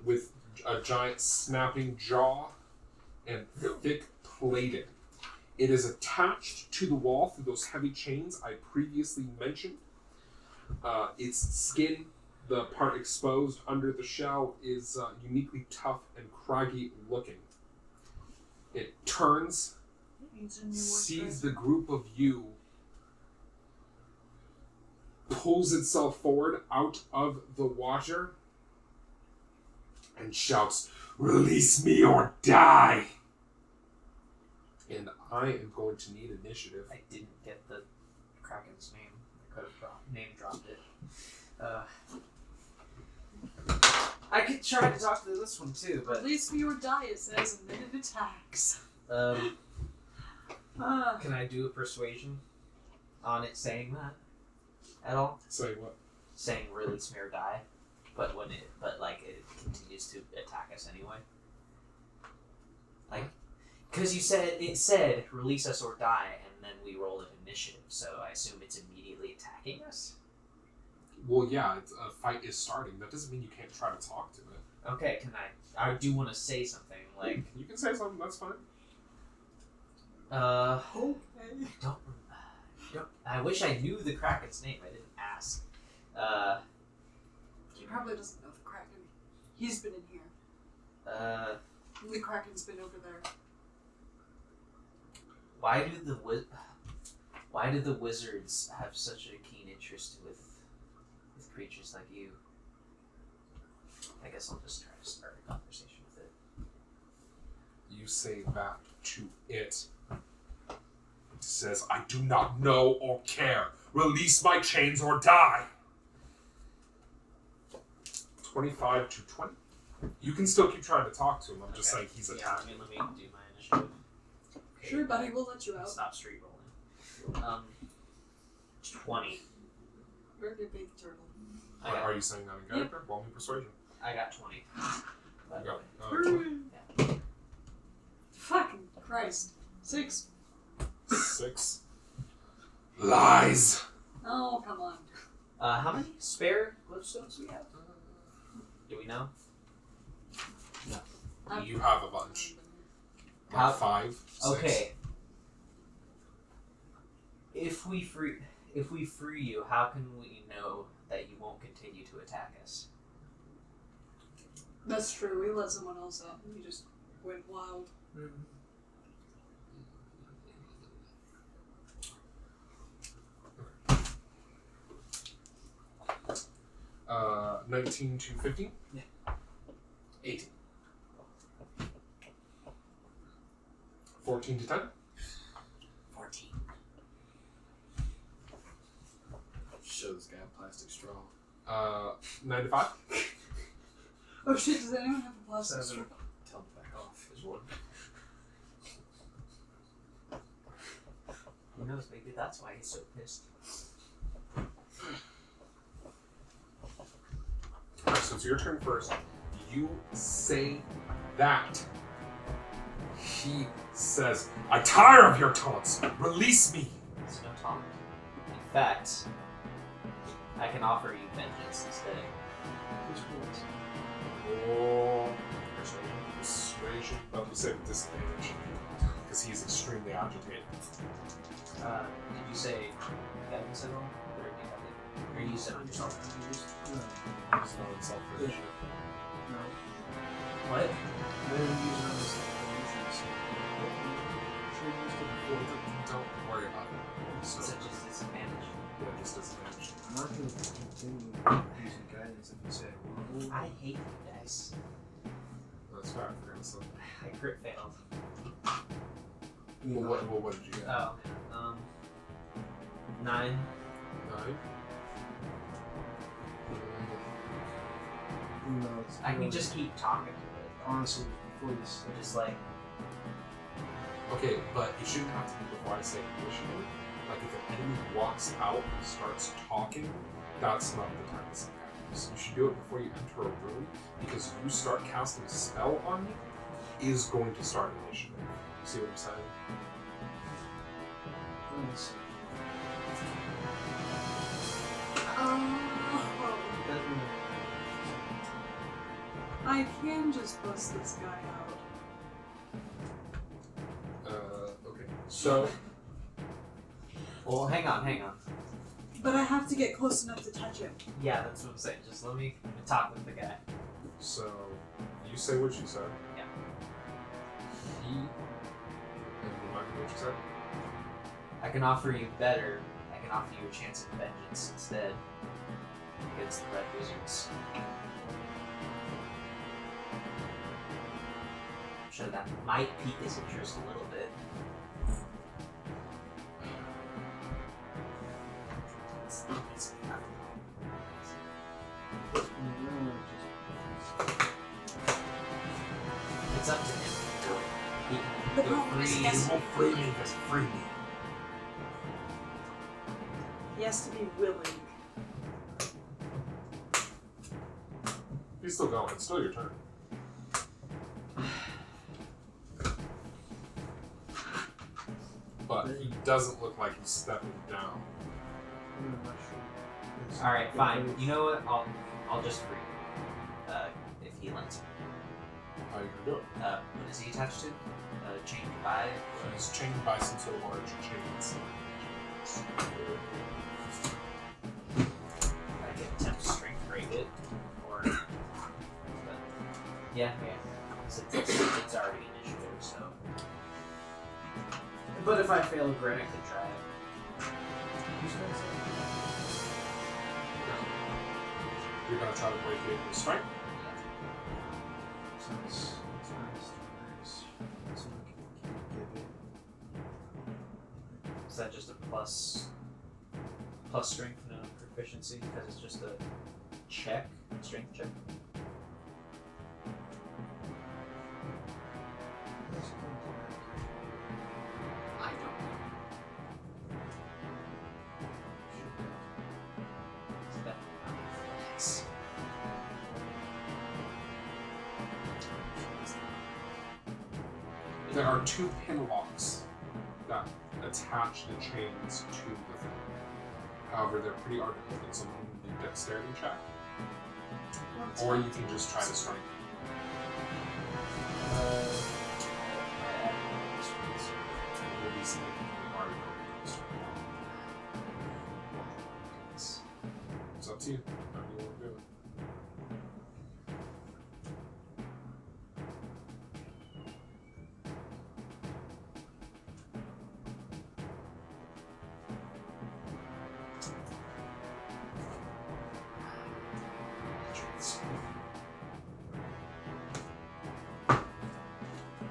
With a giant snapping jaw and thick plating. It is attached to the wall through those heavy chains I previously mentioned. Its skin, the part exposed under the shell, is uniquely tough and craggy looking. It turns, sees the group of you, pulls itself forward out of the water, and shouts, "Release me or die!" And I am going to need initiative. I didn't get the Kraken's name. I could have name dropped it. I could try to talk to this one too, but Release me or die, it says, and then it attacks. can I do a persuasion on it saying that at all? Say what? Saying release me or die, but it continues to attack us anyway. Like, because it said release us or die, and then we roll an initiative, so I assume it's immediately attacking us. Well, yeah, a fight is starting. That doesn't mean you can't try to talk to it. Okay, can I do want to say something, like... You can say something, that's fine. Okay. I wish I knew the Kraken's name, I didn't ask. He probably doesn't know the Kraken. He's been in here. The Kraken's been over there. Why do the wizards have such a keen interest with creatures like you? I guess I'll just try to start a conversation with it. You say that to it. It says, "I do not know or care. Release my chains or die." 25 to 20. You can still keep trying to talk to him. I'm just saying he's attacking. Let me do my initiative. Okay, Sure, buddy, we'll let you out. Stop street rolling. 20. We're the big turtle. Are you saying that in character? Yep. Roll me persuasion. I got 20. By the You way. got 20. Yeah. Fucking Christ. 6. 6. Lies. Oh, come on. How many spare glowstones do we have? Do we know? You have a bunch. How- 5. 6. Okay. If we free you, how can we know that you won't continue to attack us? That's true. We let someone else out and he just went wild. 19 to 15? Yeah. 18. 14 to 10? 14. Show this guy a plastic straw. 9 to 5? Oh shit, does anyone have a plastic straw? Tell him to back off. Is one. Who knows, maybe that's why he's so pissed. Alright, so it's your turn first. You say that. He says, "I tire of your taunts. Release me." It's no taunt. In fact, I can offer you vengeance instead. Oh, persuasion. But we say with disadvantage because he's extremely agitated. Did you say guidance at all? Or did you have it? Or you said it yourself? It's not itself for initiative. What? Don't worry about it. So, Such as disadvantage. yeah, just disadvantage. I'm not going to continue using guidance if you say it. I hate you guys. That's fair. So, I crit failed. what did you get? Oh, 9. 9? No, it's I can just keep talking to it. honestly before you say Just like, Okay, but it shouldn't have to be before I say initiative. Like if an enemy walks out and starts talking, that's not the time to say guidance. You should you do it before you enter a room, because you start casting a spell on me, is going to start initiative. You see what I'm saying? I can just bust this guy out. Okay. So, Well, hang on. But I have to get close enough to touch him. Yeah, that's what I'm saying. Just let me talk with the guy. so you say what you said. Yeah. He. And remind me what you said. I can offer you better. I can offer you a chance at vengeance instead against the Red Wizards. I'm sure that might pique his interest a little bit. It's up to him. The problem is he has to be willing. Free me. He has to be willing. He's still going. It's still your turn. But he doesn't look like he's stepping down. All right, fine. You know what? I'll just free him. If he lets me. How are you gonna do it? What is he attached to? Chained by. He's chained by some sort of large chains. I can attempt to strength break it, or. But, yeah. Since it's already initiative, so. But if I fail, Granite can try it. You're gonna try to break it with strength? Is that just a plus strength, no proficiency, because it's just a strength check? I don't know. It's definitely not athletics. There are 2 pinlocks that attach the chains to the thing. However, they're pretty hard to open, so you can do dexterity check. Or you can just try to strength. It will be significantly harder to open those strength. It's up to you. How do you want to do it?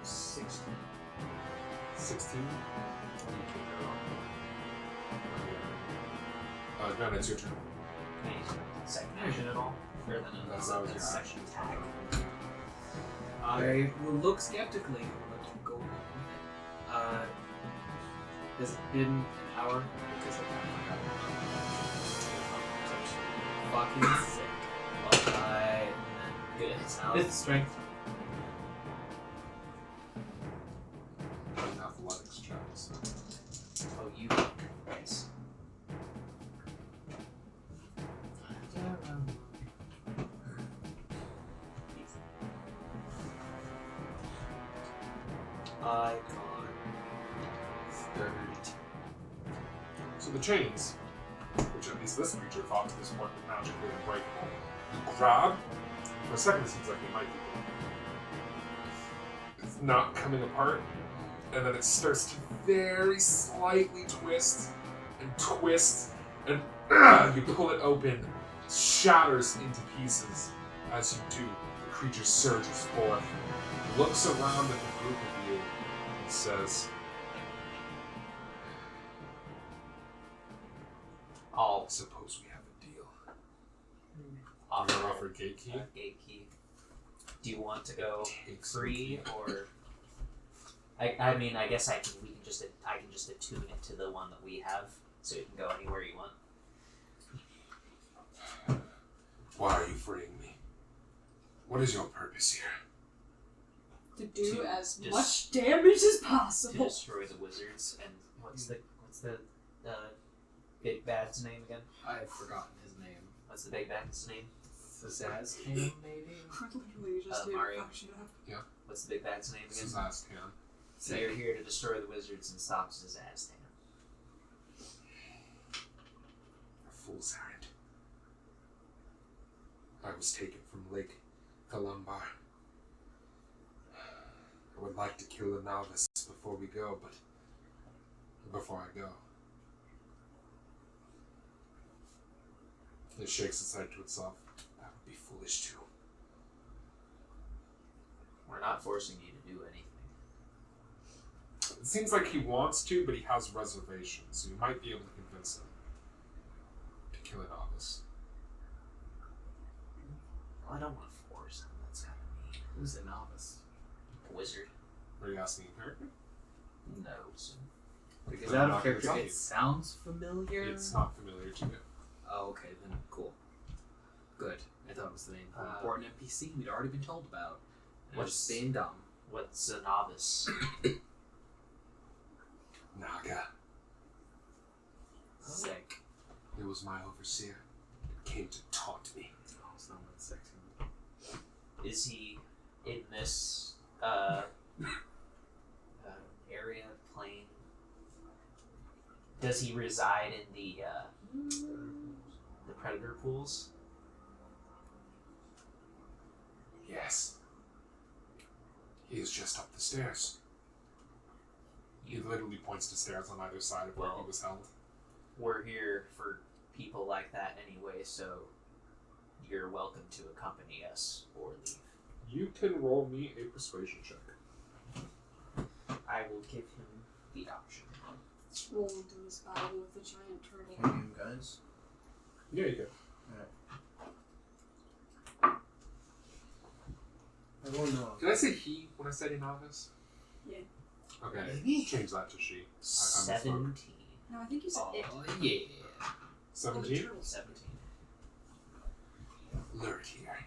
Sixteen. 16? Granted, it's your turn. Can I use my second action at all? Or then No, that was your second attack. I will look skeptically, but you go along with it. Has it been an hour? Because I kind of forgot. Fucking sick. Alright, Good. now It's strength. Athletics checks. Oh, you. Nice. I got 32. So the chains, which at least this creature thought to this point were magically unbreakable, you grab. For a second, it seems like they might be. It's not coming apart, and then it starts to very slightly twist, and you pull it open, shatters into pieces. As you do, the creature surges forth, looks around at the group of you, and says, I'll I suppose we have a deal. offer You're offered gate key? Gate key. Do you want to go Take free some or? I mean, I guess I can just attune it to the one that we have, so it can go anywhere you want. Why are you free? What is your purpose here? To do To as just- much damage as To possible. destroy the wizards. And what's the big bad's name again? I've forgotten his name. What's the big bad's name? Sazaztan, maybe? Literally just did Mario. fuck shit up. What's the big bad's name again? Sazaztan. So you're here to destroy the wizards and stop Zazaztan. A fool's errand. I was taken from Lake Kalumbar. I would like to kill a novice before we go, but before I go. It shakes its head to itself. That would be foolish too. We're not forcing you to do anything. It seems like he wants to, but he has reservations, so you might be able to convince him to kill a novice. Well, I don't want to force him. That's kind of mean. Who's a novice? A wizard? Are you asking in character? No. Because I'm out not of gonna character, tell you. it sounds familiar. It's not familiar to you. Oh, okay, then cool. Good. I thought it was the name of an Uh, important NPC we'd already been told about. And I was What's- just being dumb. What's a novice? Naga. Sick. It was my overseer. It came to taunt me. Oh, it's not that sexy. Is he in this area, plane? Does he reside in the predator pools? Yes. He is just up the stairs. He literally points to stairs on either side of where he Well- was held. We're here for people like that anyway, so you're welcome to accompany us or leave. You can roll me a persuasion check. I will give him the option. Roll into this battle with the giant turtle. Can you guys? Yeah, you can. I won't know. Did I say he when I said a novice? Yeah. Okay, Maybe. change that to she. I misspoke. 17. No, I think you said it. Oh, yeah. 17? 17. Lure it here.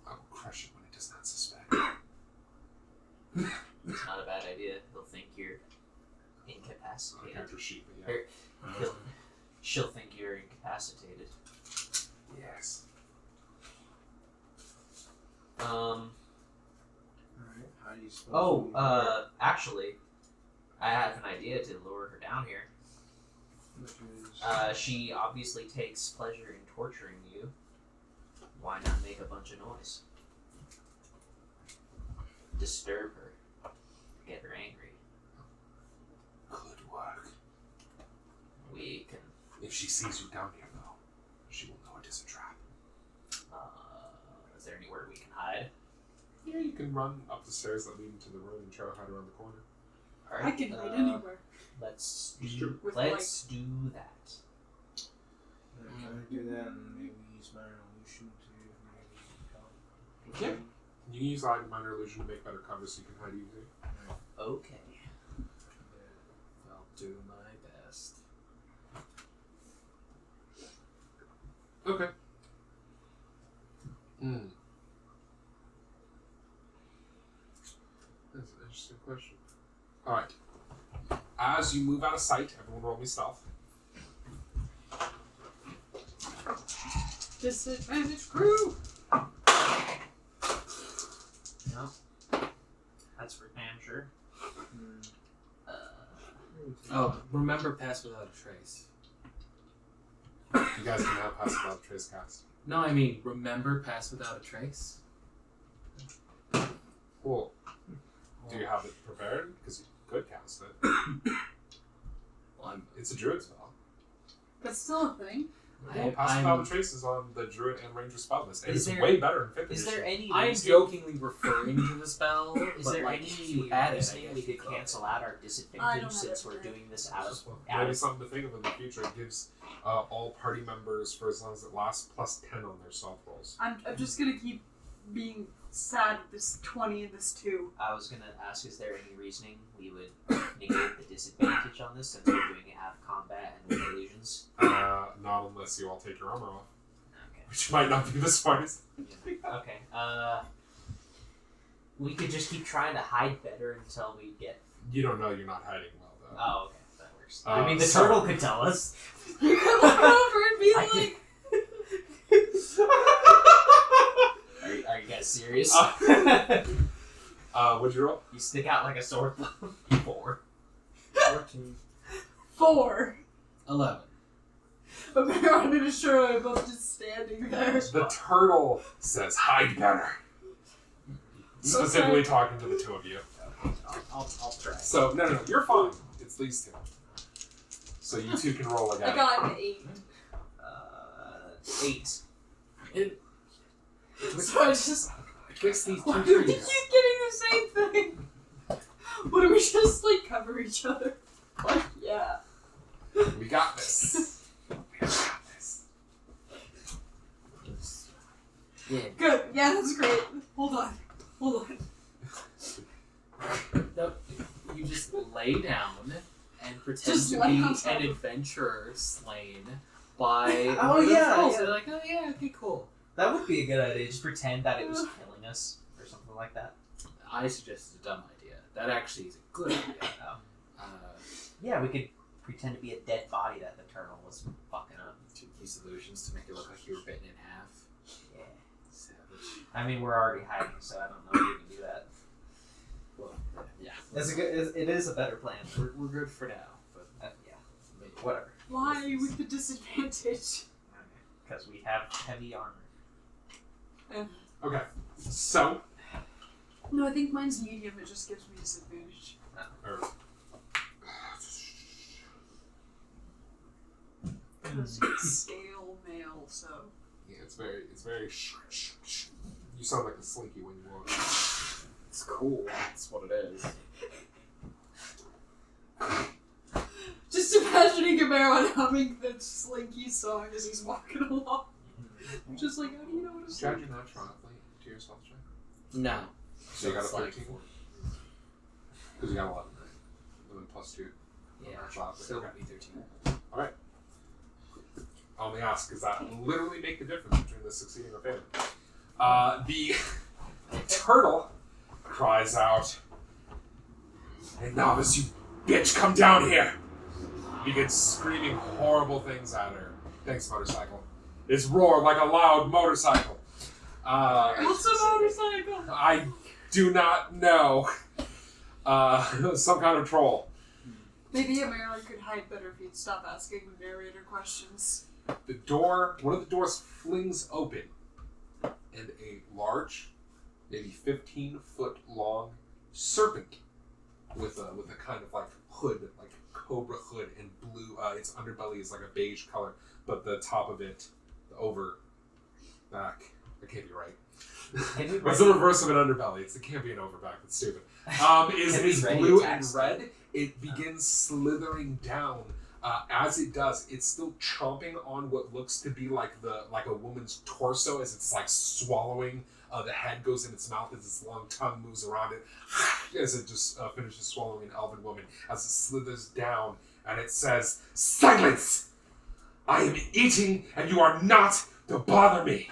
I will crush it when it does not suspect. It's not a bad idea. He'll think you're Okay, incapacitated. after she, but yeah. She'll think you're incapacitated. Yes. Alright, how do you suppose Actually, I have an idea to lure her down here. which is, She obviously takes pleasure in torturing you. Why not make a bunch of noise? Disturb her. Get her angry. Good work. We can, If she sees you down here, though, she will know it is a trap. is there anywhere we can hide? Yeah, you can run up the stairs that lead into the room and try to hide around the corner. I can hide anywhere. Let's It's do, true. With let's do that. can I do that and maybe use my illusion to maybe help? Yeah. You can use minor illusion to make better cover so you can hide easier. Okay. I'll do my best. Okay. That's an interesting question. Alright. As you move out of sight, everyone roll me stealth. Disadvantage crew! No. That's for damn sure. Oh, remember pass without a trace. You guys can have pass without a trace cast. No, I mean, remember pass without a trace? Cool. Do you have it prepared? Because you could cast it. Well, It's a druid spell. That's still a thing. Well, pass without a trace is on the druid and ranger spell list. And Is it's there- way better in 5th Is edition. there any I'm reason, jokingly referring to the spell. is but there like, any if you had it, I reasoning guess we you could cancel out our I don't disadvantage have since it we're prepared. doing this out of Maybe something to think of in the future. It gives all party members, for as long as it lasts, plus 10 on their stealth rolls. I'm just gonna keep being sad with this 20 and this 2. I was gonna ask, is there any reasoning we would negate the disadvantage on this since we're doing it out of combat and with illusions? Not unless you all take your armor off, Okay. which might not be the smartest. Okay. We could just keep trying to hide better until we get. You don't know you're not hiding well, though. Oh, okay, that works. I mean, the so- turtle could tell us. You could look over and be I like, Are you guys serious? What'd you roll? You stick out like a sore thumb. 4. 14. 4. 11. But Baron and Asura are both just standing there. The turtle says, hide better. Specifically talking to the two of you. I'll try. So, no, you're fine. It's these two. So you two can roll again. I got an 8. 8. So I just. Fix these Why two do we trees. keep getting the same thing? What do we just like cover each other? Like, yeah. We got this. We got this. Yeah. Good. Yeah, that's great. Hold on. No, you just lay down and pretend Just to lay be on top an of- adventurer slain by Oh, one of the yeah, trolls. yeah. They're like, oh yeah, okay, cool. That would be a good idea. Just pretend that it was killing us or something like that. I suggested a dumb idea. That actually is a good idea. Oh. Yeah. Yeah, we could pretend to be a dead body that the turtle was fucking up. To use illusions to make it look like you were bitten in half. Yeah. Savage. I mean, we're already hiding, so I don't know if we can do that. Well, yeah. It's a good. It is a better plan. We're good for now, but Yeah. maybe. Whatever. Why with the disadvantage? Because we have heavy armor. Okay. So, No, I think mine's medium. It just gives me disadvantage. or, Because it's scale mail, so. yeah, it's very. You sound like a slinky when you walk. It's cool. That's what it is. Just imagining Gamera humming the Slinky song as he's walking along. I'm just like, how do you know what Did it's you like? add your natural athlete to your stealth check? No. So you got a it's like 13? Because you got 11, right? And then plus 2. Yeah. Natural athlete. Still Okay. be 13. Alright. I only ask because that will literally make the difference between this succeeding or failing. The turtle cries out, "Hey, novice, you bitch, come down here!" Begins screaming horrible things at her. Thanks, motorcycle. Its roar like a loud motorcycle. What's a motorcycle? I do not know. Some kind of troll. Maybe Gamera could hide better if he'd stop asking the narrator questions. The door, one of the doors flings open, and a large, maybe 15-foot long serpent with a kind of like hood, like cobra hood, and blue. Its underbelly is like a beige color, but the top of it, the over back, that can't be right. It's the reverse of an underbelly. It can't be an overback. That's stupid. Is blue and red. It begins slithering down. As it does, it's still chomping on what looks to be like a woman's torso as it's like swallowing. The head goes in its mouth as its long tongue moves around it as it just finishes swallowing an elven woman. As it slithers down, and it says, "Silence! I am eating, and you are not to bother me."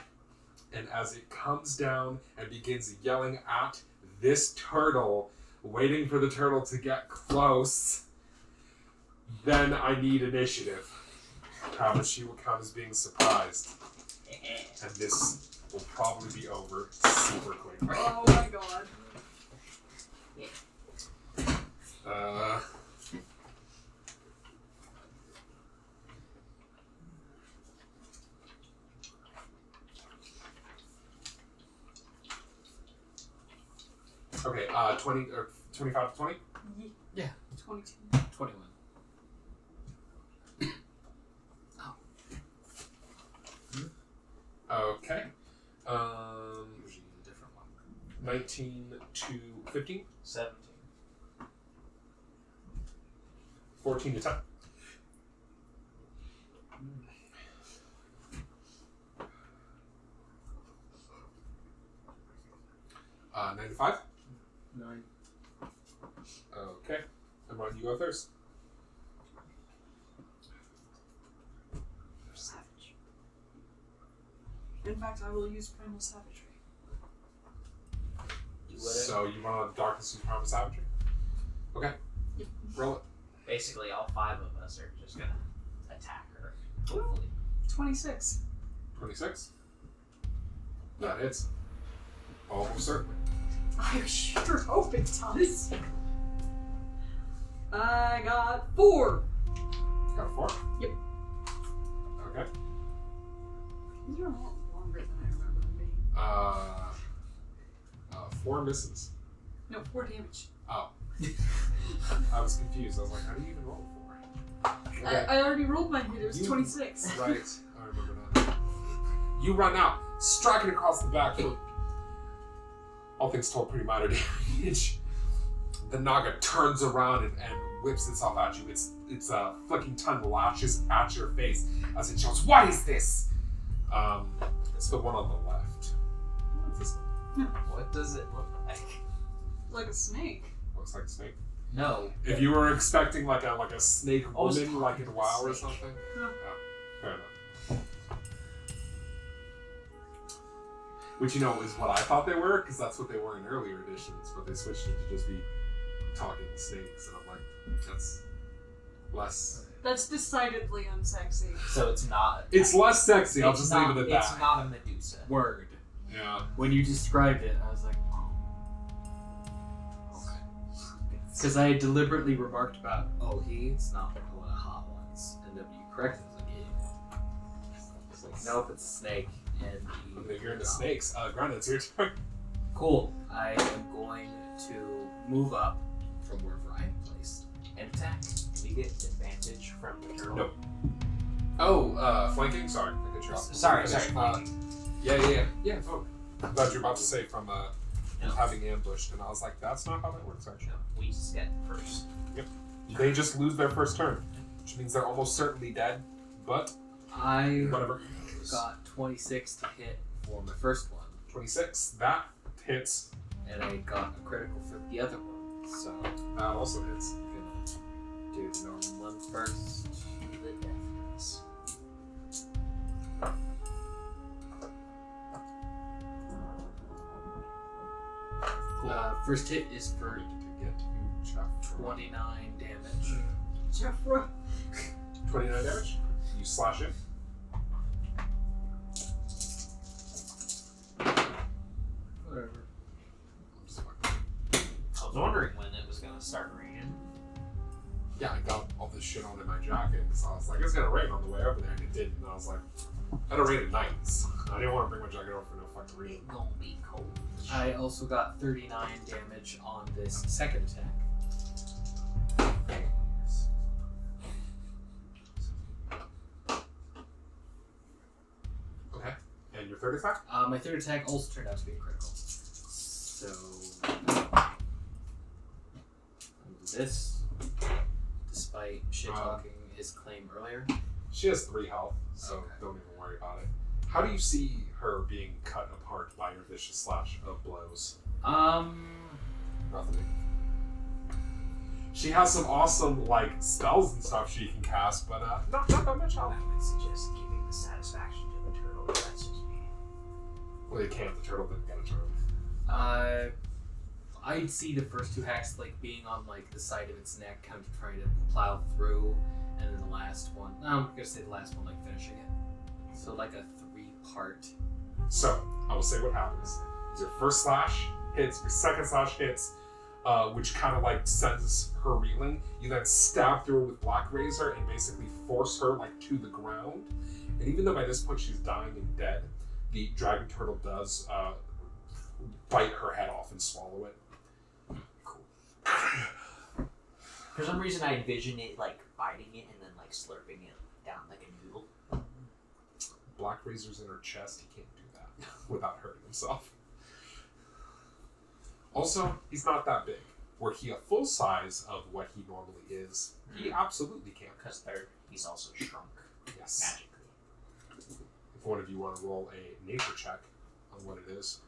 And as it comes down and begins yelling at this turtle, waiting for the turtle to get close, then I need initiative. How much she will count as being surprised. And this will probably be over super quick. Oh my god. Okay, 20 or 25 to 20? Yeah. 22. 21. Okay. Usually a different one. 19 to 15? 17. 14 to 10. Uh, 9 to 5? 9. Okay. I'm on you go first. Savage. In fact, I will use Primal Savagery. So you run on Darkness and Primal Savagery? Okay. Yep. Roll it. Basically, all 5 of us are just gonna attack her. Hopefully. 26. 26. That hits. Almost certainly. I sure hope it does. I got 4. Got a 4? Yep. Okay. These are a lot longer than I remember them being. 4 misses. No, 4 damage. Oh. I was confused. I was like, how do you even roll 4? Okay. I already rolled my hit. It was 26. Right. I remember that. You run out, striking across the back. All things told, pretty minor damage. The Naga turns around and whips itself at you. Its flicking tongue lashes at your face as it shouts, "What is this?" It's the one on the left. What's this one? What does it look like? Like a snake. Looks like a snake. No. If you were expecting like a snake Oh, it's woman, like in talking WoW or snake. something, Huh. fair enough. Which is what I thought they were, because that's what they were in earlier editions, but they switched it to just be talking snakes, and I'm like, that's less. That's decidedly unsexy. So it's not. It's less sexy. I'll it's just not, leave it at It's that. not a Medusa. Word. Yeah. When you described it, I was like, because I deliberately remarked about, it's not one of the hot ones, and then you corrected it, it's like, nope, it's a snake, and If you're into snakes, Granda, it's your turn. Cool. I am going to move up from wherever I am placed and attack. Do we get advantage from the turtle? Nope. Oh, flanking? Sorry, I cut you off. Sorry. Yeah, totally. I thought you were about to say from having ambushed, and I was like, that's not how that works, actually. No, we just get first. Yep. They just lose their first turn, which means they're almost certainly dead, but I whatever. got 26 to hit for my first one, 26, that hits. and I got a critical for the other one, so That also hits. I'm gonna do the normal one first. The death. First hit is for To get you, Jeff. 29 damage. Jeffra. 29 damage. You slash it. Whatever. I'm just fucking- I was wondering when it was gonna start raining. Yeah, I got all this shit on in my jacket, so I was like, it's gonna rain on the way over there, and it didn't. And I was like, I don't rain at nights. I didn't want to bring my jacket over for no fucking rain. It gonna be cold. I also got 39 damage on this second attack. Okay. And your third attack? My third attack also turned out to be a critical. So this, despite shit talking his claim earlier. She has 3 health, so Okay. don't even worry about it. How do you see her being cut apart by your vicious slash of blows? Nothing. She has some awesome spells and stuff she can cast, but not that much health. I would suggest giving the satisfaction to the turtle. But that's just me. Well, you can't. The turtle didn't get a turn. I'd see the first 2 hacks being on the side of its neck, kind of trying to plow through, and then the last one. I'm gonna say the last one, finishing it. So a 3-part. So I will say what happens. Your first slash hits. Your second slash hits. Which kind of sends her reeling. You then stab through her with Black Razor and basically force her to the ground. And even though by this point she's dying and dead, the dragon turtle does bite her head off and swallow it. Cool. For some reason, I envision it biting it and then slurping it down like a noodle. Black Razor's in her chest. He can't do that without hurting himself. Also, he's not that big. Were he a full size of what he normally is, he absolutely can. Because he's also shrunk Yes. magically. If one of you want to roll a nature check on what it is.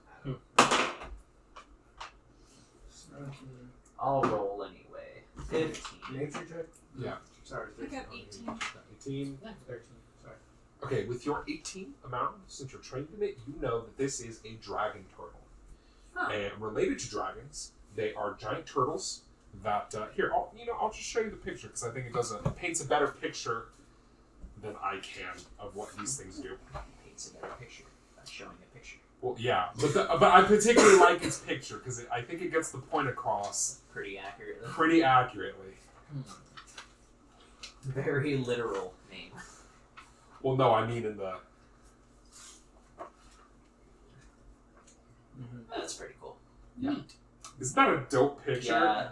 I'll roll anyway. 15. Nature check? Yeah. Sorry, I 13. got 18. 18. 13. Sorry. Okay, with your 18 amount, since you're trained in it, you know that this is a dragon turtle. And related to dragons, they are giant turtles that here. I'll just show you the picture because I think it paints a better picture than I can of what these things do. Paints a better picture by showing a picture. Well, yeah, but I particularly like its picture because I think it gets the point across pretty accurately. Pretty accurately. Very literal name. Well, no, I mean in the. That's pretty cool. Yeah. Isn't that a dope picture? Yeah,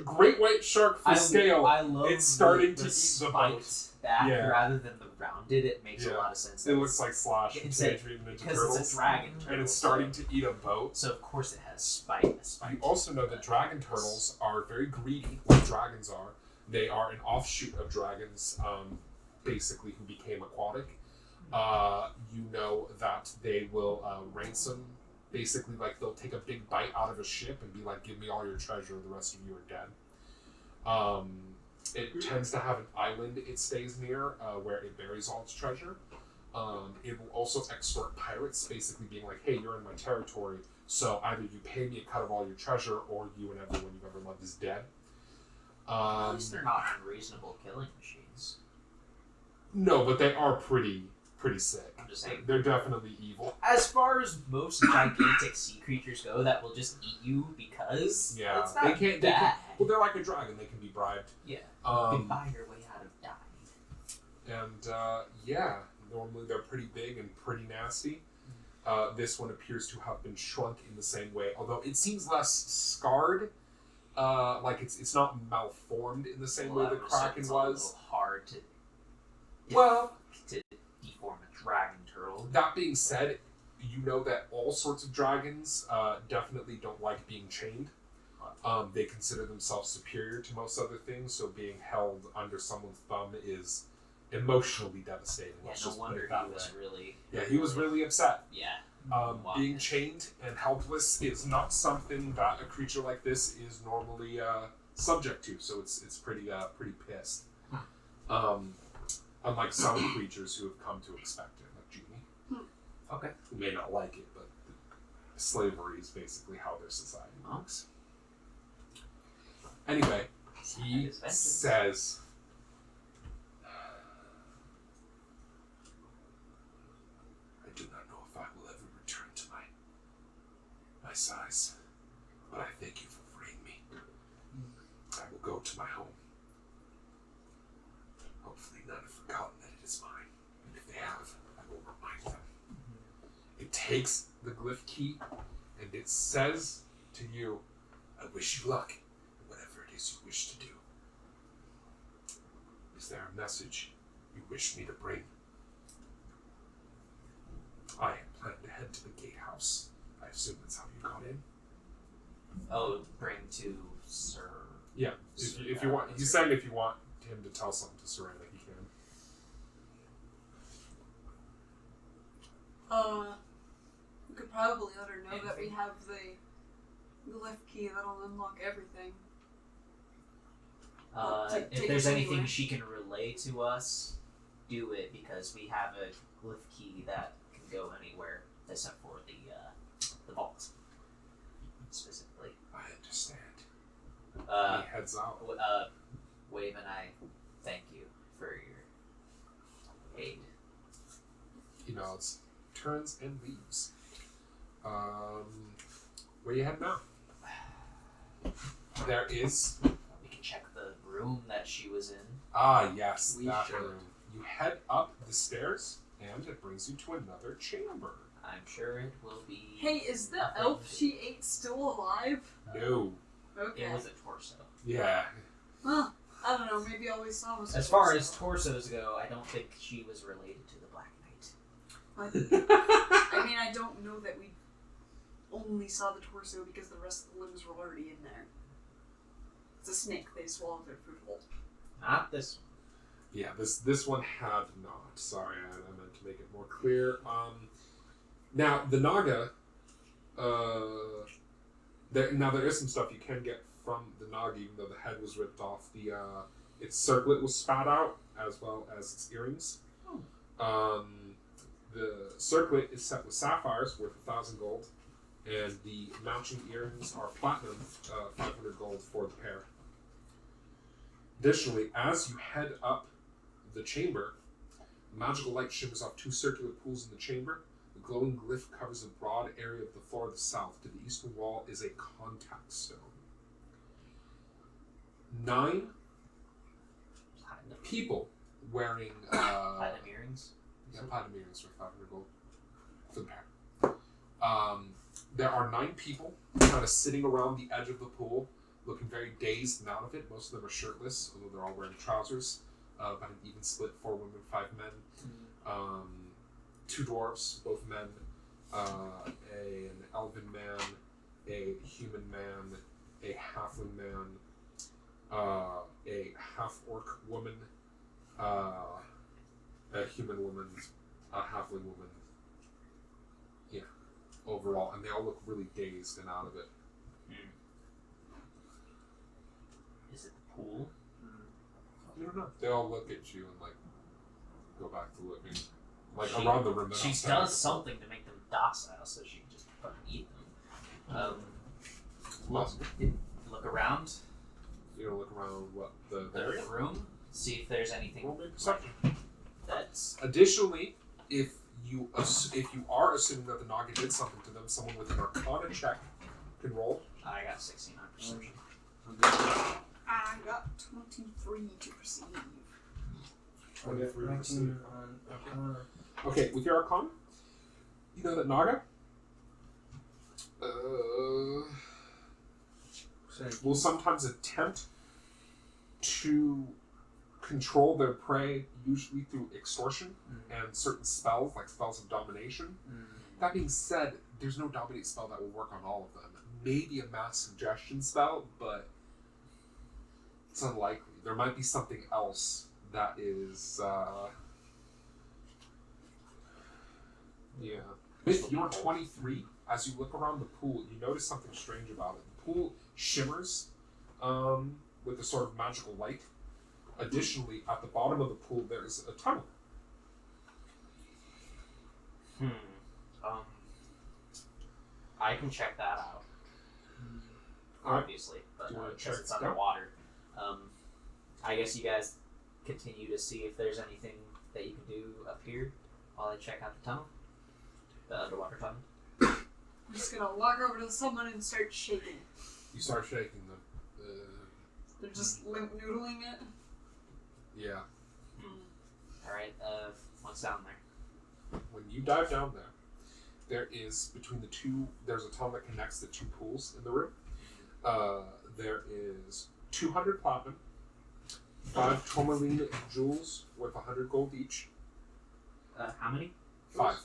great white shark for scale. I love it's starting to the eat the boat. back Yeah. rather than the rounded. It makes a lot of sense. It looks like Slash because Turtles. it's a dragon turtle. And it's starting to eat a boat. So of course it has spite. You also know that dragon turtles are very greedy, like dragons are. They are an offshoot of dragons, basically, who became aquatic. You know that they will ransom. Basically, like, they'll take a big bite out of a ship and be like, give me all your treasure, the rest of you are dead. It tends to have an island it stays near where it buries all its treasure. It will also extort pirates, basically being like, hey, you're in my territory, so either you pay me a cut of all your treasure or you and everyone you've ever loved is dead. At least they're not unreasonable killing machines. No, but they are pretty sick. I'm just saying. They're definitely evil. As far as most gigantic sea creatures go that will just eat you because it's not bad. Well, they're like a dragon. They can be bribed. Yeah. You can buy your way out of dying. And, normally they're pretty big and pretty nasty. This one appears to have been shrunk in the same way, although it seems less scarred. Like it's not malformed in the same way the Kraken was. It's a little hard to deform a dragon turtle. That being said, you know that all sorts of dragons definitely don't like being chained. They consider themselves superior to most other things, so being held under someone's thumb is emotionally devastating. Yeah, no wonder he was really... Yeah, he was really upset. Yeah. Being chained and helpless is not something that a creature like this is normally subject to, so it's pretty pissed. Unlike some creatures who have come to expect it, like Genie. Okay. Who may not like it, but slavery is basically how their society works. Anyway, he says... I do not know if I will ever return to my size, but I thank you for freeing me. I will go to my home. Hopefully none have forgotten that it is mine, and if they have, I will remind them. It takes the glyph key, and it says to you, I wish you luck in whatever it is you wish to do. Is there a message you wish me to bring? I plan to head to the gatehouse. I assume that's how you got in. Oh, bring to Sir. Yeah, if you want, he's saying if you want him to tell something to Serena, he can. We could probably let her know that we have the glyph key that'll unlock everything. If there's anything she can relay to us, do it, because we have a glyph key that can go anywhere except for the vault specifically. I understand. He heads out. Wave and I thank you for your aid. He nods, turns and leaves. Where you head now? There is. We can check the room that she was in. Ah, yes, that room. You head up the stairs, and it brings you to another chamber. I'm sure it will be. Hey, is the elf she ate still alive? No. Okay. It was a torso. Yeah. Well, I don't know. Maybe all we saw was. As far as torsos go, I don't think she was related to the Black Knight. I mean, I don't know that we only saw the torso because the rest of the limbs were already in there. It's a snake. They swallowed their food whole. Not this one. Yeah, this one had not. Sorry, I meant to make it more clear. Now the Naga. There is some stuff you can get from the Naga, even though the head was ripped off. Its circlet was spat out, as well as its earrings. The circlet is set with sapphires worth 1,000 gold. And the matching earrings are platinum, 500 gold for the pair. Additionally, as you head up the chamber, magical light shimmers off 2 circular pools in the chamber. The glowing glyph covers a broad area of the floor of the south. To the eastern wall is a contact stone. 9 Platinum. people wearing Platinum earrings. yeah, platinum earrings for 500 gold for the pair. There are 9 people kind of sitting around the edge of the pool, looking very dazed and out of it. Most of them are shirtless, although they're all wearing trousers. About an even split, 4 women, 5 men. 2 dwarves, both men. An elven man, a human man, a halfling man, a half-orc woman, a human woman, a halfling woman. Yeah, overall. And they all look really dazed and out of it. Is it the pool? I don't know. They all look at you and like go back to looking like She- around the room. She does something to make them docile, so she can just fucking eat them. Look around You know, look around what the the room, see if there's anything Roll me perception. that's Additionally, if you are assuming that the Naga did something to them, someone with an Arcana check can roll. I got 69 perception. I got 23 to perceive. 23 19 perceive. on Arcana. Okay, with your Arcana, you know that Naga will sometimes attempt to control their prey, usually through extortion and certain spells, like spells of domination. That being said, there's no dominate spell that will work on all of them. Maybe a mass suggestion spell, but it's unlikely. There might be something else that is, yeah. With your 23, as you look around the pool, you notice something strange about it. The pool shimmers with a sort of magical light. Additionally, at the bottom of the pool, there's a tunnel. I can check that out. Alright. Obviously, but Do you wanna because check it's it out? underwater. I guess you guys continue to see if there's anything that you can do up here while I check out the tunnel, the underwater tunnel. I'm just gonna walk over to someone and start shaking. You start shaking them. They're just limp noodling it. Yeah. All right, what's down there? When you dive down there, there is between the two. There's a tunnel that connects the 2 pools in the room. There is 200 platinum, 5 tourmaline jewels worth 100 gold each. How many? 5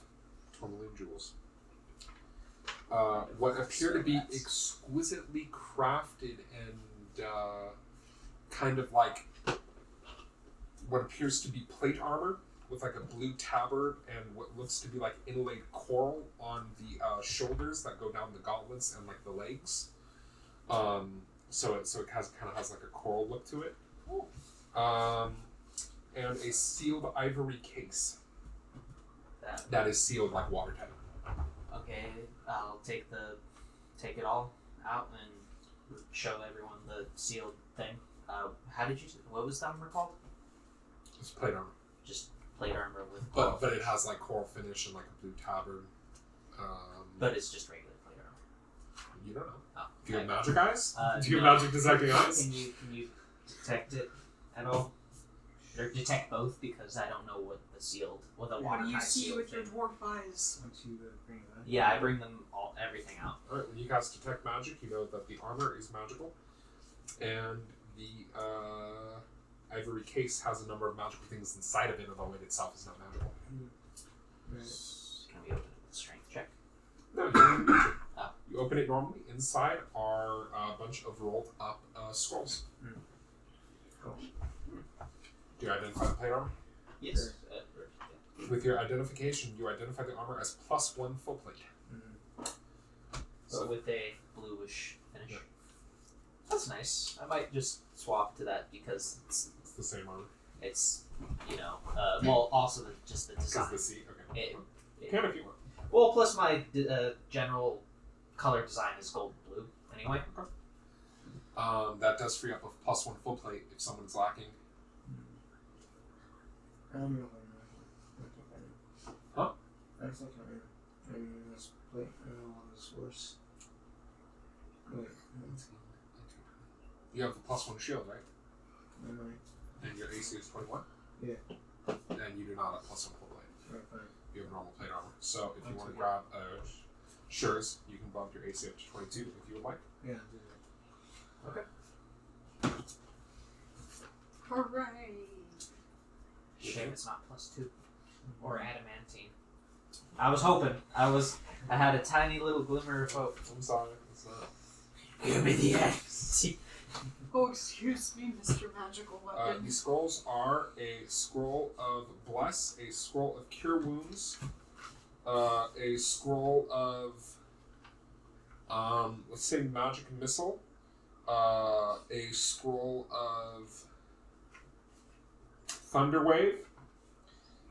tourmaline jewels. What appear to be exquisitely crafted and kind of like what appears to be plate armor with like a blue tabard and what looks to be like inlaid coral on the shoulders that go down the gauntlets and like the legs. So it kind of has like a coral look to it. And a sealed ivory case that is sealed like watertight. Okay, I'll take it all out and show everyone the sealed thing. What was that armor called? It's plate armor. Just plate armor with But it has like coral finish and like a blue tabard. But it's just regular plate armor. You don't know. Oh, Do you have okay. magic eyes? Do you no. have magic detecting eyes? Can you detect it at all? Or detect both, because I don't know what the What do you watertight see sealed with your thing. dwarf eyes? Once you bring it back. Yeah, I bring them everything out. Alright, when you guys detect magic, you know that the armor is magical. And the ivory case has a number of magical things inside of it, although it itself is not magical. Right. Can we open it with a strength check? No, you don't need to. Oh. You open it normally. Inside are a bunch of rolled up scrolls. Cool. Do you identify the plate armor? Yes. With your identification, you identify the armor as +1 full plate. But with a bluish finish. Yeah. That's nice. I might just swap to that because It's the same armor. it's well, also just the Because design. the C. Okay. It, You can if you want. well, plus my general color design is gold and blue anyway. That does free up a +1 full plate if someone's lacking. I don't know if I know. Huh? I think I know this plate. I don't know what this was. Wait. You have the +1 shield, right? I might. And your AC is 21? Yeah. And you do not have +1 full plate. Right, fine. You have normal plate armor. So if you That's want to okay. grab Shures, you can bump your AC up to 22 if you would like. Yeah, do that. Hooray! Shame it's not +2 or adamantine. I was hoping. I had a tiny little glimmer of hope. I'm sorry. It's not. Give me the X. Oh, excuse me, Mr. Magical Weapon. These scrolls are a scroll of Bless, a scroll of Cure Wounds, a scroll of, let's say Magic Missile, a scroll of Thunderwave,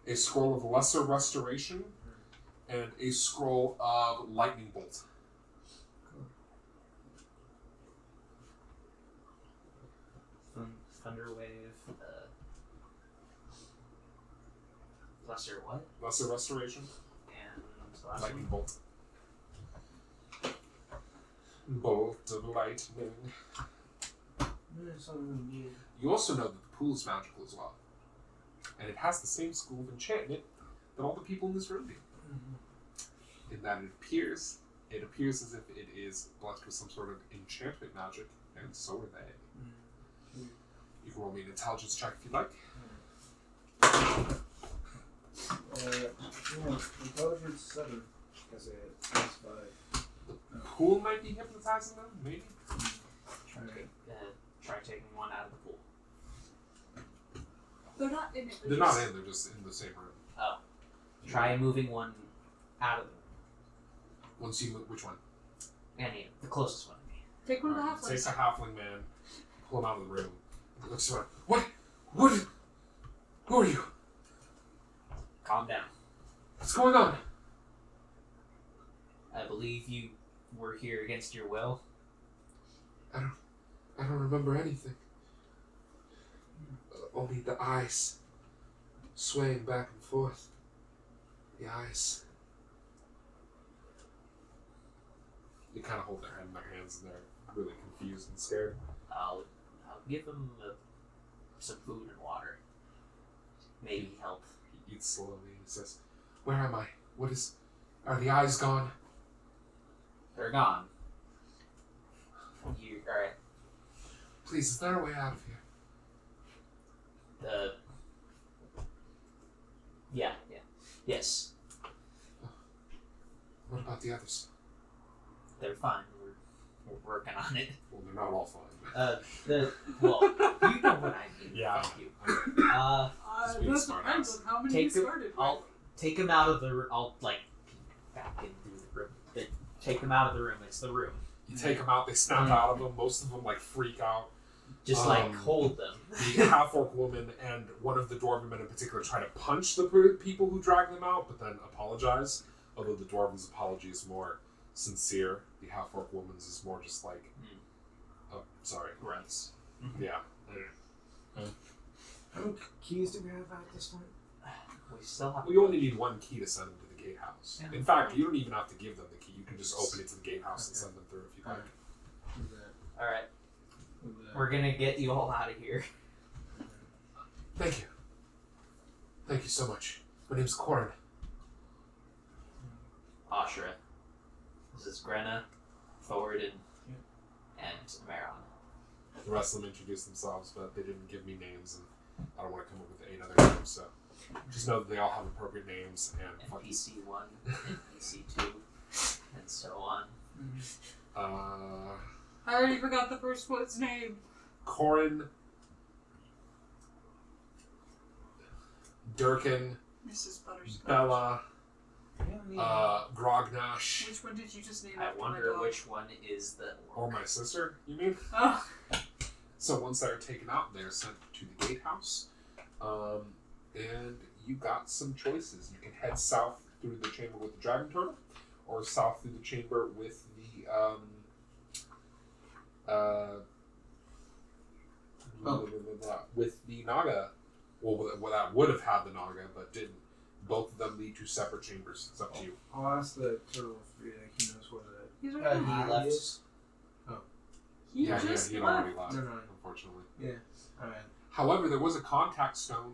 a scroll of Lesser Restoration, and a scroll of Lightning Bolt. Thunderwave. Lesser what? Lesser Restoration, And the last Lightning one? Bolt. Bolt of Lightning. Yeah, something new. You also know that the pool is magical as well. And it has the same school of enchantment that all the people in this room do. In that it appears as if it is blessed with some sort of enchantment magic, and so are they. You can roll me an intelligence check if you'd like. Intelligence 7. Because it has 5. The pool might be hypnotizing them, maybe? Try taking one out of the pool. They're not in it. They're not in, they're just in the same room. Oh. Try moving one out of the room. Once you move, which one? Any, the closest one to me. Take one of the Alright, halflings. takes a halfling man, pull him out of the room. He looks around. What? Who are you? Calm down. What's going on? I believe you were here against your will. I don't remember anything. Only the eyes swaying back and forth. The eyes. They kind of hold their head in their hands and they're really confused and scared. I'll give them some food and water. Maybe help. He eats slowly and he says, "Where am I? Are the eyes gone?" They're gone. Alright. Please, is there a way out of here? Yes. What about the others? They're fine. We're working on it. Well, they're not all fine. You know what I mean. Yeah. Thank you. Just being That smart depends ass. on how many you Take them. started I'll with. take them out of the room. I'll peek back in through the room. But take them out of the room. It's the room. You take them out, they snap out of them, most of them freak out. Just hold them. The half-orc woman and one of the dwarven men in particular try to punch the people who drag them out, but then apologize. Although the dwarven's apology is more sincere, the half-orc woman's is more just oh, sorry. Grunts. Yeah. How many keys do we have at this point? We still have. We only need one key to send them to the gatehouse. Yeah. In fact, you don't even have to give them the key. You can just open it to the gatehouse and send them through if you like. All right. We're gonna get you all out of here. Thank you. Thank you so much. My name's Corin. Asura. This is Grenna, Thoradin, and Maron. The rest of them introduced themselves, but they didn't give me names, and I don't want to come up with 8 other names, so just know that they all have appropriate names and fucking... NPC 1, NPC 2, and so on. I already forgot the first one's name. Corin, Durkin, Mrs. Butterscotch. Bella, Grognash, Which one did you just name I after my wonder dog? which one is the or my sister, you mean? Oh, So once they're taken out, they're sent to the gatehouse, and you got some choices. You can head south through the chamber with the dragon turtle, or south through the chamber with the with the Naga. Well, that would have had the Naga, but didn't. Both of them lead to separate chambers. It's up to you. I'll ask the turtle if he knows where the He's He right left. is. He Yeah, just he had left. already left, No. unfortunately. Yeah. Alright. However, there was a contact stone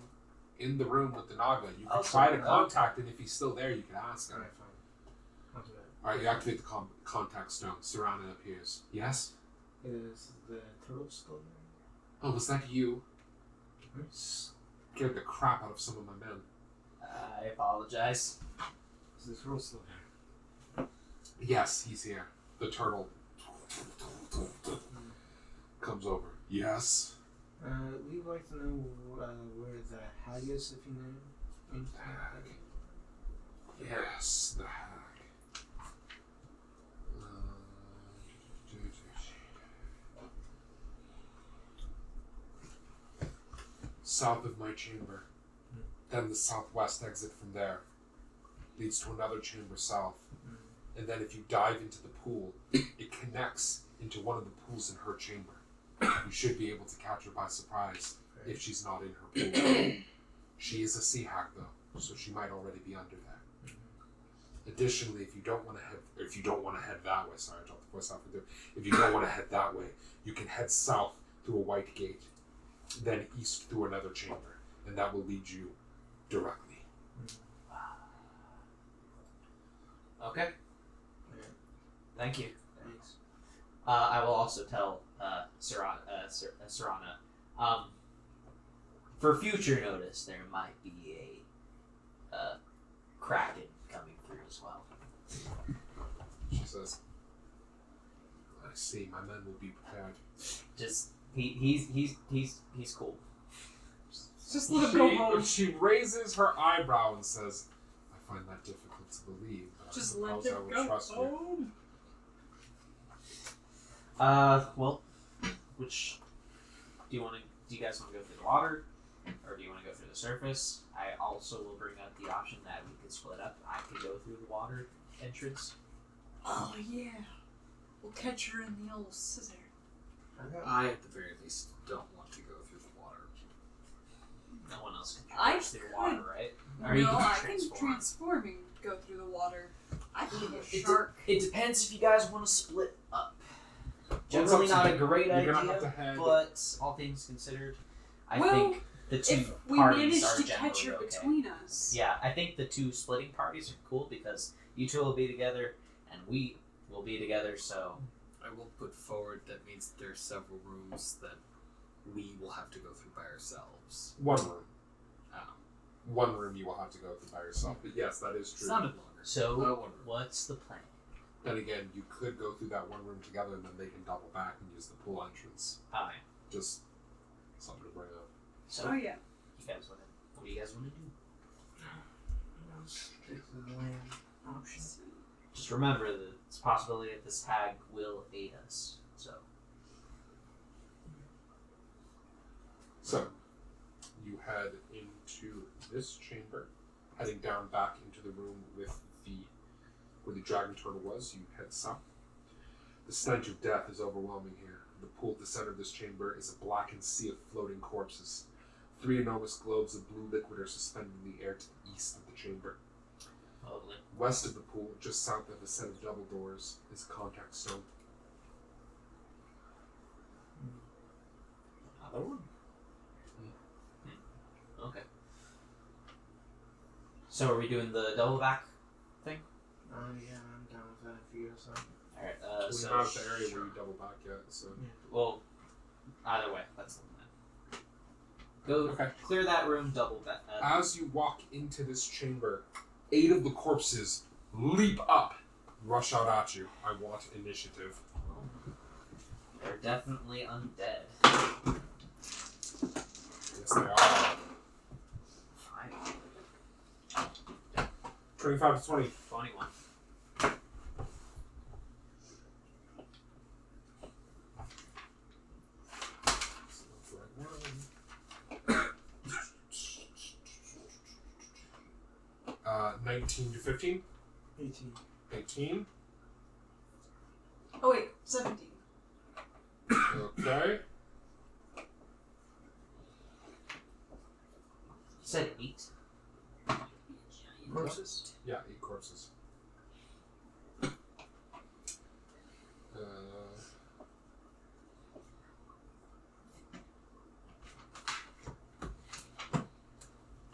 in the room with the Naga. You could Oh, try so- to contact him. If he's still there, you can ask him. Alright, fine. I'll do that. Alright, you activate the contact stone. Serana appears. Yes? Is the turtle still there? Oh, was that you? Scared the crap out of some of my men. I apologize. Is the turtle still there? Yes, he's here. The turtle comes over. Yes? We'd like to know where the hag is, if you know. anything about it. Yes, the hag. South of my chamber. Then the southwest exit from there leads to another chamber south. And then if you dive into the pool, it connects into one of the pools in her chamber. You should be able to catch her by surprise if she's not in her pool. She is a sea hag though, so she might already be under there. Additionally, if you don't want to head that way, sorry, I dropped the voice off with you. If you don't want to head that way, you can head south through a white gate, then east through another chamber, and that will lead you directly. Okay. Thank you. Thanks. I will also tell Serana, for future notice, there might be a Kraken coming through as well. She says, I see, my men will be prepared. Just he's cool. Just let him go home. She raises her eyebrow and says, I find that difficult to believe, but Just I let suppose I him will go trust you. home. Well, which do you guys want to go through the water, or do you want to go through the surface? I also will bring up the option that we could split up. I could go through the water entrance. Oh yeah. We'll catch her in the old scissor. I, at the very least, don't want to go through the water. No one else can I traverse through the water, could. right? No, Or you can I can transform. transform and go through the water. I can be a It, shark. it depends if you guys want to split up. Well, it's Generally up to not you. a great You're idea, gonna have to head. but all things considered, I Well, think the two If we parties manage are to generally catch her okay. between us. Yeah, I think the two splitting parties are cool because you two will be together and we will be together, so I will put forward that means there are several rooms that we will have to go through by ourselves. One room. Oh. One room you will have to go through by yourself. But yes, that is true. Sounded longer. so one room. what's the plan? Then again, you could go through that one room together and then they can double back and use the pool entrance. Alright. Just something to bring up. So Oh yeah. you guys what do you guys want to do? Stick to the land option. Just remember that it's a possibility that this hag will aid us. So, you head into this chamber, heading down back into the room with where the dragon turtle was. You head south. The stench of death is overwhelming here. The pool at the center of this chamber is a blackened sea of floating corpses. 3 enormous globes of blue liquid are suspended in the air to the east of the chamber. Lovely. West of the pool, just south of a set of double doors, is contact stone. Another one. Okay. So are we doing the double back thing? Yeah, I'm down with that if you guys are. Alright, We're so not at the area where you double back yet, so... well, either way, that's the plan. Go Okay. clear that room, double back. As you walk into this chamber, 8 of the corpses leap up, rush out at you. I want initiative. They're definitely undead. Yes, they are. Fine. 25 to 20. 21. Uh, 19 to 15. 18. 18. Oh wait, 17. Okay. You said 8? Corpses? Yeah, 8 corpses.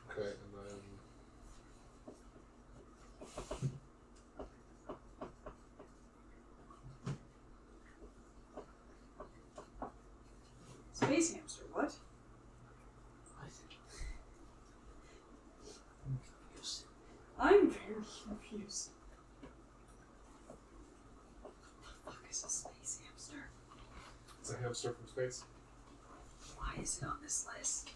Okay, and then Space hamster, what? I'm very confused. What the fuck is a space hamster? it's a hamster from space. Why is it on this list?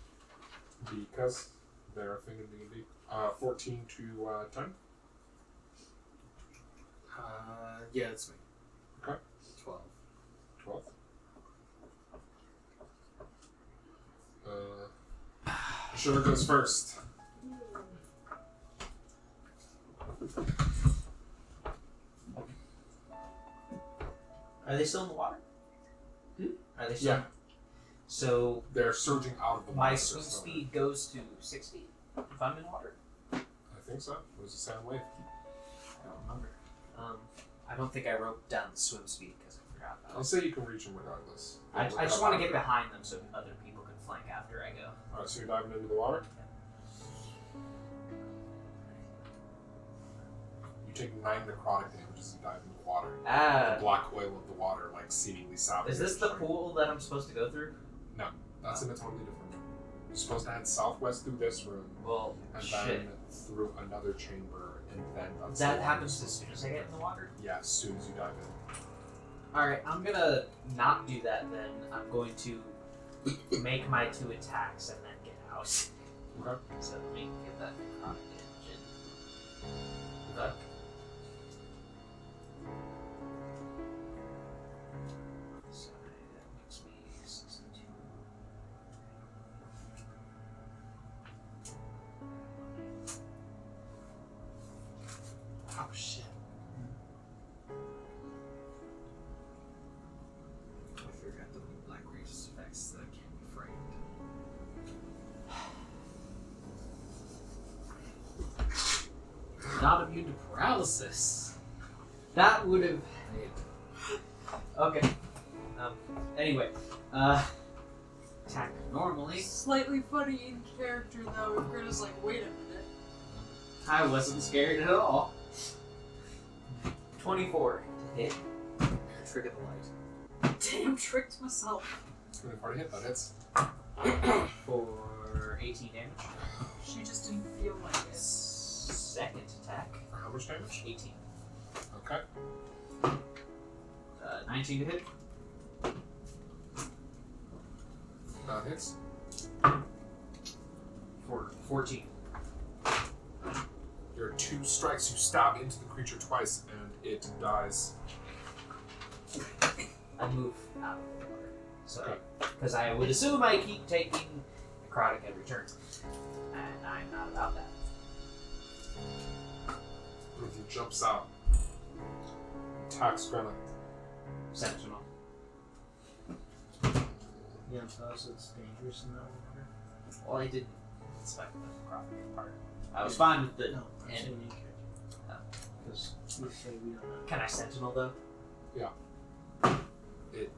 Because they're a thing in D&D. 14 to 10. Yeah, it's me. Okay. 12. 12. Sugar goes first. Are they still in the water? Hmm? Are they still? Yeah. So They're surging out of the water. my They're swim still speed goes to 60 if I'm in water? I think so. What does it sound like? I don't remember. I don't think I wrote down the swim speed because I forgot about I'll it. say you can reach them regardless. I just want to get behind them so other people can flank after I go. Alright, so you're diving into the water? You take 9 necrotic damage as you dive into the water. The black oil of the water, like, seemingly sapping. Is this the pool that I'm supposed to go through? That's in a totally different room. You're supposed to head southwest through this room, Well, and shit. then through another chamber, and then that's That the one happens you're as soon supposed as I get in the water? Yeah, as soon as you dive in. Alright, I'm gonna not do that then. I'm going to make my 2 attacks and then get out. Okay. So let me get that necrotic damage in. Okay. So that makes me 62. Oh shit. I forgot the Black Rage's effects that can't be framed. Not immune to paralysis. That would have. Okay. Anyway. Attack normally. Slightly funny in character though, if Greta's like, wait a minute. I wasn't scared at all. 24 to hit. Trigger the light. Damn, tricked myself. 24 to hit, that hits. For 18 damage. She just didn't feel like it. Second attack. For how much damage? 18. Okay. 19 to hit. That hits. For 14. There are 2 strikes. You stab into the creature twice, and it dies. I move out of the water. So, Okay. because I would assume I keep taking necrotic every turn. And I'm not about that. Ruthie jumps out. Attacks Grenna. Sentinel. Yeah, so it's dangerous in that water. Well, I didn't expect the necrotic part. I was fine with the No, I'm end. saying you can. Because we say we don't know. Can I sentinel though? It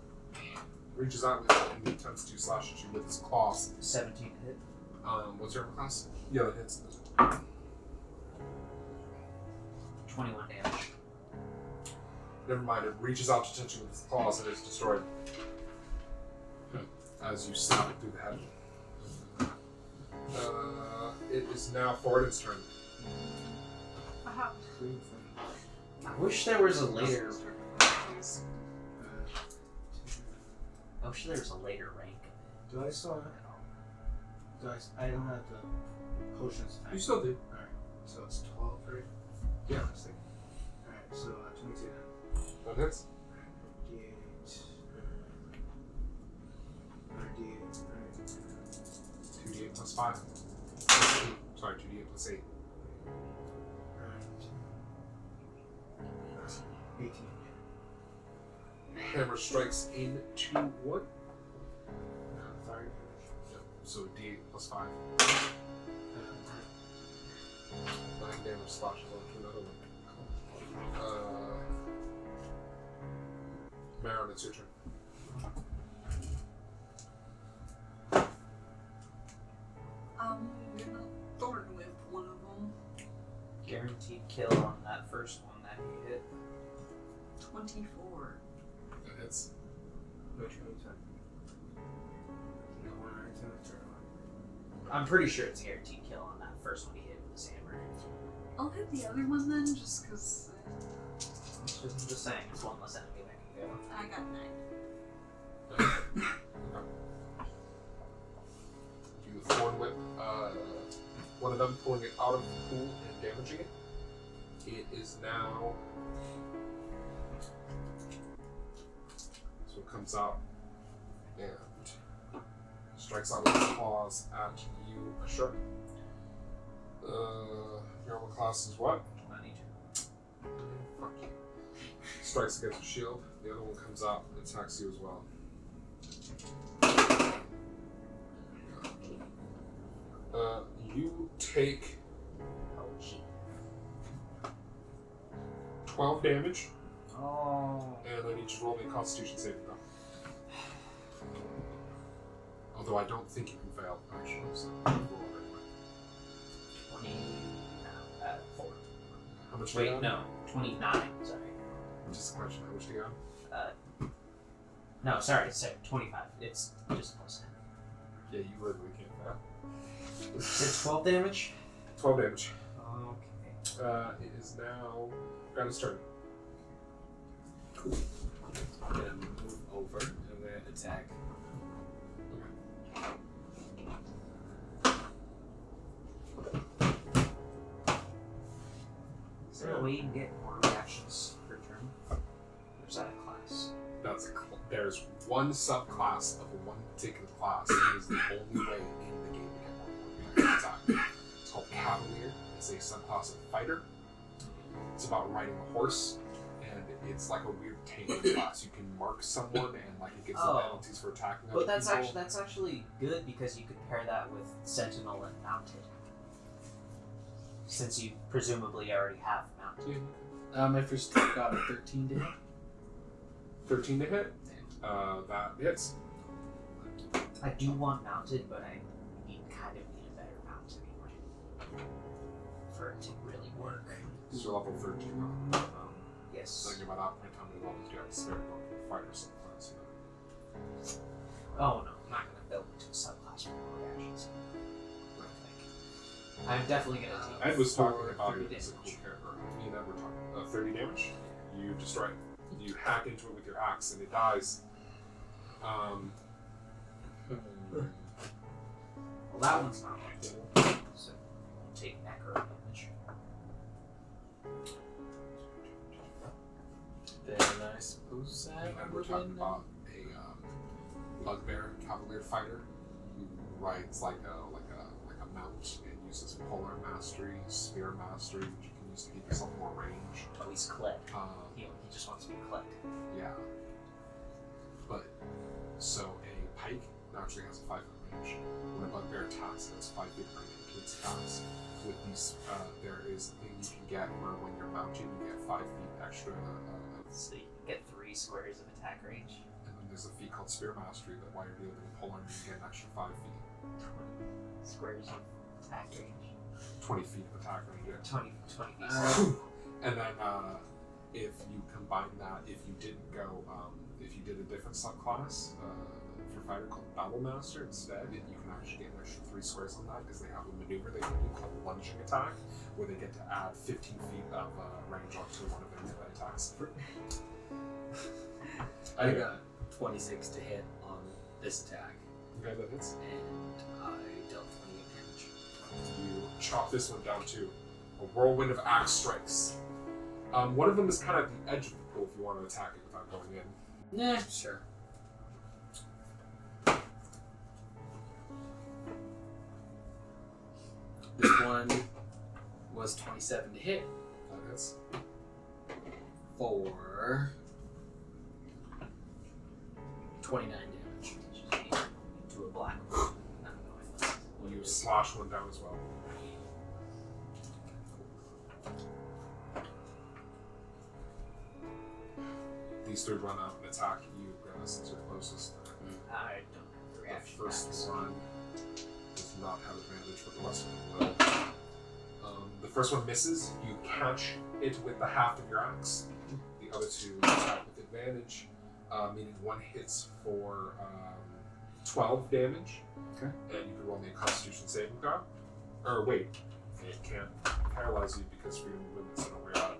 reaches out with it and attempts to slash at you with its claws. 17 to hit. What's your class? Yeah, that hits. 21 damage. Never mind, it reaches out to touch you with its claws and is destroyed. As you snap it through the head. It is now Thoradin's turn. Aha. Green thing. I wish there was a later. I wish there was a later rank. Do I still have? I don't have the potions. You still do. Alright, so it's 12, right? Yeah. Alright, so 22 then. That hits. D8. D8. Alright. 2d8 plus 5. Sorry, 2d8 plus 8. Alright. hammer strikes into wood. Sorry. Yep. So D8 plus 5. 9 damage splashes onto another one. Maron, it's your turn. I'm gonna thorn whip one of them. Guaranteed kill on that first one that you hit. 24. That hits. Which one is that? The one right to the turn on. I'm pretty sure it's a guaranteed kill on that first one he hit with his hammer. I'll hit the other one then, just because Just saying, it's one less enemy that can go. I got 9. You thorn whip one of them, pulling it out of the pool and damaging it. It is now. So it comes out and strikes out with its claws at you, Asura. Your armor class is what? 92. Fuck you. Strikes against the shield. The other one comes out and attacks you as well. You take 12 damage, Oh. and I need you to roll me a Constitution saving throw. Although I don't think you can fail, actually, so roll it anyway. 4. How much do you Wait, have? no. 29, sorry. Just a question, how much do you have? No, sorry, 25. It's just plus 10. Yeah, you literally can't fail. It's 12 damage? 12 damage. Okay. It is now Granite's turn. Cool. I'm gonna move over and I'm gonna attack. Is there a way you can get more reactions per turn? Or is that a class? That's there's one subclass of one particular class, and it is the only way in the game to get more reaction attack. It's called Cavalier. It's a subclass of fighter. It's about riding a horse, and it's like a weird taming class. You can mark someone, and like it gives them penalties for attacking other But people. that's actually good because you could pair that with Sentinel and Mounted. Since you presumably already have Mounted. My first got a 13 to hit. 13 to hit. That hits. I do want Mounted, but I kind of need a better mount anyway. For it to really work. Because you're level 13 now. Yes. So by that point, how many levels do you have to spare going for the fighter subclass? Oh no, I'm not going to build into a subclass for more reactions. I'm definitely going to take Ed was talking 4 about it 30 as a damage. cool character. Me and Ed were talking 30 damage. You destroy it. You hack into it with your axe and it dies. Well, that one's not like so take necro damage. Then I suppose I And we're talking about a bugbear cavalier fighter who rides like a mount and uses polar mastery, spear mastery, which you can use to give yourself more range. Oh, he's clipped. He just wants to be clipped. Yeah. But so a pike naturally has a 5 foot range. When a bugbear attacks, it has 5 feet range into its attacks. With these, there is a thing you can get where when you're mounted, you get 5 feet extra. So you can get 3 squares of attack range. And then there's a feat called spear mastery that while you're wielding polar, you get an extra 5 feet. 20 squares of attack range. 20 feet of attack range. Yeah. 20 feet. And then if you combine that, if you didn't go, if you did a different subclass for fighter called Battle Master instead, you can actually get an extra 3 squares on that because they have a maneuver they can do called lunging attack, where they get to add 15 feet of range onto one of their melee attacks. I got 26 to hit on this attack, Okay, that hits. and I dealt 28 damage. You chop this one down too. A whirlwind of axe strikes. One of them is kind of at the edge of the pool if you want to attack it without going in. Nah, sure. This one was 27 to hit That hits. for 29 damage. To a black hole. Not knowing what You it is. slash one down as well. These three run up and attack you, since you're closest. I don't have the The reaction. first backs. one does not have advantage, but the rest of them will. The first one misses. You catch it with the haft of your axe. The other two attack with advantage, meaning one hits for 12 damage. Okay. And you can roll me a Constitution saving throw. Or wait, it can't paralyze you because freedom of movement's in a way out.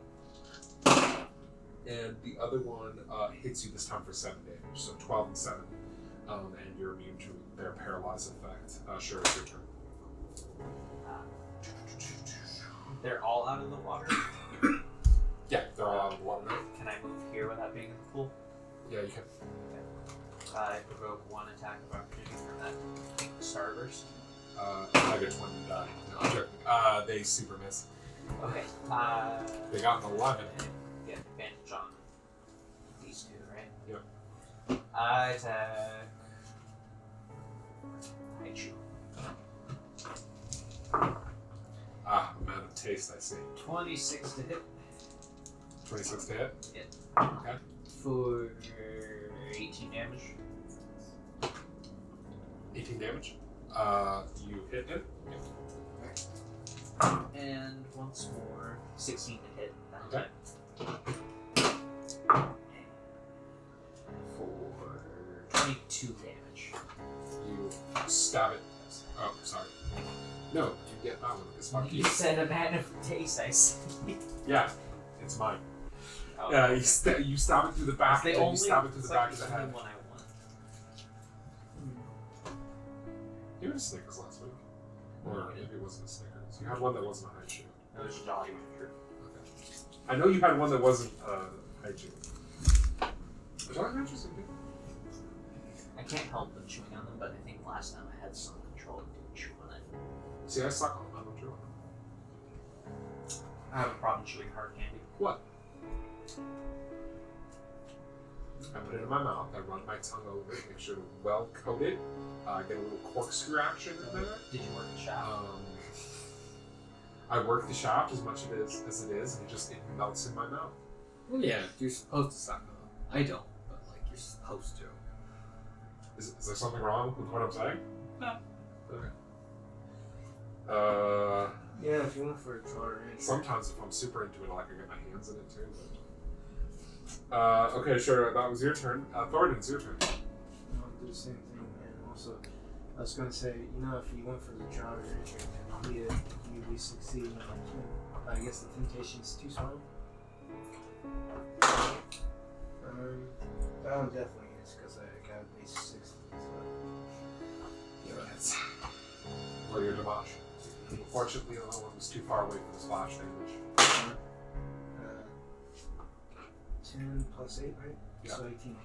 And the other one hits you this time for 7 damage, so 12 and 7. And you're immune to their paralyze effect. Sure, it's your turn. They're all out of the water. Yeah, they're all out of the water now. Can I move here without being in the pool? Yeah, you can. I provoke one attack of opportunity from that starburst. I get 20 and die. No, I'm joking. They super miss. Okay. They got an 11. Get advantage on these two, right? Yep. I attack. I chew. Man of taste, I see. 26 to hit 26 to hit? Yeah. Okay. for 18 damage. 18 damage. You hit him. And once more, 16 to hit that Okay. time. For 22 damage. You stab it. Oh, sorry. No, you get that one. It's fuck You you. said a man of taste, I see. Yeah, it's mine. Oh, Yeah, you stab it through the back, It's and you stab it through the back of the only head. one I want. You had a Snickers last week. Or No, I maybe didn't. it wasn't a Snickers. You had one that wasn't a high chew. That was Jolly Rancher. Okay. I know you had one that wasn't high chew. Jolly Ranchers are good. I can't help but chewing on them, but I think last time I had some control and didn't chew on it. See, I suck on them. I don't chew on them. I have a problem chewing hard candy. What? I put it in my mouth, I run my tongue over it, make sure it's well coated, get a little corkscrew action in there. Did you work the shaft? I work the shaft as much as it is, and it melts in my mouth. Well, yeah, you're supposed to suck on them. I don't, but like you're supposed to. Is there something wrong with what I'm saying? No. Okay. Yeah, if you went for a charter. Sometimes if I'm super into it, I can get my hands in it too. But... okay, sure, that was your turn. Thoradin, it's your turn. I'll do the same thing, and also, I was gonna say, if you went for the charter, you'd succeed. I guess the temptation's too small. That one definitely is because I got base 60. So. Yeah, that's for your damage. Unfortunately, the other one was too far away for the splash damage. 10 plus 8, right? Yeah. So 18 again.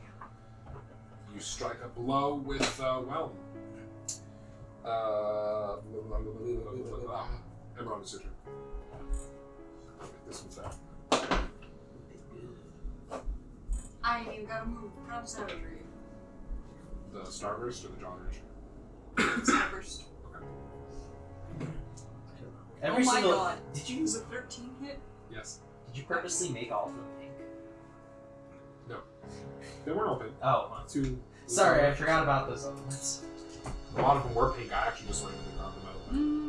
You strike a blow with Whelm. Emron, it's your turn. Okay, this one's out. I ain't even gotta move. How does that trade? The Starburst or the John Rich? Starburst. Every Oh my single. god. Did you Was a 13 hit? Yes. Did you purposely make all of them pink? They weren't open. Oh, huh. Two. Sorry, I forgot about those other ones. A lot of them were pink. I actually just randomly grabbed them out of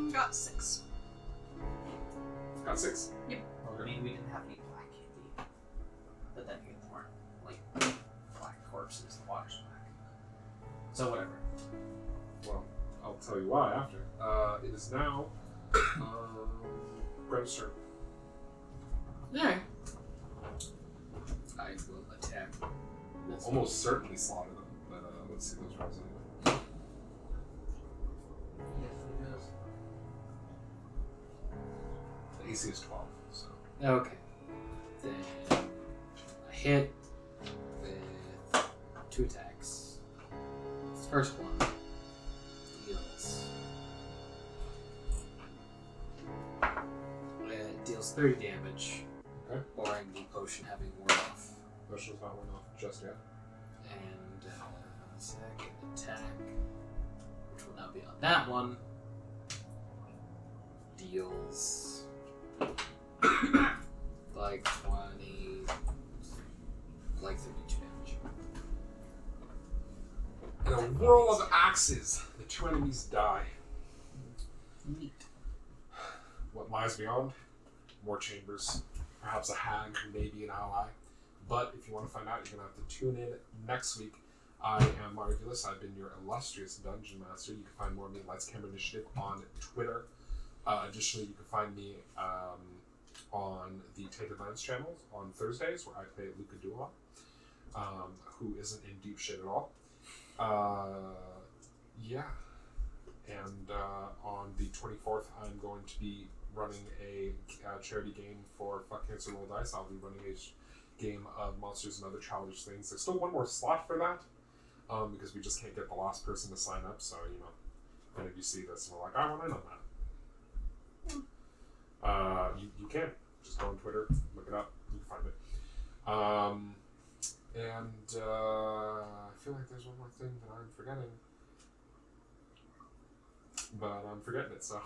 the Got 6. Got 6. Well, I mean, we didn't have any black candy. But then again, they weren't like black corpses. The water's black. So whatever. Well, I'll tell you why after. It is now Greg's turn. Yeah. I will attack. This Almost certainly slaughter them, but let's see those rolls anyway. The AC is 12, so. Okay. Then I hit with 2 attacks. This first one deals 30 damage. Okay. Barring the potion having worn off. Potion's not worn off just yet. And second attack, which will now be on that one, deals like 20, like 32 damage. In a whirl of axes, the two enemies die. Neat. What lies beyond? More chambers. Perhaps a hag, maybe an ally. But if you want to find out, you're going to have to tune in next week. I am Marvelous. I've been your illustrious Dungeon Master. You can find more of me at Lights Camera Initiative on Twitter. Additionally, you can find me on the Tainted Lands channel on Thursdays, where I play Luca Dula, who isn't in deep shit at all. Yeah. And on the 24th, I'm going to be running a charity game for Fuck Cancer Roll Dice. I'll be running a game of Monsters and Other Childish Things. There's still one more slot for that, because we just can't get the last person to sign up. So, you know, if any of you see this and we're like, I want in on that. You can. Just go on Twitter, look it up, you can find it. And I feel like there's one more thing that I'm forgetting. But I'm forgetting it, so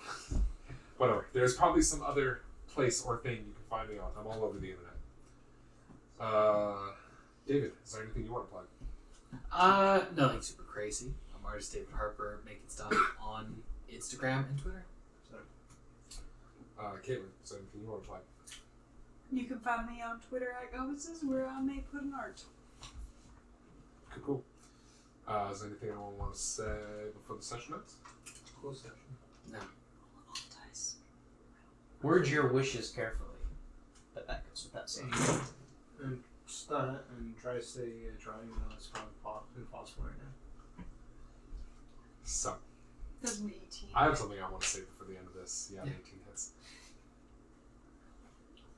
whatever. There's probably some other place or thing you can find me on. I'm all over the internet. David, is there anything you want to plug? Nothing super crazy. I'm artist David Harper, making stuff on Instagram and Twitter. So. Caitlin, is there anything you want to plug? You can find me on Twitter at Gomez's, where I may put an art. Cool. Is there anything anyone want to say before the session ends? Cool session. No. Dice. Word your wishes carefully. But that goes without saying. And start and try to stay dry, even though it's probably impossible right now. So, Does an 18. I have something I want to say before the end of this. Yeah, 18 hits.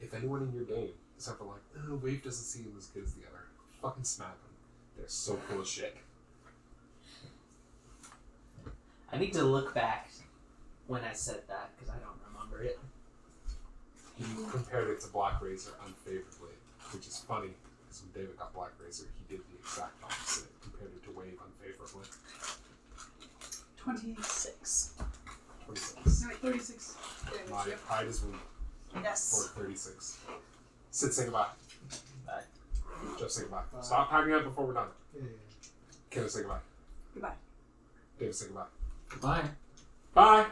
If anyone in your game is ever like, oh, Wave doesn't seem as good as the other, fucking smack them. They're so full of shit. I need to look back when I said that, because I don't remember it. He compared it to Black Razor unfavorably, which is funny, because when David got Black Razor, he did the exact opposite. Compared it to Wave unfavorably. 26. 26. No, wait, 36 damage. My Yep. pride is weak Yes. for 36. Sid, say goodbye. Bye. Jeff, say goodbye. Bye. Stop packing up before we're done. Yeah. Kayla, say goodbye. Goodbye. David, say goodbye. Goodbye. Bye!